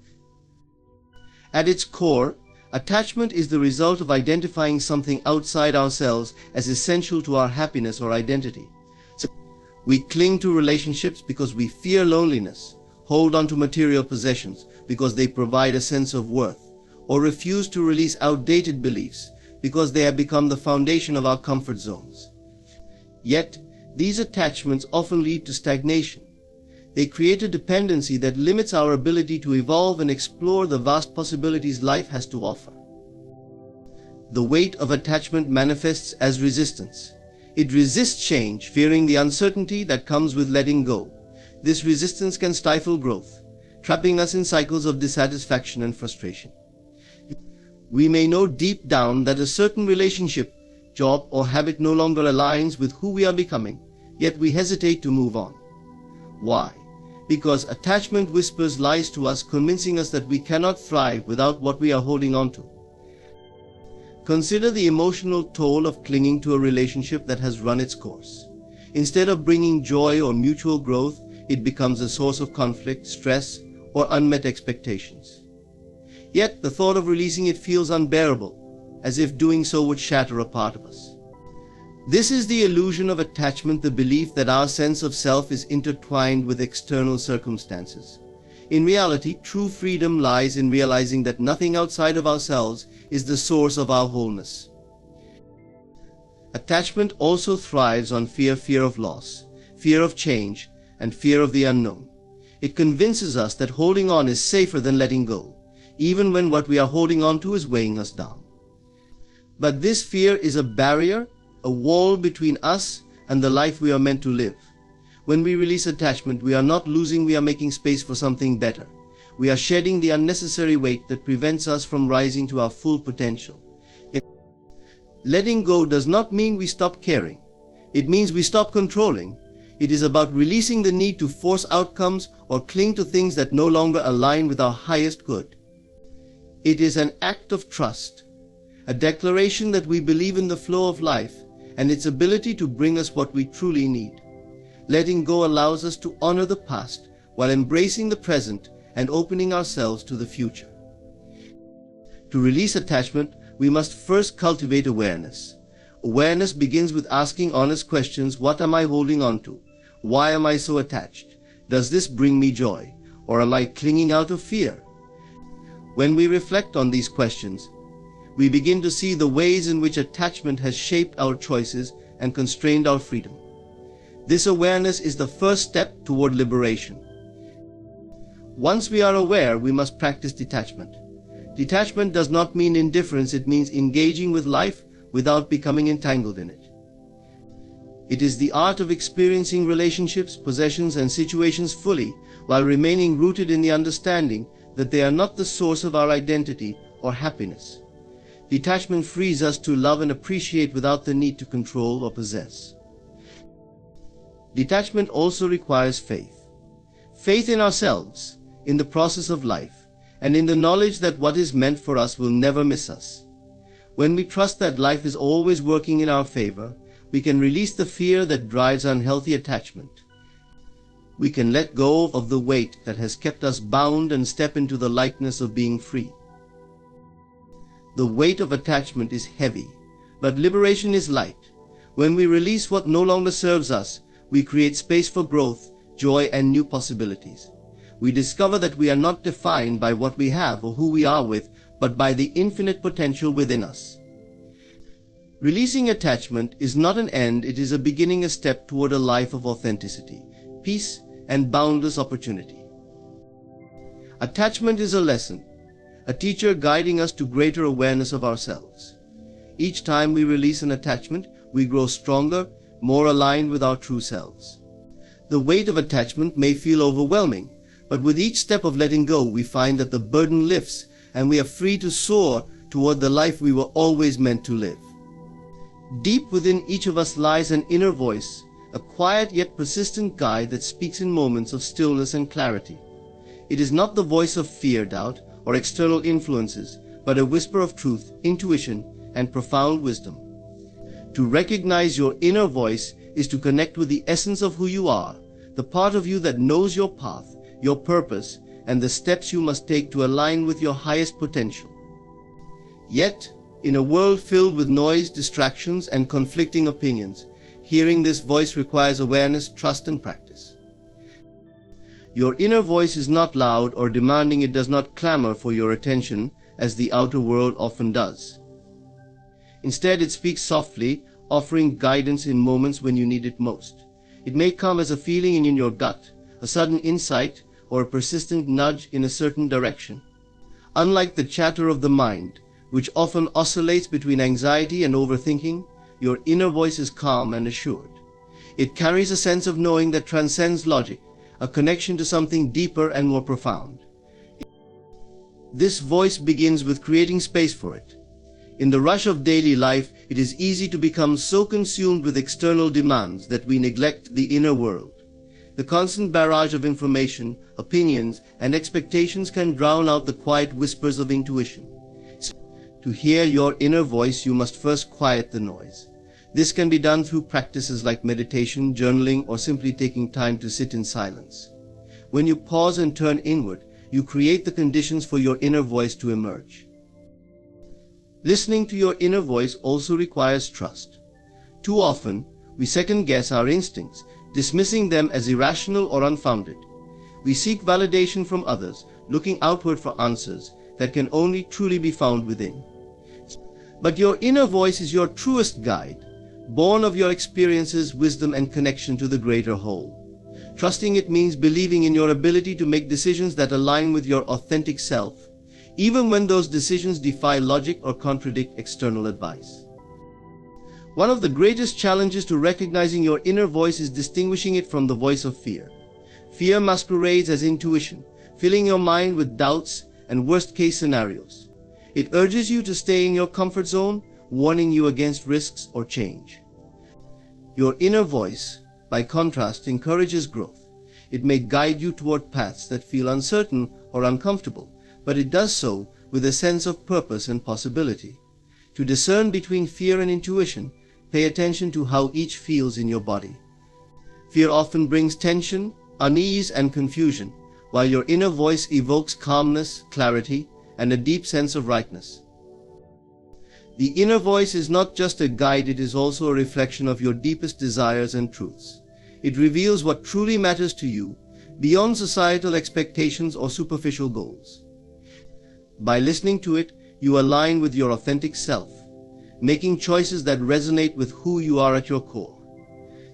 At its core, attachment is the result of identifying something outside ourselves as essential to our happiness or identity. So we cling to relationships because we fear loneliness, hold on to material possessions because they provide a sense of worth, or refuse to release outdated beliefs because they have become the foundation of our comfort zones. Yet, these attachments often lead to stagnation. They create a dependency that limits our ability to evolve and explore the vast possibilities life has to offer. The weight of attachment manifests as resistance. It resists change, fearing the uncertainty that comes with letting go. This resistance can stifle growth, trapping us in cycles of dissatisfaction and frustration. We may know deep down that a certain relationship, job, or habit no longer aligns with who we are becoming, yet we hesitate to move on. Why? Because attachment whispers lies to us, convincing us that we cannot thrive without what we are holding on to. Consider the emotional toll of clinging to a relationship that has run its course. Instead of bringing joy or mutual growth, it becomes a source of conflict, stress, or unmet expectations. Yet the thought of releasing it feels unbearable, as if doing so would shatter a part of us. This is the illusion of attachment, the belief that our sense of self is intertwined with external circumstances. In reality, true freedom lies in realizing that nothing outside of ourselves is the source of our wholeness. Attachment also thrives on fear of loss, fear of change, and fear of the unknown. It convinces us that holding on is safer than letting go, even when what we are holding on to is weighing us down. But this fear is a barrier, a wall between us and the life we are meant to live. When we release attachment, we are not losing, we are making space for something better. We are shedding the unnecessary weight that prevents us from rising to our full potential. Letting go does not mean we stop caring. It means we stop controlling. It is about releasing the need to force outcomes or cling to things that no longer align with our highest good. It is an act of trust, a declaration that we believe in the flow of life and its ability to bring us what we truly need. Letting go allows us to honor the past while embracing the present and opening ourselves to the future. To release attachment, we must first cultivate awareness. Awareness begins with asking honest questions. What am I holding on to? Why am I so attached? Does this bring me joy? Or am I clinging out of fear? When we reflect on these questions, we begin to see the ways in which attachment has shaped our choices and constrained our freedom. This awareness is the first step toward liberation. Once we are aware, we must practice detachment. Detachment does not mean indifference, it means engaging with life without becoming entangled in it. It is the art of experiencing relationships, possessions, and situations fully while remaining rooted in the understanding that they are not the source of our identity or happiness. Detachment frees us to love and appreciate without the need to control or possess. Detachment also requires faith. Faith in ourselves, in the process of life, and in the knowledge that what is meant for us will never miss us. When we trust that life is always working in our favor, we can release the fear that drives unhealthy attachment. We can let go of the weight that has kept us bound and step into the lightness of being free. The weight of attachment is heavy, but liberation is light. When we release what no longer serves us, we create space for growth, joy, and new possibilities. We discover that we are not defined by what we have or who we are with, but by the infinite potential within us. Releasing attachment is not an end, it is a beginning, a step toward a life of authenticity, peace, and boundless opportunity. Attachment is a lesson, a teacher guiding us to greater awareness of ourselves. Each time we release an attachment, we grow stronger, more aligned with our true selves. The weight of attachment may feel overwhelming, but with each step of letting go, we find that the burden lifts and we are free to soar toward the life we were always meant to live. Deep within each of us lies an inner voice, a quiet yet persistent guide that speaks in moments of stillness and clarity. It is not the voice of fear, doubt, or external influences, but a whisper of truth, intuition, and profound wisdom. To recognize your inner voice is to connect with the essence of who you are, the part of you that knows your path, your purpose, and the steps you must take to align with your highest potential. Yet, in a world filled with noise, distractions, and conflicting opinions, hearing this voice requires awareness, trust, and practice. Your inner voice is not loud or demanding, it does not clamor for your attention as the outer world often does. Instead, it speaks softly, offering guidance in moments when you need it most. It may come as a feeling in your gut, a sudden insight, or a persistent nudge in a certain direction. Unlike the chatter of the mind, which often oscillates between anxiety and overthinking, your inner voice is calm and assured. It carries a sense of knowing that transcends logic, a connection to something deeper and more profound. This voice begins with creating space for it. In the rush of daily life, it is easy to become so consumed with external demands that we neglect the inner world. The constant barrage of information, opinions, and expectations can drown out the quiet whispers of intuition. To hear your inner voice, you must first quiet the noise. This can be done through practices like meditation, journaling, or simply taking time to sit in silence. When you pause and turn inward, you create the conditions for your inner voice to emerge. Listening to your inner voice also requires trust. Too often, we second-guess our instincts, dismissing them as irrational or unfounded. We seek validation from others, looking outward for answers that can only truly be found within. But your inner voice is your truest guide, born of your experiences, wisdom, and connection to the greater whole. Trusting it means believing in your ability to make decisions that align with your authentic self, even when those decisions defy logic or contradict external advice. One of the greatest challenges to recognizing your inner voice is distinguishing it from the voice of fear. Fear masquerades as intuition, filling your mind with doubts and worst-case scenarios. It urges you to stay in your comfort zone, warning you against risks or change. Your inner voice, by contrast, encourages growth. It may guide you toward paths that feel uncertain or uncomfortable, but it does so with a sense of purpose and possibility. To discern between fear and intuition, pay attention to how each feels in your body. Fear often brings tension, unease, and confusion, while your inner voice evokes calmness, clarity, and a deep sense of rightness. The inner voice is not just a guide, it is also a reflection of your deepest desires and truths. It reveals what truly matters to you, beyond societal expectations or superficial goals. By listening to it, you align with your authentic self, making choices that resonate with who you are at your core.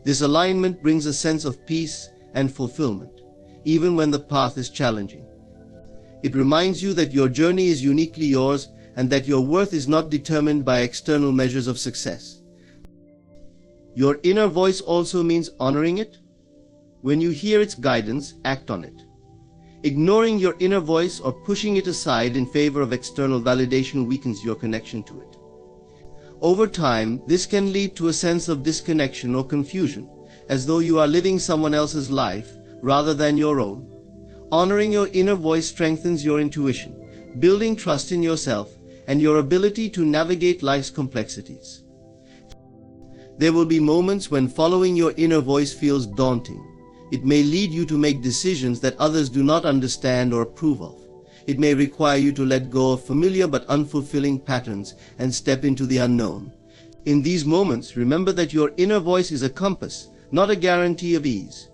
This alignment brings a sense of peace and fulfillment, even when the path is challenging. It reminds you that your journey is uniquely yours and that your worth is not determined by external measures of success. Your inner voice also means honoring it. When you hear its guidance, act on it. Ignoring your inner voice or pushing it aside in favor of external validation weakens your connection to it. Over time, this can lead to a sense of disconnection or confusion, as though you are living someone else's life rather than your own. Honoring your inner voice strengthens your intuition, building trust in yourself and your ability to navigate life's complexities. There will be moments when following your inner voice feels daunting. It may lead you to make decisions that others do not understand or approve of. It may require you to let go of familiar but unfulfilling patterns and step into the unknown. In these moments, remember that your inner voice is a compass, not a guarantee of ease.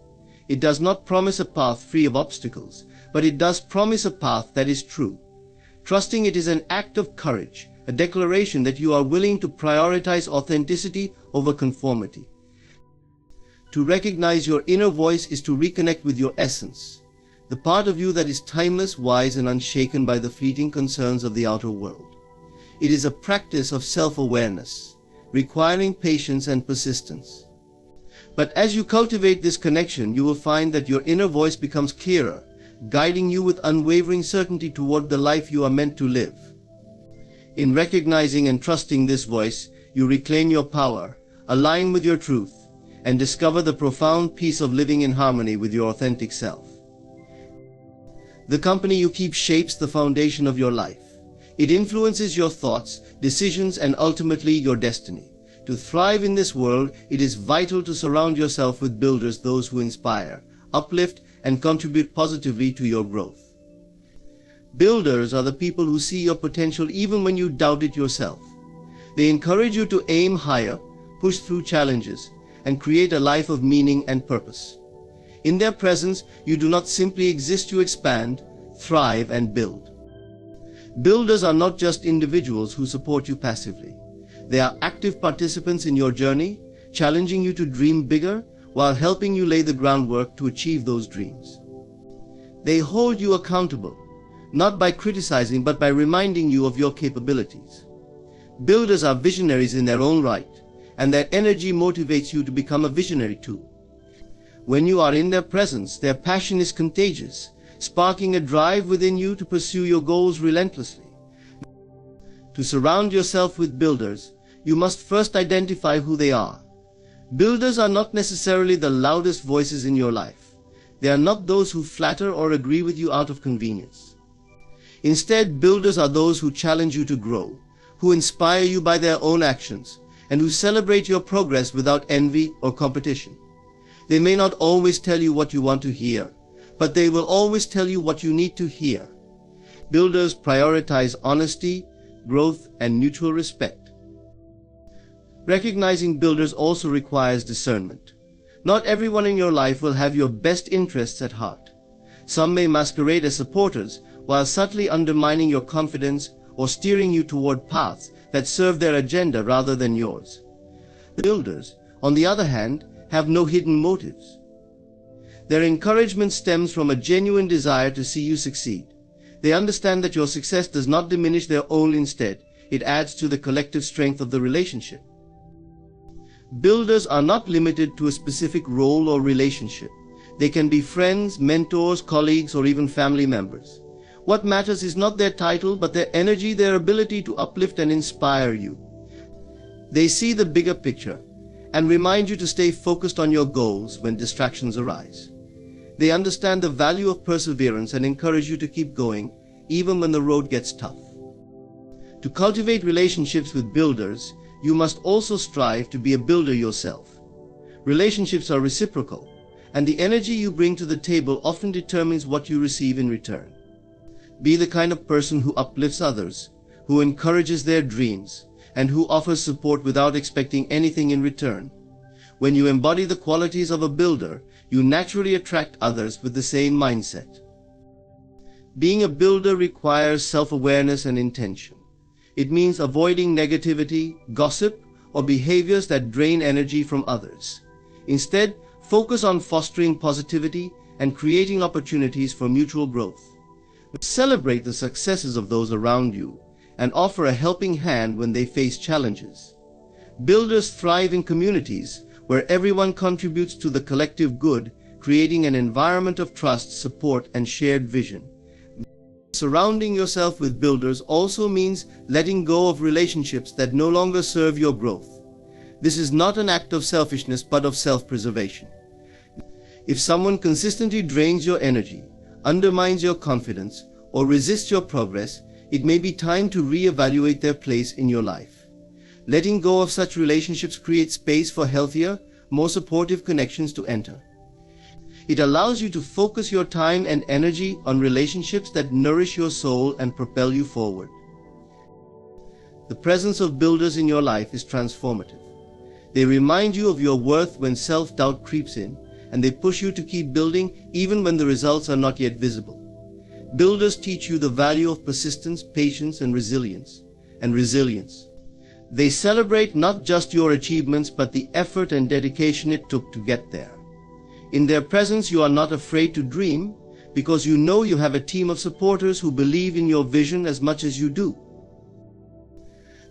It does not promise a path free of obstacles, but it does promise a path that is true. Trusting it is an act of courage, a declaration that you are willing to prioritize authenticity over conformity. To recognize your inner voice is to reconnect with your essence, the part of you that is timeless, wise, and unshaken by the fleeting concerns of the outer world. It is a practice of self-awareness, requiring patience and persistence. But as you cultivate this connection, you will find that your inner voice becomes clearer, guiding you with unwavering certainty toward the life you are meant to live. In recognizing and trusting this voice, you reclaim your power, align with your truth, and discover the profound peace of living in harmony with your authentic self. The company you keep shapes the foundation of your life. It influences your thoughts, decisions, and ultimately your destiny. To thrive in this world, it is vital to surround yourself with builders, those who inspire, uplift, and contribute positively to your growth. Builders are the people who see your potential even when you doubt it yourself. They encourage you to aim higher, push through challenges, and create a life of meaning and purpose. In their presence, you do not simply exist, you expand, thrive, and build. Builders are not just individuals who support you passively. They are active participants in your journey, challenging you to dream bigger while helping you lay the groundwork to achieve those dreams. They hold you accountable, not by criticizing but by reminding you of your capabilities. Builders are visionaries in their own right, and their energy motivates you to become a visionary too. When you are in their presence, their passion is contagious, sparking a drive within you to pursue your goals relentlessly. To surround yourself with builders, you must first identify who they are. Builders are not necessarily the loudest voices in your life. They are not those who flatter or agree with you out of convenience. Instead, builders are those who challenge you to grow, who inspire you by their own actions, and who celebrate your progress without envy or competition. They may not always tell you what you want to hear, but they will always tell you what you need to hear. Builders prioritize honesty, growth, and mutual respect. Recognizing builders also requires discernment. Not everyone in your life will have your best interests at heart. Some may masquerade as supporters while subtly undermining your confidence or steering you toward paths that serve their agenda rather than yours. Builders, on the other hand, have no hidden motives. Their encouragement stems from a genuine desire to see you succeed. They understand that your success does not diminish their own, instead, it adds to the collective strength of the relationship. Builders are not limited to a specific role or relationship. They can be friends, mentors, colleagues, or even family members. What matters is not their title, but their energy, their ability to uplift and inspire you. They see the bigger picture and remind you to stay focused on your goals when distractions arise. They understand the value of perseverance and encourage you to keep going even when the road gets tough. To cultivate relationships with builders, you must also strive to be a builder yourself. Relationships are reciprocal, and the energy you bring to the table often determines what you receive in return. Be the kind of person who uplifts others, who encourages their dreams, and who offers support without expecting anything in return. When you embody the qualities of a builder, you naturally attract others with the same mindset. Being a builder requires self-awareness and intention. It means avoiding negativity, gossip, or behaviors that drain energy from others. Instead, focus on fostering positivity and creating opportunities for mutual growth. Celebrate the successes of those around you and offer a helping hand when they face challenges. Builders thrive in communities where everyone contributes to the collective good, creating an environment of trust, support, and shared vision. Surrounding yourself with builders also means letting go of relationships that no longer serve your growth. This is not an act of selfishness but of self-preservation. If someone consistently drains your energy, undermines your confidence, or resists your progress, it may be time to reevaluate their place in your life. Letting go of such relationships creates space for healthier, more supportive connections to enter. It allows you to focus your time and energy on relationships that nourish your soul and propel you forward. The presence of builders in your life is transformative. They remind you of your worth when self-doubt creeps in, and they push you to keep building even when the results are not yet visible. Builders teach you the value of persistence, patience, and resilience. They celebrate not just your achievements but the effort and dedication it took to get there. In their presence, you are not afraid to dream because you know you have a team of supporters who believe in your vision as much as you do.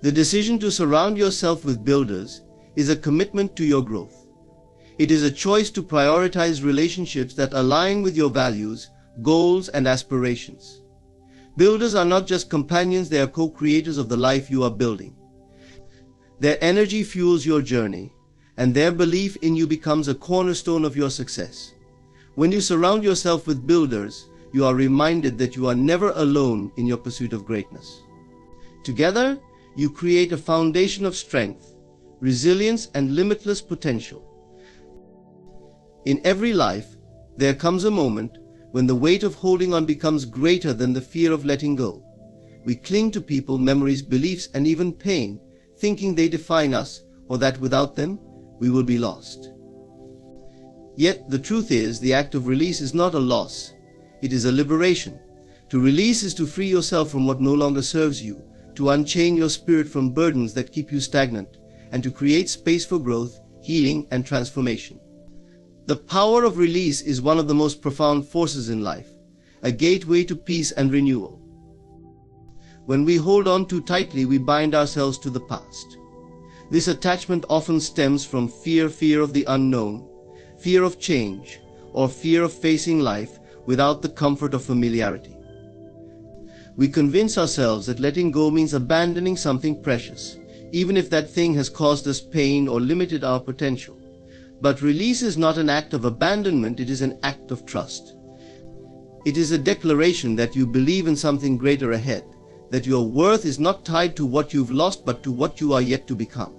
The decision to surround yourself with builders is a commitment to your growth. It is a choice to prioritize relationships that align with your values, goals, and aspirations. Builders are not just companions, they are co-creators of the life you are building. Their energy fuels your journey, and their belief in you becomes a cornerstone of your success. When you surround yourself with builders, you are reminded that you are never alone in your pursuit of greatness. Together, you create a foundation of strength, resilience, and limitless potential. In every life, there comes a moment when the weight of holding on becomes greater than the fear of letting go. We cling to people, memories, beliefs, and even pain, thinking they define us or that without them, we will be lost. Yet the truth is, the act of release is not a loss, it is a liberation. To release is to free yourself from what no longer serves you, to unchain your spirit from burdens that keep you stagnant, and to create space for growth, healing, and transformation. The power of release is one of the most profound forces in life, a gateway to peace and renewal. When we hold on too tightly, we bind ourselves to the past. This attachment often stems from fear of the unknown, fear of change, or fear of facing life without the comfort of familiarity. We convince ourselves that letting go means abandoning something precious, even if that thing has caused us pain or limited our potential. But release is not an act of abandonment, it is an act of trust. It is a declaration that you believe in something greater ahead, that your worth is not tied to what you've lost but to what you are yet to become.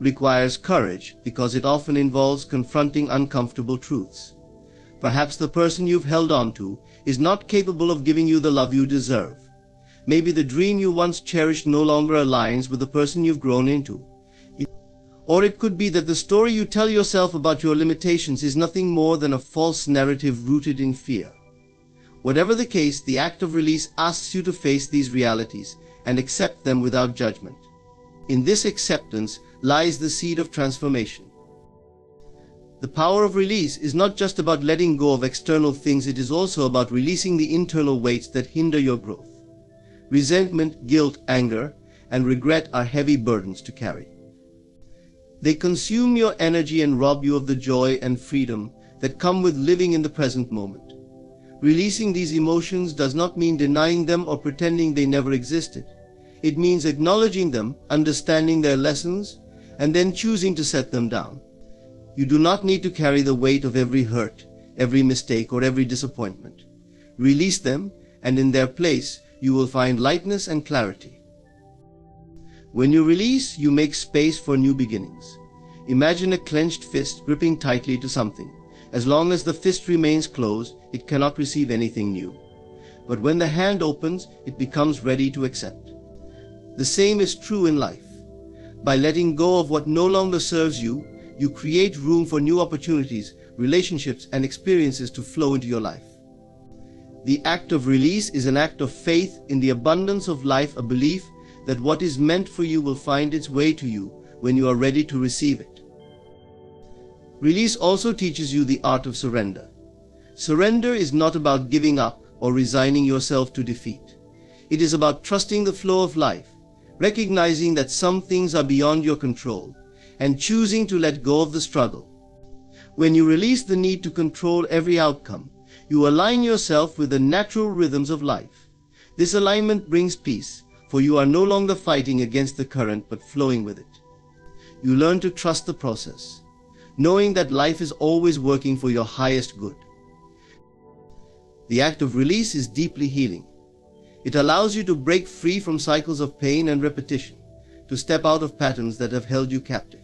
It requires courage because it often involves confronting uncomfortable truths. Perhaps the person you've held on to is not capable of giving you the love you deserve. Maybe the dream you once cherished no longer aligns with the person you've grown into. Or it could be that the story you tell yourself about your limitations is nothing more than a false narrative rooted in fear. Whatever the case, the act of release asks you to face these realities and accept them without judgment. In this acceptance lies the seed of transformation. The power of release is not just about letting go of external things, it is also about releasing the internal weights that hinder your growth. Resentment, guilt, anger, and regret are heavy burdens to carry. They consume your energy and rob you of the joy and freedom that come with living in the present moment. Releasing these emotions does not mean denying them or pretending they never existed. It means acknowledging them, understanding their lessons, and then choosing to set them down. You do not need to carry the weight of every hurt, every mistake, or every disappointment. Release them, and in their place, you will find lightness and clarity. When you release, you make space for new beginnings. Imagine a clenched fist gripping tightly to something. As long as the fist remains closed, it cannot receive anything new. But when the hand opens, it becomes ready to accept. The same is true in life. By letting go of what no longer serves you, you create room for new opportunities, relationships, and experiences to flow into your life. The act of release is an act of faith in the abundance of life, a belief that what is meant for you will find its way to you when you are ready to receive it. Release also teaches you the art of surrender. Surrender is not about giving up or resigning yourself to defeat. It is about trusting the flow of life, recognizing that some things are beyond your control, and choosing to let go of the struggle. When you release the need to control every outcome, you align yourself with the natural rhythms of life. This alignment brings peace, for you are no longer fighting against the current but flowing with it. You learn to trust the process, knowing that life is always working for your highest good. The act of release is deeply healing. It allows you to break free from cycles of pain and repetition, to step out of patterns that have held you captive.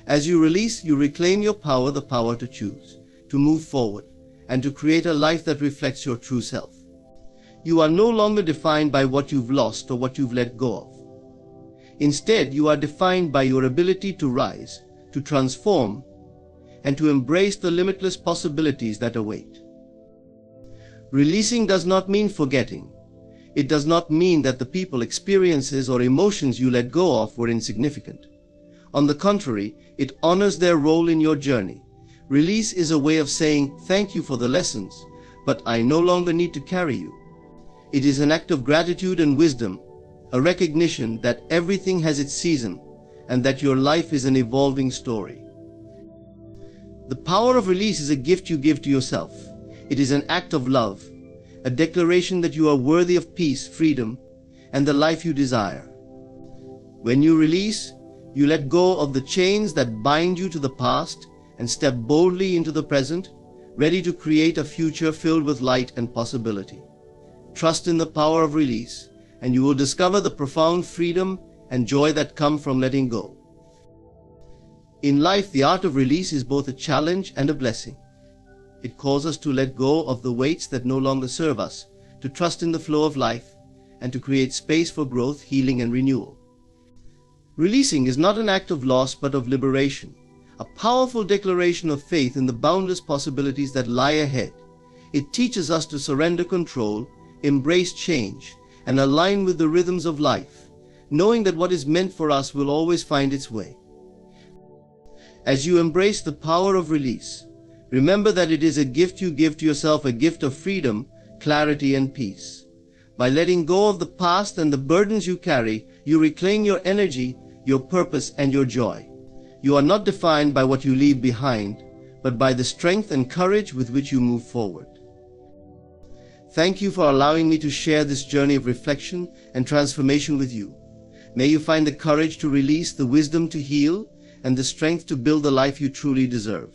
As you release, you reclaim your power, the power to choose, to move forward, and to create a life that reflects your true self. You are no longer defined by what you've lost or what you've let go of. Instead, you are defined by your ability to rise, to transform, and to embrace the limitless possibilities that await. Releasing does not mean forgetting. It does not mean that the people, experiences, or emotions you let go of were insignificant. On the contrary, it honors their role in your journey. Release is a way of saying, thank you for the lessons, but I no longer need to carry you. It is an act of gratitude and wisdom, a recognition that everything has its season, and that your life is an evolving story. The power of release is a gift you give to yourself. It is an act of love, a declaration that you are worthy of peace, freedom, and the life you desire. When you release, you let go of the chains that bind you to the past and step boldly into the present, ready to create a future filled with light and possibility. Trust in the power of release, and you will discover the profound freedom and joy that come from letting go. In life, the art of release is both a challenge and a blessing. It calls us to let go of the weights that no longer serve us, to trust in the flow of life, and to create space for growth, healing, and renewal. Releasing is not an act of loss but of liberation, a powerful declaration of faith in the boundless possibilities that lie ahead. It teaches us to surrender control, embrace change, and align with the rhythms of life, knowing that what is meant for us will always find its way. As you embrace the power of release, remember that it is a gift you give to yourself, a gift of freedom, clarity, and peace. By letting go of the past and the burdens you carry, you reclaim your energy, your purpose, and your joy. You are not defined by what you leave behind, but by the strength and courage with which you move forward. Thank you for allowing me to share this journey of reflection and transformation with you. May you find the courage to release, the wisdom to heal, and the strength to build the life you truly deserve.